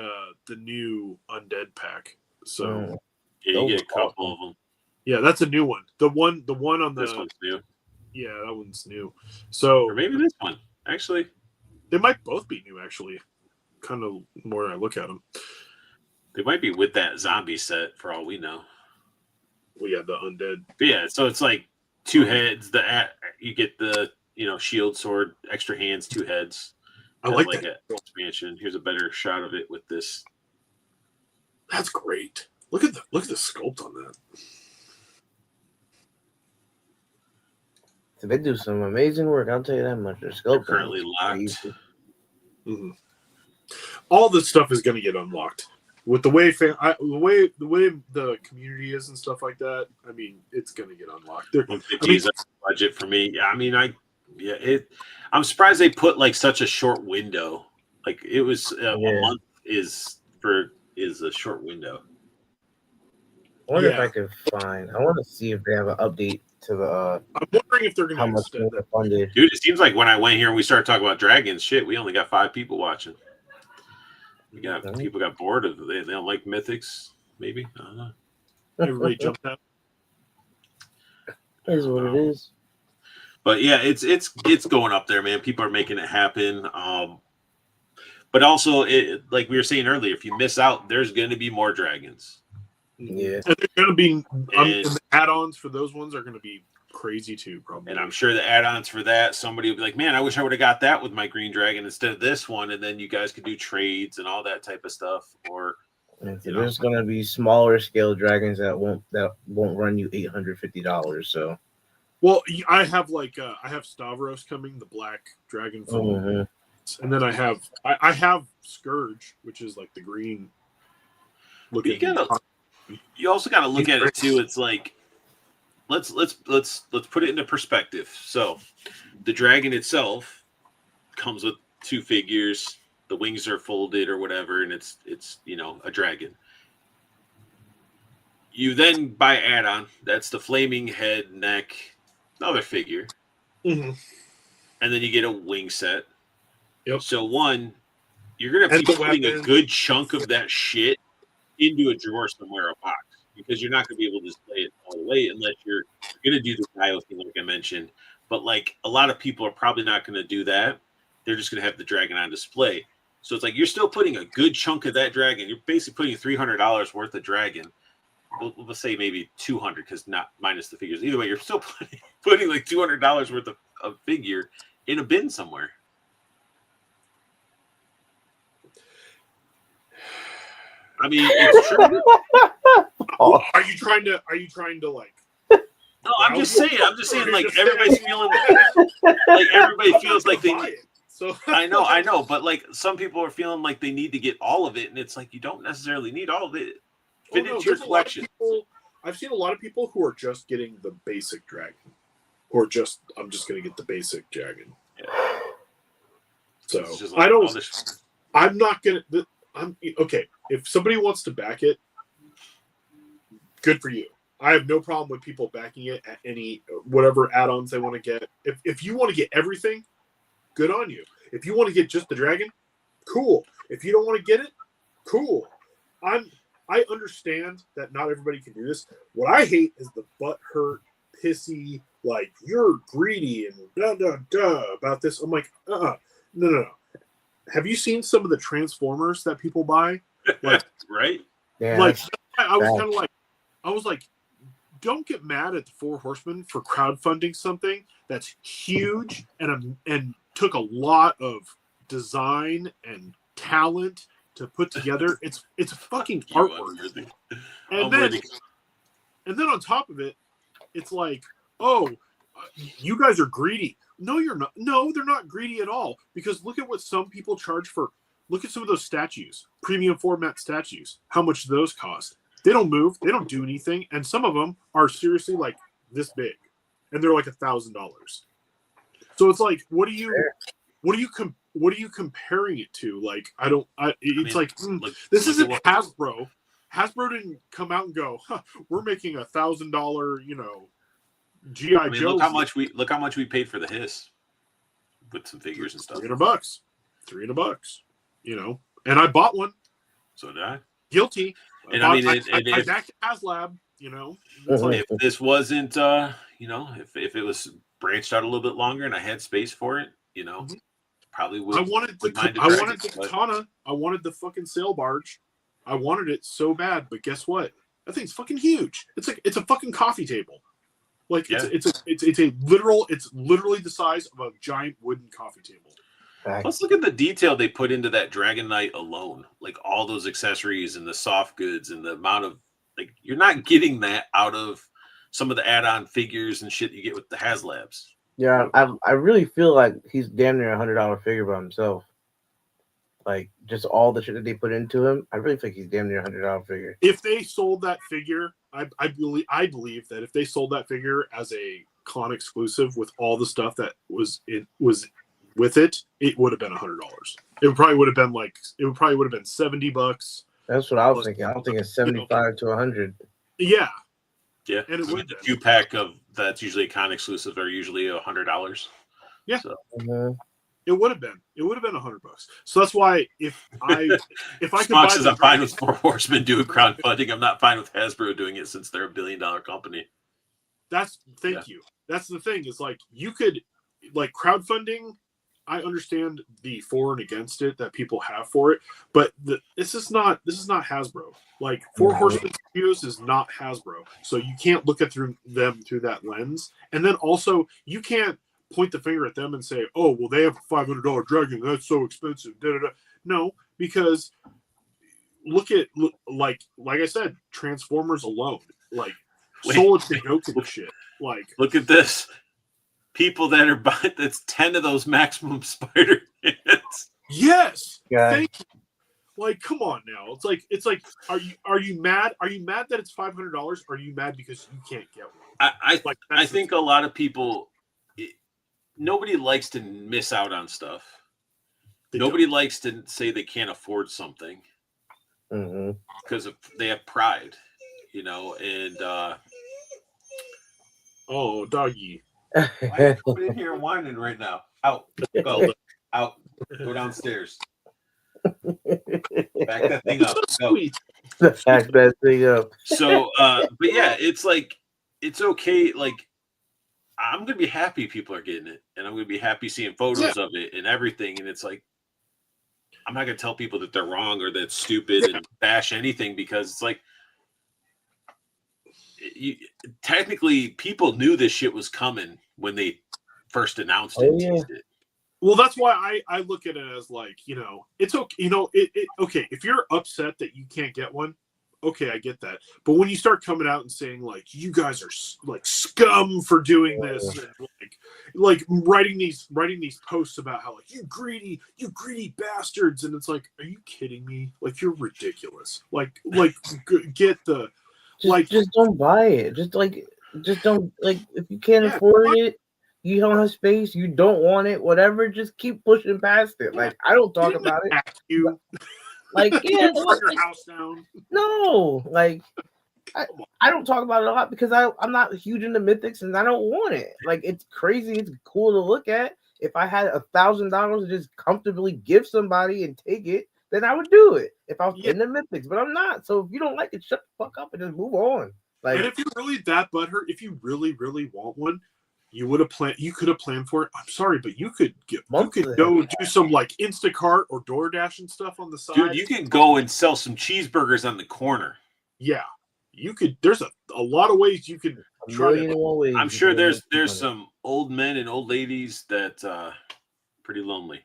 new Undead pack. So yeah, you get a couple of them. Yeah, that's a new one. The one on the this one's new. Yeah, that one's new. So or maybe this one actually. They might both be new actually. Kind of more I look at them. They might be with that zombie set for all we know. Well, yeah, the Undead. But yeah, so it's like 2 heads. You get the shield, sword, extra hands, 2 heads. I like that that expansion. Here's a better shot of it with this. That's great. Look at the sculpt on that. So they do some amazing work. I'll tell you that much. Their sculpt currently locked. Mm-hmm. All this stuff is going to get unlocked with the way the community is and stuff like that. I mean, it's going to get unlocked. 150 is a budget for me. I mean, I'm surprised they put like such a short window. Like it was a month is a short window. I wonder if I can find. I want to see if they have an update to the. I'm wondering if they're going to extend that funded. Dude, it seems like when I went here and we started talking about dragons, shit, we only got 5 people watching. People got bored of it. They don't like mythics. Maybe I don't know. Everybody jumped out. Is what it is. But yeah, it's going up there, man. People are making it happen. But also, like we were saying earlier, if you miss out, there's going to be more dragons. Yeah, and they're going to be the add-ons for those ones are going to be crazy too, probably. And I'm sure the add-ons for that, somebody will be like, "Man, I wish I would have got that with my green dragon instead of this one," and then you guys could do trades and all that type of stuff. Or there's going to be smaller scale dragons that won't run you $850. So. Well, I have Stavros coming, the black dragon form, and then I have Scourge, which is like the green looking. You also got to look at it too. It's like let's put it into perspective. So the dragon itself comes with 2 figures. The wings are folded or whatever, and it's a dragon. You then buy add-on. That's the flaming head, neck. Another figure, and then you get a wing set. Yep. So you're gonna be putting a good chunk of that shit into a drawer somewhere, a box, because you're not gonna be able to display it all the way unless you're gonna do the Dio thing, like I mentioned. But like a lot of people are probably not gonna do that. They're just gonna have the dragon on display. So it's like you're still putting a good chunk of that dragon. You're basically putting $300 worth of dragon. We'll say maybe 200 because not minus the figures. Either way, you're still putting like $200 worth of figure in a bin somewhere. I mean, it's true. Are you trying to like? No, I'm just saying. Like everybody's feeling like everybody feels like they need. So I know, but like some people are feeling like they need to get all of it, and it's like you don't necessarily need all of it. Fit into your collection. I've seen a lot of people who are just getting the basic dragon, or I'm just going to get the basic dragon. Yeah. So like, I'm not going to. I'm okay. If somebody wants to back it, good for you. I have no problem with people backing it at any whatever add-ons they want to get. If you want to get everything, good on you. If you want to get just the dragon, cool. If you don't want to get it, cool. I understand that not everybody can do this. What I hate is the butthurt, pissy, like you're greedy and da da da about this. I'm like, no. have you seen some of the Transformers that people buy? Like, right? Yeah, like I was bad. kind of like, don't get mad at the Four Horsemen for crowdfunding something that's huge and took a lot of design and talent to put together. It's a fucking artwork. And then on top of it, it's like, oh, you guys are greedy. No, you're not. No, they're not greedy at all. Because look at what some people charge for. Look at some of those statues, premium format statues. How much those cost? They don't move. They don't do anything. And some of them are seriously like this big, and they're like $1,000. So it's like, what are you comparing it to? Like, this isn't Hasbro. Hasbro didn't come out and go, we're making $1,000, GI Joe. Look how much we paid for the Hiss with some figures and stuff. $300, and I bought one. So did I. Guilty. And I back to HasLab, if this wasn't, if it was branched out a little bit longer and I had space for it, probably would. I wanted the katana. I wanted the fucking sail barge. I wanted it so bad, but guess what? That thing's fucking huge. It's a fucking coffee table. Like it's literally the size of a giant wooden coffee table. Let's look at the detail they put into that Dragon Knight alone. Like all those accessories and the soft goods and the amount of you're not getting that out of some of the add-on figures and shit you get with the HasLabs. Yeah, I really feel like he's damn near $100 figure by himself. Like just all the shit that they put into him, I really think he's damn near $100 figure. If they sold that figure, I believe that if they sold that figure as a con exclusive with all the stuff that was with it, it would have been $100. It probably would have been $70. That's what I was thinking. I don't think it's 75 to 100. Yeah. Yeah. And the 2-pack of that's usually a con exclusive are usually $100. Yeah. So. It would have been $100. So that's why if I could buy I'm fine with Four Horsemen doing crowdfunding. I'm not fine with Hasbro doing it since they're $1 billion company. Thank you. That's the thing is you could crowdfunding. I understand the for and against it that people have for it, but this is not Hasbro. Four Horsemen Studios is not Hasbro, so you can't look at them through that lens. And then also you can't point the finger at them and say, "Oh, well, they have a $500 dragon. That's so expensive." Da, da, da. No, because look like I said, Transformers alone, Solid can go to the shit. Look at this. People that are buying that's 10 of those Maximum Spider-Mans. Yes. Yeah. Thank you. Come on now. It's like are you mad? Are you mad that it's $500? Or are you mad because you can't get one? I think a lot of people nobody likes to miss out on stuff. Nobody likes to say they can't afford something because they have pride, and oh, doggy. Why are you coming in here whining right now? Out. Go. Out. Go downstairs. Back that thing up. Go. Back that thing up. So, but yeah, it's it's okay. I'm going to be happy people are getting it. And I'm going to be happy seeing photos of it and everything. And it's I'm not going to tell people that they're wrong or that's stupid and bash anything because it's technically people knew this shit was coming when they first announced it. Yeah. Well, that's why I look at it as it's okay. Okay. If you're upset that you can't get one, okay, I get that. But when you start coming out and saying you guys are scum for doing this, and writing these posts about how you greedy bastards, and it's are you kidding me? You're ridiculous. Get the just don't buy it. Just don't if you can't afford it, you don't have space, you don't want it, whatever. Just keep pushing past it. I don't talk about it. You. Burn your house down. No, I don't talk about it a lot because I'm not huge into mythics and I don't want it. It's crazy. It's cool to look at. If I had $1,000 to just comfortably give somebody and take it, then I would do it if I was in the mythics. But I'm not. So if you don't like it, shut the fuck up and just move on. And if you're really that butthurt, if you really, really want one, You would have planned. You could have planned for it. I'm sorry, but you could Months go ahead. do some like Instacart or DoorDash and stuff on the side. Dude, you can go and sell some cheeseburgers on the corner. Yeah, you could. There's a lot of ways you could A try million to. and one ways. I'm you sure can there's make money. some old men and old ladies that pretty lonely.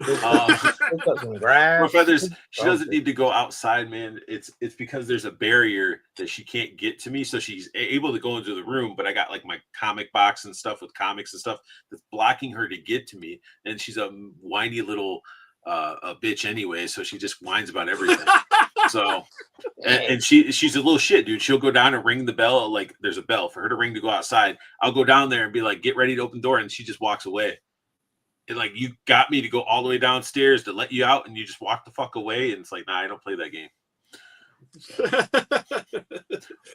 Pick up some grass. Or feathers, she doesn't something. need to go outside, man. It's because there's a barrier that she can't get to me, so she's able to go into the room. But I got like my comic box and stuff with comics and stuff that's blocking her to get to me. And she's a whiny little a bitch anyway, so she just whines about everything. So, and she's a little shit, dude. She'll go down and ring the bell. Like there's a bell for her to ring to go outside. I'll go down there and be like, get ready to open the door, and she just walks away. And like, you got me to go all the way downstairs to let you out, and you just walk the fuck away. And it's like, nah, I don't play that game.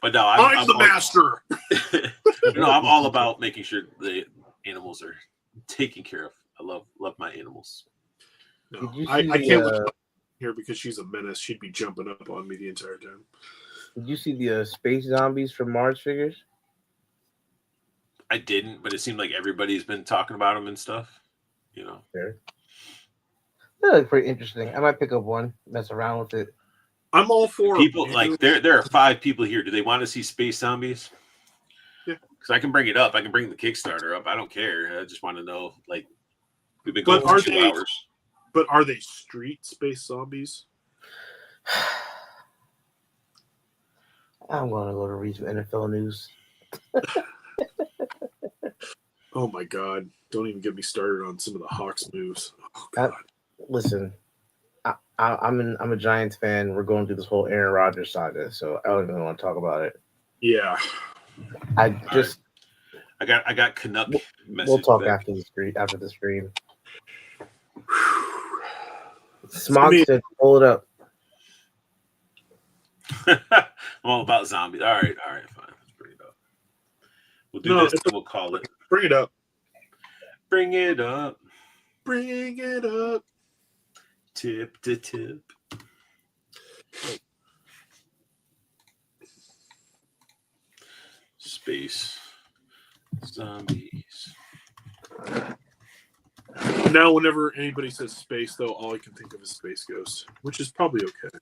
But no, I'm the master. No, I'm all about making sure the animals are taken care of. I love my animals. No, Did you I see can't look here because she's a menace. She'd be jumping up on me the entire time. Did you see the space zombies from Mars figures? I didn't, but it seemed like everybody's been talking about them and stuff. You know, Sure. They look pretty interesting. I might pick up one, mess around with it. I'm all for people like there are 5 people here. Do they want to see space zombies? Yeah, because I can bring it up. I can bring the Kickstarter up. I don't care. I just want to know. Like, we've been But going for 2 hours. But are they street space zombies? I'm going to go to read some NFL news. Oh my God! Don't even get me started on some of the Hawks moves. Oh God! Listen, I'm a Giants fan. We're going through this whole Aaron Rodgers saga, so I don't even want to talk about it. Yeah. I got Canuck. We'll talk after the stream. Smog said, "Pull it up." I'm all about zombies. All right, fine. Let's bring it up. We'll do this. And we'll call it. Bring it up. Bring it up. Bring it up. Tip to tip. Space zombies. Now, whenever anybody says space, though, all I can think of is Space Ghost, which is probably okay.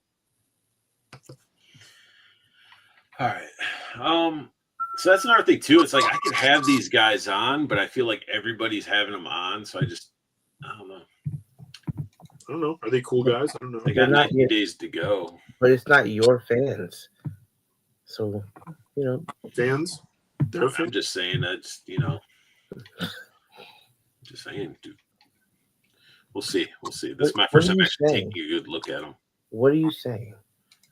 All right. So that's another thing too. It's like I could have these guys on, but I feel like everybody's having them on, so I don't know. I don't know. Are they cool guys? I don't know. They got 90 days to go. But it's not your fans, so Fans. I'm just saying that's just saying, dude. We'll see. This is my first time actually taking a good look at them. What are you saying?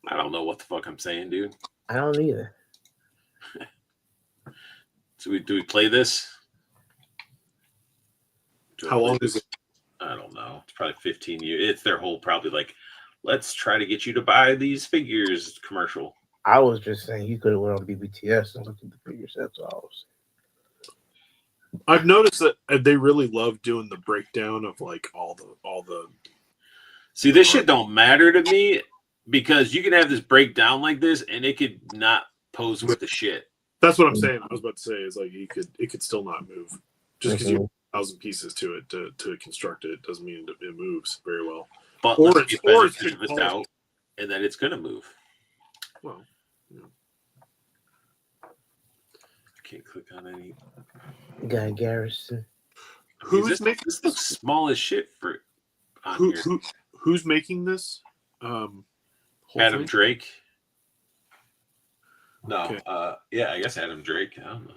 I don't know what the fuck I'm saying, dude. I don't either. So do we play this? How long is it? I don't know. It's probably 15 years. It's their whole probably like, let's try to get you to buy these figures commercial. I was just saying you could have went on BBTS and looked at the figures. That's all I was saying. I've noticed that they really love doing the breakdown of like all the. See, this shit don't matter to me because you can have this breakdown like this and it could not pose with the shit. That's what I'm saying. I was about to say is like it could still not move just because you have 1,000 pieces to it to construct it doesn't mean it moves very well. But or let's it's out and then it's gonna move. Well, I can't click on any. Guy Garrison. Who's making this? Looks small as shit for on here. Who's making this? Adam thing? Drake. No, Okay. Yeah, I guess Adam Drake. I don't know.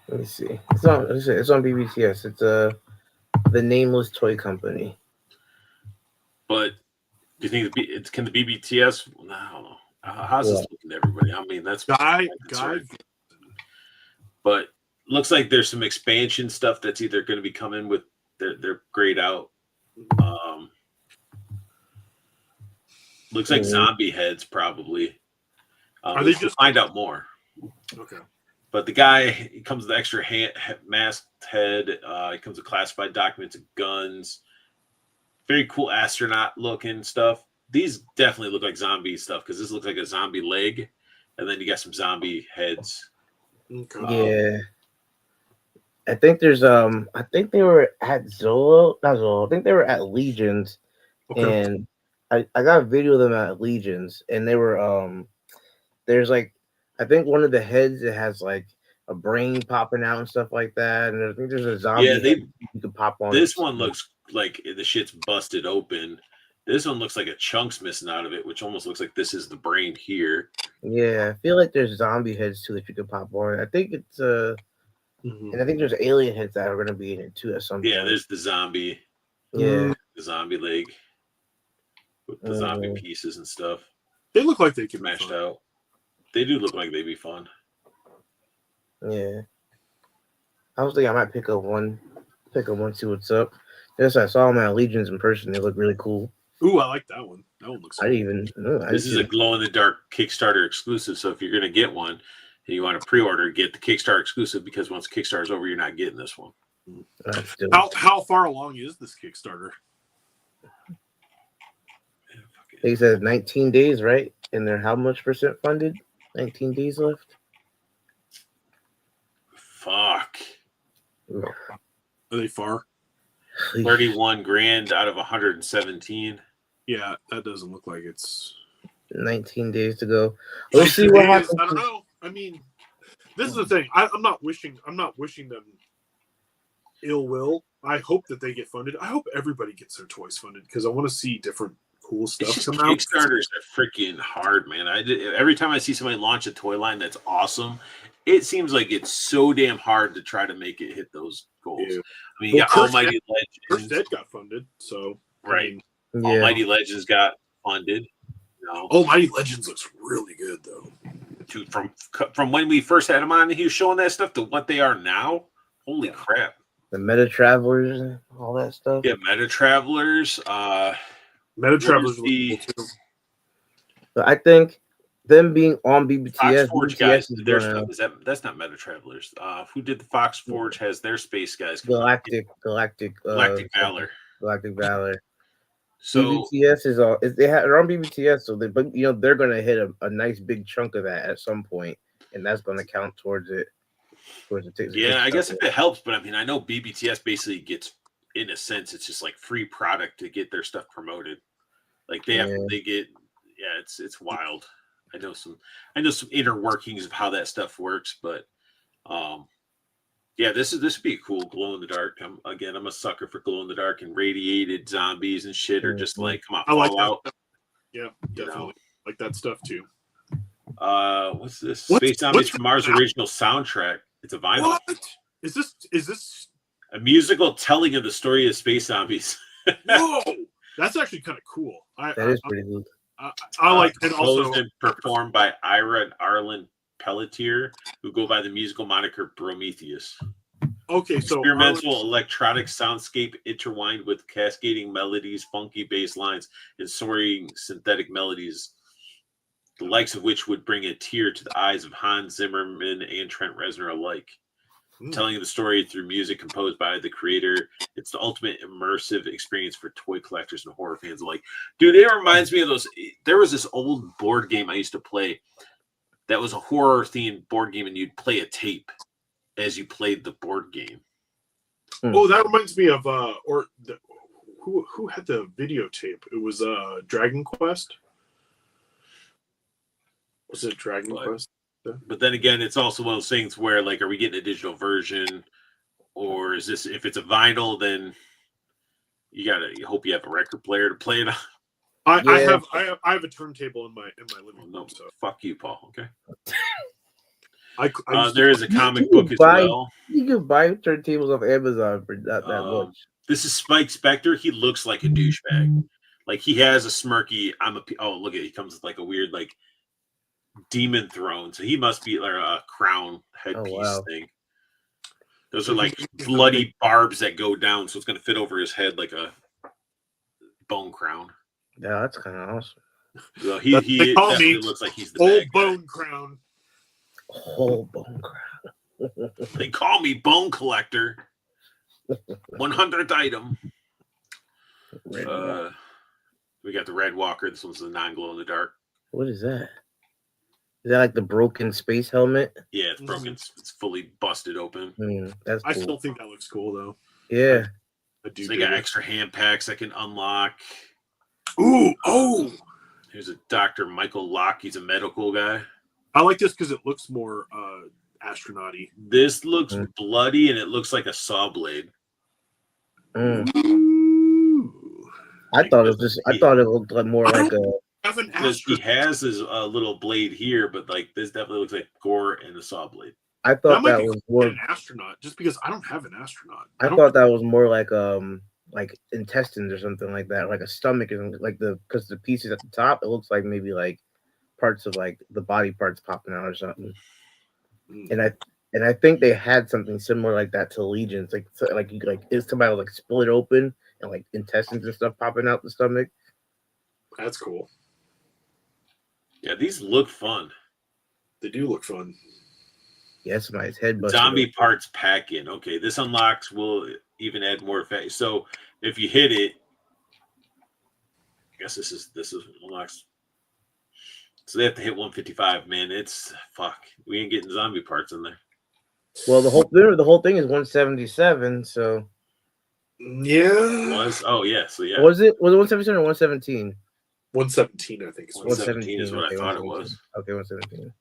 Let me see. It's on BBTS. It's the Nameless Toy Company. But do you think can the BBTS? I don't know. How's this looking to everybody? I mean, that's guy. But looks like there's some expansion stuff that's either going to be coming with their grayed out. Looks like zombie heads probably. Are they just find out more? Okay. But the guy, he comes with extra masked head. He comes with classified documents and guns. Very cool astronaut looking stuff. These definitely look like zombie stuff because this looks like a zombie leg, and then you got some zombie heads. Okay. I think there's I think they were at Zolo, not Zolo. I think they were at Legions, Okay. and I got a video of them at Legions, and they were there's like I think one of the heads that has like a brain popping out and stuff like that, and I think there's a zombie Yeah, head you could pop on. this one looks like the shit's busted open. This one looks like a chunk's missing out of it, which almost looks like this is the brain here. Yeah, I feel like there's zombie heads too that you could pop on. I think it's Mhm. and I think there's alien heads that are gonna be in it too at some Yeah, point. there's the zombie, Yeah. the zombie leg with the zombie pieces and stuff They look like they can be smashed fun. out. They do look like they'd be fun. Yeah. I was thinking I might pick up one, see what's up. Yes, I saw them at Legions in person. They look really cool. Ooh, I like that one. That one looks I didn't even know. This is a glow in the dark Kickstarter exclusive. So if you're gonna get one and you want to pre-order, get the Kickstarter exclusive because once Kickstarter's over, you're not getting this one. How far along is this Kickstarter? They said 19 days, right? And they're how much percent funded? 19 days left. Fuck. Are they far? 31 grand out of 117. Yeah, that doesn't look like it's 19 days to go. We'll see what happens. I don't know. I mean, this is the thing. I'm not wishing them ill will. I hope that they get funded. I hope everybody gets their toys funded because I want to see different cool stuff come out. Kickstarters are freaking hard, man. Every time I see somebody launch a toy line that's awesome, it seems like it's so damn hard to try to make it hit those goals. Yeah. I mean, Almighty Legends. First Ed got funded, so right. I mean, Almighty Legends got funded. No. Almighty Legends looks really good though. Dude, from when we first had him on, he was showing that stuff to what they are now. Holy crap! The Meta Travelers and all that stuff. Yeah, Meta Travelers. Meta Travelers the look cool too. But I think them being on BBTS, Fox Forge BBTS guys, is their gonna, stuff that's not Meta Travelers. Who did the Fox Forge has their space guys? Galactic Valor. Galactic Valor. So BBTS is all they're on BBTS, so they're gonna hit a nice big chunk of that at some point, and that's gonna count towards it. Yeah, I guess if it helps, but I mean, I know BBTS basically gets, in a sense, it's just like free product to get their stuff promoted. Like they get, it's wild. I know some inner workings of how that stuff works, but yeah, this would be a cool glow in the dark. I'm a sucker for glow in the dark and radiated zombies and shit, or just like come on, I like Fallout. that. Yeah, definitely like that stuff too. What's this? Space Zombies from Mars original soundtrack. It's a vinyl. What is this? Is this a musical telling of the story of space zombies? Whoa, that's actually kind of cool. That is pretty cool. I like it. Also Composed and performed by Ira and Arlen Pelletier, who go by the musical moniker Prometheus. Okay, so experimental electronic soundscape intertwined with cascading melodies, funky bass lines, and soaring synthetic melodies, the likes of which would bring a tear to the eyes of Hans Zimmerman and Trent Reznor alike. Telling the story through music composed by the creator, it's the ultimate immersive experience for toy collectors and horror fans alike. Dude, it reminds me of those. There was this old board game I used to play that was a horror-themed board game, and you'd play a tape as you played the board game. Oh, that reminds me of who had the videotape? It was Dragon Quest. Was it Dragon Quest? But then again, it's also one of those things where, like, are we getting a digital version, or is this, if it's a vinyl, then you hope you have a record player to play it on. I have a turntable in my living room. No, so fuck you, Paul. Okay. There is a comic book as well. You can buy turntables off Amazon for not that much. This is Spike Spector. He looks like a douchebag. Like, he has a smirky. Look at, he comes with like a weird like demon throne. So he must be like a crown headpiece thing. Those are like bloody barbs that go down, so it's going to fit over his head like a bone crown. Yeah, that's kind of awesome. Well, he definitely looks like he's the old bone crown. Whole bone crown. They call me Bone Collector. 100th item. We got the Red Walker. This one's the non-glow in the dark. What is that? Is that like the broken space helmet? Yeah, it's broken. It's fully busted open. That's I cool. still think that looks cool though. Yeah. I do. So they got extra hand packs that can unlock. Ooh, oh! Here's a Dr. Michael Locke. He's a medical guy. I like this because it looks more astronaut-y. This looks bloody and it looks like a saw blade. Ooh. I thought it looked like more like a. Because he has his little blade here, but like this definitely looks like gore and a saw blade. I thought that was more an astronaut, just because I don't have an astronaut. I thought that was more like intestines or something like that, like a stomach, and like because the pieces at the top, it looks like maybe like parts of like the body parts popping out or something. And I think they had something similar like that to Legions, is somebody like split open and like intestines and stuff popping out the stomach. That's cool. Yeah, these look fun. They do look fun. Yeah, somebody's head busted. Zombie parts pack in. Okay, this unlocks will even add more effect. So if you hit it, I guess this is unlocks. So they have to hit 155. Man, it's fuck. We ain't getting zombie parts in there. Well, the whole thing is 177. So yeah, so yeah. Was it 177 or 117? 117, I think. 117 is what I thought it was. Okay, 117.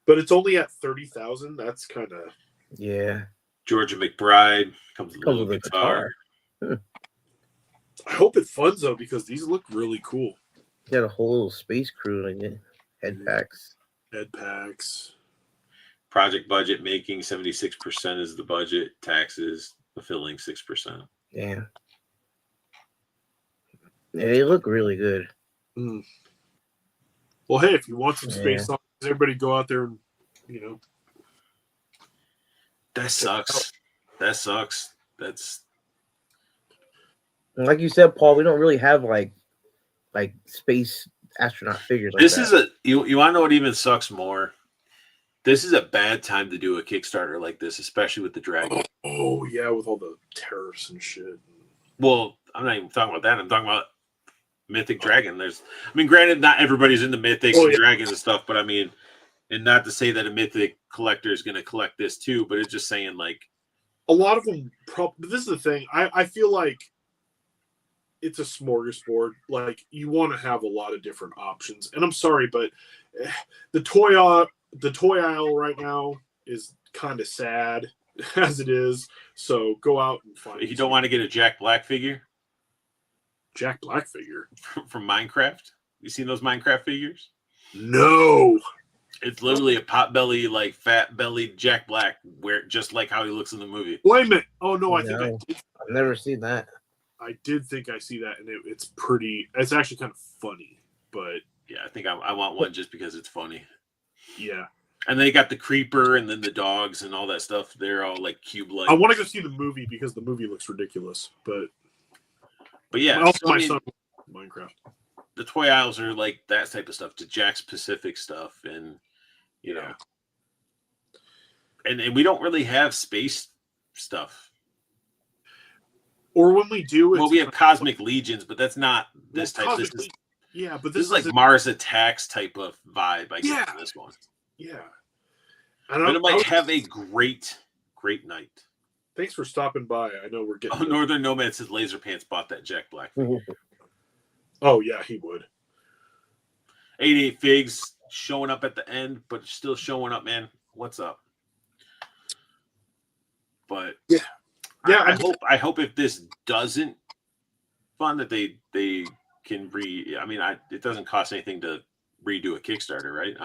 But it's only at 30,000. That's kind of Georgia McBride comes with a little guitar. I hope it funds though, because these look really cool. You got a whole little space crew in it. Head packs. Project budget making 76% is the budget. Taxes fulfilling 6%. Yeah. Yeah, they look really good. Well, hey, if you want some space songs, everybody go out there and, That sucks. That's like you said, Paul. We don't really have like space astronaut figures. This is you want to know what even sucks more? This is a bad time to do a Kickstarter like this, especially with the dragon. Oh yeah, with all the tariffs and shit. Well, I'm not even talking about that. I'm talking about Mythic Dragon. Granted, not everybody's into Mythics and Dragons and stuff, but and not to say that a Mythic collector is going to collect this too, but it's just saying like a lot of them. This is the thing. I feel like it's a smorgasbord. Like you want to have a lot of different options. And I'm sorry, but the toy aisle right now is kind of sad as it is. So go out and find. You don't want to get a Jack Black figure. Jack Black figure from Minecraft. You seen those Minecraft figures? No. It's literally a pot-belly, like fat-bellied Jack Black, where just like how he looks in the movie. Wait a minute. Oh no, I think I did. I've never seen that. I did think I see that, and it's pretty. It's actually kind of funny, but yeah, I think I want one just because it's funny. Yeah. And they got the creeper and then the dogs and all that stuff. They're all like cube-like. I want to go see the movie because the movie looks ridiculous, but yeah, also my son Minecraft. The toy aisles are like that type of stuff, to Jack's Pacific stuff, and and we don't really have space stuff. Or when we do, we have Cosmic Legions, but that's not this type. This is like Mars Attacks type of vibe. I get from this one. Yeah, but it might have a great night. Thanks for stopping by. I know we're getting. Northern Nomad says Laser Pants bought that Jack Black. Oh yeah, he would. 88 Figs showing up at the end, but still showing up, man. What's up? But I hope if this doesn't fund that they can it doesn't cost anything to redo a Kickstarter, right?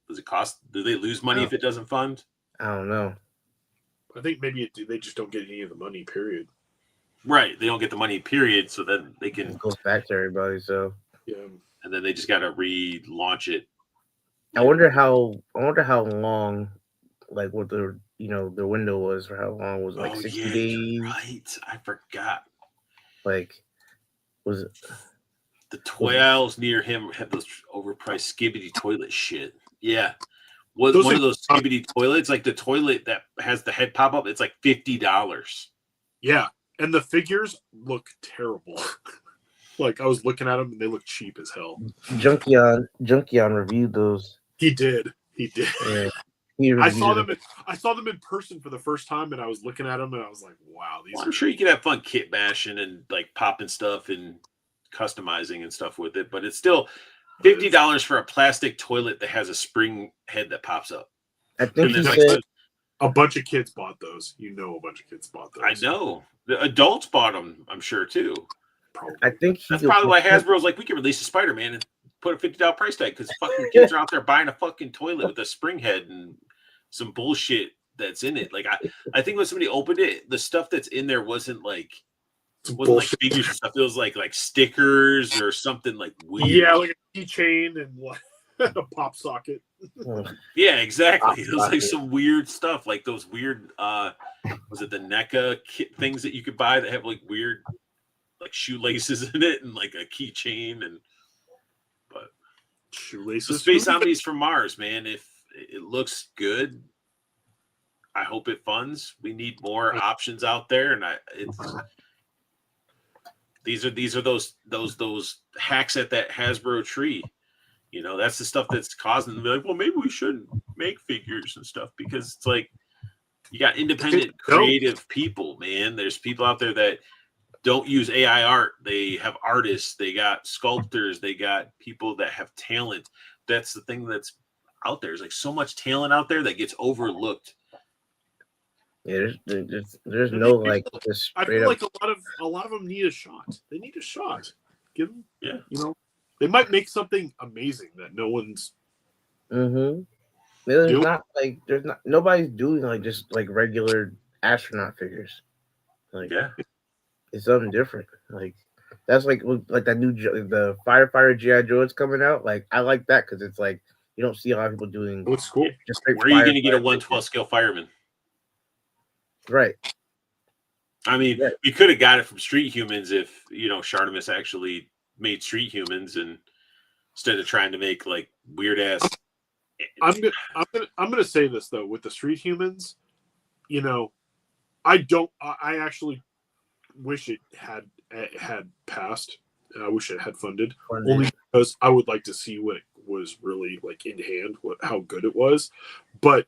Does it cost? Do they lose money if it doesn't fund? I don't know. I think maybe they just don't get any of the money. Period. Right, they don't get the money. Period. So then they can. It goes back to everybody. So yeah, and then they just got to relaunch it. I wonder how long, like what the window was for how long was it, like 60 days. Right, I forgot. Like, was it the toy aisles near him had those overpriced skibbity toilet shit? Yeah. Was one of those skibbity toilets, like the toilet that has the head pop up, it's like $50. Yeah, and the figures look terrible. Like I was looking at them and they look cheap as hell. Junkion reviewed those. He did. Yeah. I saw them in person for the first time, and I was looking at them, and I was like, "Wow, these." Well, I'm sure you can have fun kit bashing and like popping stuff and customizing and stuff with it, but it's still $50 for a plastic toilet that has a spring head that pops up. I think And he there's said a bunch of kids bought those. A bunch of kids bought those. I know the adults bought them. I'm sure too. Probably. I think That's probably why Hasbro's like, we can release a Spider-Man and put a $50 price tag because fucking kids are out there buying a fucking toilet with a spring head and some bullshit that's in it. Like I think when somebody opened it, the stuff that's in there wasn't like figures and stuff. It was like stickers or something like weird. Yeah, like a keychain and a pop socket. Yeah, exactly. It was like some weird stuff, like those weird was it the NECA things that you could buy that have like weird like shoelaces in it and like a keychain but shoelaces. So Space Zombies from Mars, man. If it looks good, I hope it funds. We need more options out there, and these are those hacks at that Hasbro tree. You know, that's the stuff that's causing them to be like, well, maybe we shouldn't make figures and stuff because it's like you got independent, creative people, man. There's people out there that don't use AI art. They have artists, they got sculptors, they got people that have talent. That's the thing that's out there. There's like so much talent out there that gets overlooked. Yeah, there's no like just I feel like a lot of them need a shot. They need a shot. Give them, they might make something amazing that no one's. Mm-hmm. There's not nobody's doing like just like regular astronaut figures. Like it's something different. Like that's like that new the firefighter GI Joe is coming out. Like I like that because it's like you don't see a lot of people doing. What's cool? Just where are you going to get a 1/12 scale fireman? Right. I mean, we could have got it from Street Humans if Shartimus actually made Street Humans and instead of trying to make like weird ass. I'm gonna say this though with the Street Humans, I actually wish it had passed. I wish it had funded. Only because I would like to see what it was really like in hand, how good it was. But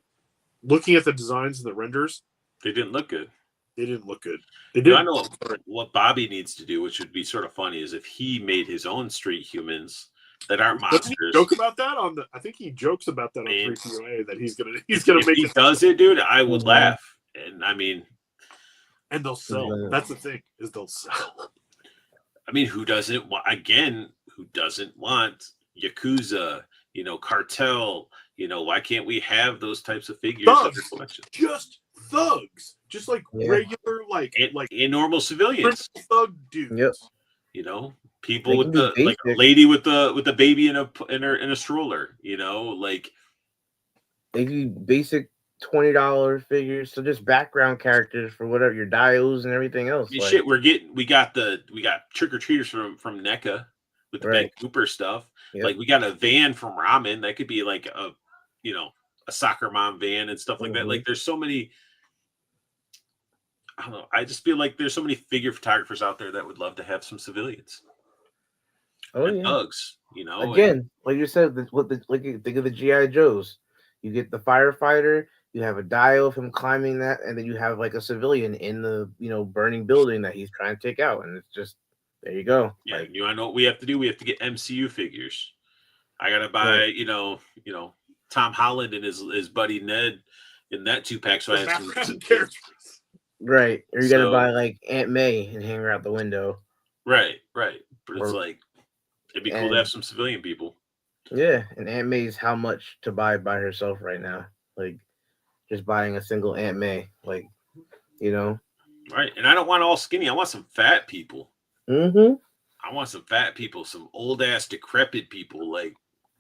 looking at the designs and the renders, they didn't look good. They didn't look good. They didn't. I know what Bobby needs to do, which would be sort of funny, is if he made his own Street Humans that aren't monsters. He joke about that I think he jokes about that on 3POA that he's gonna if make. He does it, dude. I would laugh, and I mean, and they'll sell. That's the thing is they'll sell. I mean, who doesn't want Yakuza? Cartel. Why can't we have those types of figures? Thugs. Just thugs. Just like regular, like normal civilians. Thug dudes. Yep. People with the like a lady with the baby in a stroller. Like they do basic $20 figures, so just background characters for whatever your dials and everything else. Shit, we got trick or treaters from NECA with the Ben Cooper stuff. Yep. Like we got a van from Ramen that could be like a soccer mom van and stuff like that. Like there's so many. I don't know. I just feel like there's so many figure photographers out there that would love to have some civilians. Thugs, Again, like you said, think of the GI Joes. You get the firefighter, you have a dial of him climbing that, and then you have like a civilian in the burning building that he's trying to take out, and it's just there you go. Yeah, I know what we have to do. We have to get MCU figures. I gotta buy, Tom Holland and his buddy Ned in that 2-pack. So I have some characters. Right, or you gotta buy like Aunt May and hang her out the window. Right. But it's like it'd be cool to have some civilian people. Yeah, and Aunt May's how much to buy by herself right now? Like just buying a single Aunt May, like Right, and I don't want all skinny. I want some fat people. Mm-hmm. I want some fat people, some old ass decrepit people, like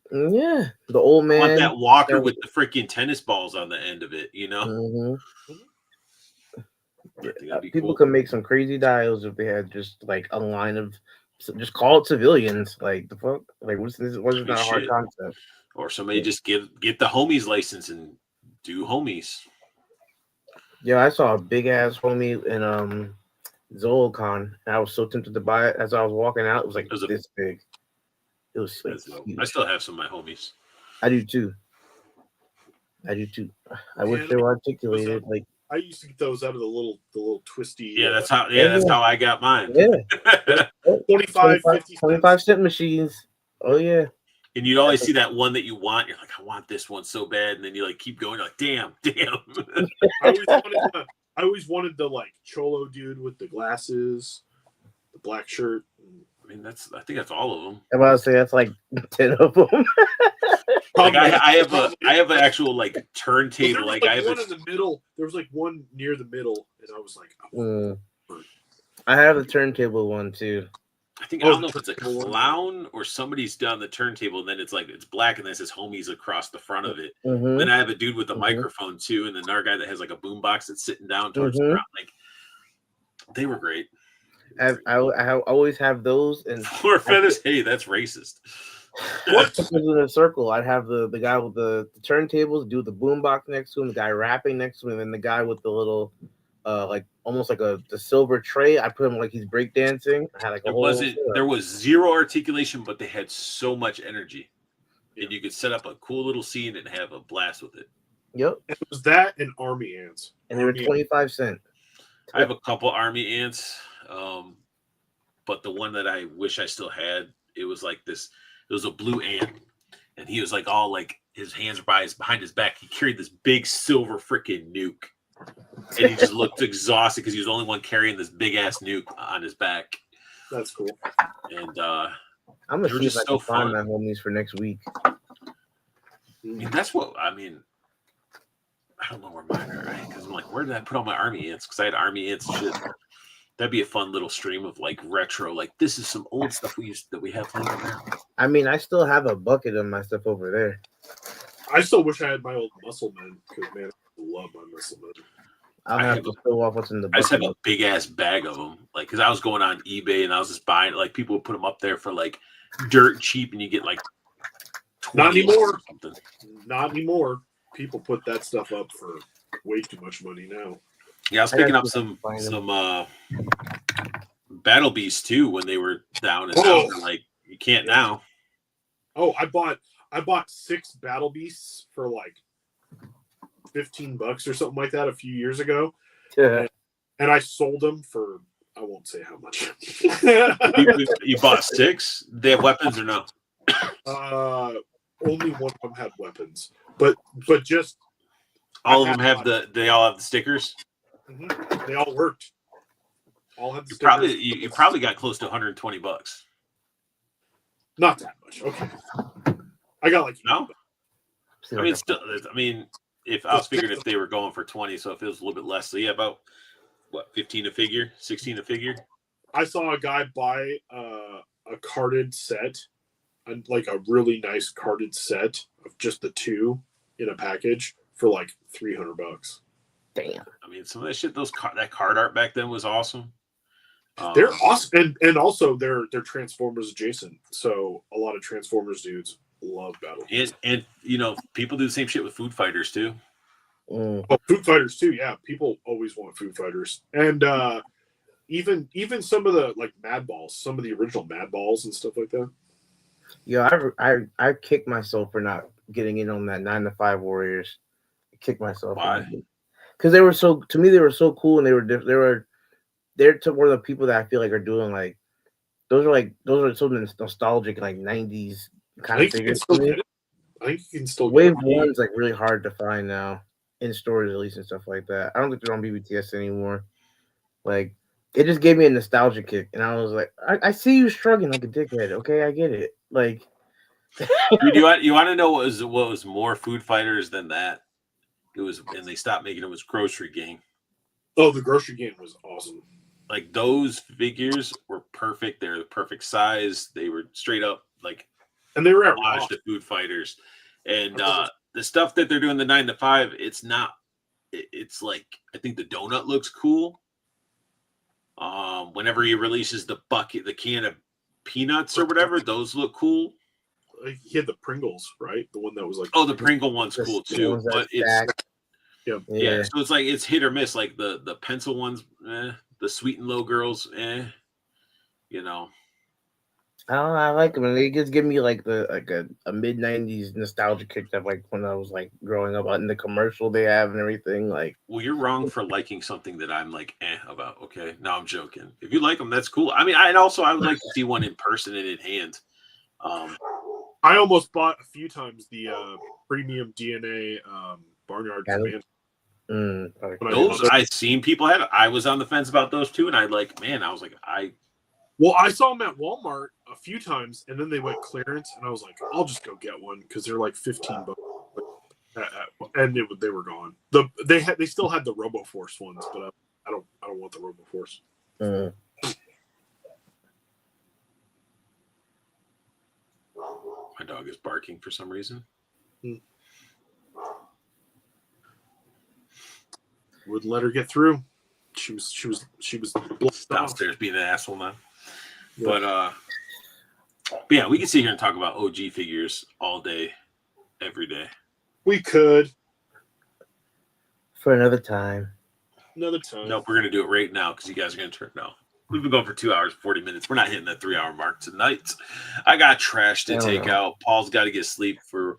the old man. I want that walker with the freaking tennis balls on the end of it, Mm-hmm. People cool. can make some crazy dials if they had just like a line of just call it civilians. Like the fuck, like what's this? Wasn't not a hard concept. Or somebody just get the homies license and do homies. Yeah, I saw a big ass homie in Zoolcon. And I was so tempted to buy it as I was walking out. It was like this big. It was like I still have some of my homies. I do too. I do too. I wish they were articulated. Like I used to get those out of the little twisty. Yeah, that's how I got mine. Yeah. 25, 50 25 cent machines. Oh yeah. And you'd always see that one that you want. You're like, I want this one so bad, and then you like keep going. You're like, damn. I always wanted the like cholo dude with the glasses, the black shirt. I mean, I think that's all of them. I'm about to say that's like 10 of them. Like I have an actual like turntable. Well, there was one in the middle. There was like one near the middle, and I was like, I have the turntable one too. I don't know if it's a clown or somebody's done the turntable, and then it's black, and then it says homies across the front of it. Mm-hmm. Then I have a dude with a microphone too, and then another guy that has like a boombox that's sitting down towards the ground. Like they were great. I always have those and floor feathers. Hey, that's racist. What in a circle? I'd have the guy with the turntables, do the boombox next to him, the guy rapping next to him, and then the guy with the little like almost like the silver tray. I put him like he's breakdancing. I had like there was zero articulation, but they had so much energy. And you could set up a cool little scene and have a blast with it. Yep. It was that and army ants. And they were 25 cents. I have a couple army ants. But the one that I wish I still had, it was like this. It was a blue ant, and he was like all like his hands were behind his back. He carried this big silver freaking nuke, and he just looked exhausted because he was the only one carrying this big ass nuke on his back. That's cool. And I'm gonna see if I can find my homies for next week. I mean, that's what I mean. I don't know where mine are, right? Because I'm like, where did I put all my army ants? Because I had army ants and shit. That'd be a fun little stream of like retro. Like this is some old stuff that we have. I mean, I still have a bucket of my stuff over there. I still wish I had my old muscle men because man, I love my muscle men. I'll have to show off what's in the bucket. I just have a big ass bag of them. Like, because I was going on eBay and I was just buying. Like, people would put them up there for like dirt cheap, and you get like. Not anymore. Not anymore. People put that stuff up for way too much money now. Yeah, I was picking up some Battle Beasts too when they were down and out. Like you can't now. Oh, I bought 6 Battle Beasts for like $15 or something like that a few years ago. Yeah. And I sold them for I won't say how much. You bought 6? They have weapons or no? Only one of them had weapons, but just all of them have they all have the stickers. Mm-hmm. They all worked. All had the stickers. You probably got close to $120. Not that much. Okay. I got like no. I mean, still. I mean, if I was figuring if they were going for 20, so if it was a little bit less, so yeah, about what 15 a figure, 16 a figure. I saw a guy buy a carded set, and like a really nice carded set of just the 2 in a package for like $300. Damn. I mean, some of that shit, that card art back then was awesome. They're awesome, and also they're Transformers adjacent. So a lot of Transformers dudes love Battle. And you know, people do the same shit with Food Fighters too. Oh, Food Fighters too. Yeah, people always want Food Fighters, and even some of the like Mad Balls, some of the original Mad Balls and stuff like that. Yeah, I kicked myself for not getting in on that 9 to 5 Warriors. I kicked myself. Why? Because they were so cool, and they're to one of the people that I feel like are doing like those are so nostalgic like 90s kind of figures. I think you can still Wave 1's like really hard to find now in stores at least and stuff like that. I don't think they're on BBTS anymore. Like it just gave me a nostalgia kick, and I was like, I see you struggling like a dickhead. Okay, I get it. Like, dude, you want to know what was more Food Fighters than that? It was, and they stopped making it. Was Grocery Gang. Oh, the Grocery Gang was awesome. Like those figures were perfect. They're the perfect size. They were straight up like, and they were at the Food Fighters, and the stuff that they're doing the 9 to 5. It's not. It's like I think the donut looks cool. Whenever he releases the can of peanuts or whatever, those look cool. He had the Pringles, right? The one that was like the Pringle one's cool too, but it's yeah. So it's like it's hit or miss. Like the pencil ones, the Sweet and Low girls, you know. I don't know, I like them, and they just give me like a mid '90s nostalgia kick that like when I was like growing up, in the commercial they have and everything. Like, Well, you're wrong for liking something that I'm like about. Okay, no, I'm joking. If you like them, that's cool. I mean, I would like to see one in person and in hand. I almost bought a few times the premium DNA Barnyard Cannon? Command. Okay. When I Those bought it. I've seen people have. I was on the fence about those too, and I like, man, I was like, Well, I saw them at Walmart a few times, and then they went clearance, and I was like, I'll just go get one because they're like $15. And they were gone. They still had the RoboForce ones, but I don't want the RoboForce. Mm. my dog is barking for some reason. Wouldn't let her get through. She was Downstairs being an asshole now. Yeah. But yeah, we can sit here and talk about OG figures all day, every day. We could For another time. another time. Nope, we're gonna do it right now because you guys are gonna turn. No, we've been going for 2 hours, 40 minutes. We're not hitting that 3 hour mark tonight. I got trash to take out. Paul's got to get sleep for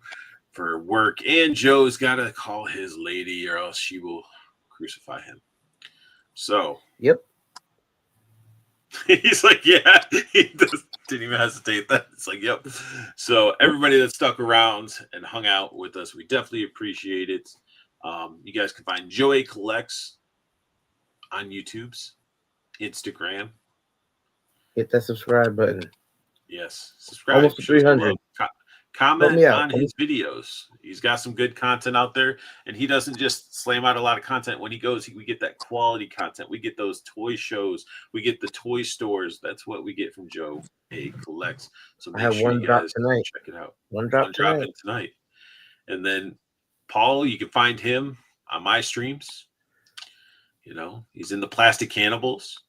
work, and Joe's got to call his lady, or else she will crucify him. So, Yep. he's like, yeah, didn't even hesitate. That it's like, yep. So everybody that stuck around and hung out with us, we definitely appreciate it. You guys can find Joey Collects on YouTube's Instagram. Hit that subscribe button. Yes, subscribe. Almost 300. Comment on his videos. He's got some good content out there, and he doesn't just slam out a lot of content. When he goes, we get that quality content. We get those toy shows. We get the toy stores. That's what we get from Joe A Collects. So I have one drop tonight. Check it out. One drop tonight. And then Paul, you can find him on my streams. You know, he's in the Plastic Cannibals.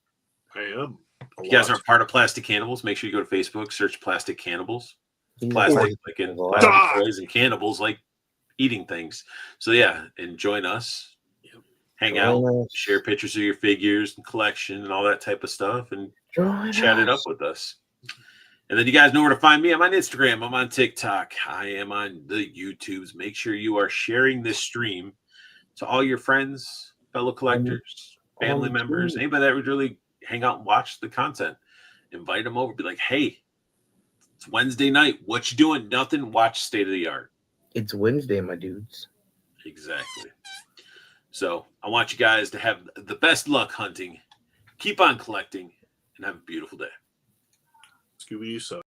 I am. If you guys aren't part of Plastic Cannibals, make sure you go to Facebook, search Plastic Cannibals. Plastic toys and cannibals like eating things. So yeah, and join us. Hang out, share pictures of your figures and collection and all that type of stuff, and chat it up with us. And then you guys know where to find me. I'm on Instagram. I'm on TikTok. I am on the YouTubes. Make sure you are sharing this stream to all your friends, fellow collectors, family members, anybody that would really hang out and watch the content. Invite them over. Be like, hey, it's Wednesday night. What you doing? Nothing. Watch State of the Art. It's Wednesday, my dudes. Exactly. So I want you guys to have the best luck hunting. Keep on collecting and have a beautiful day. Scooby-Doo sucks.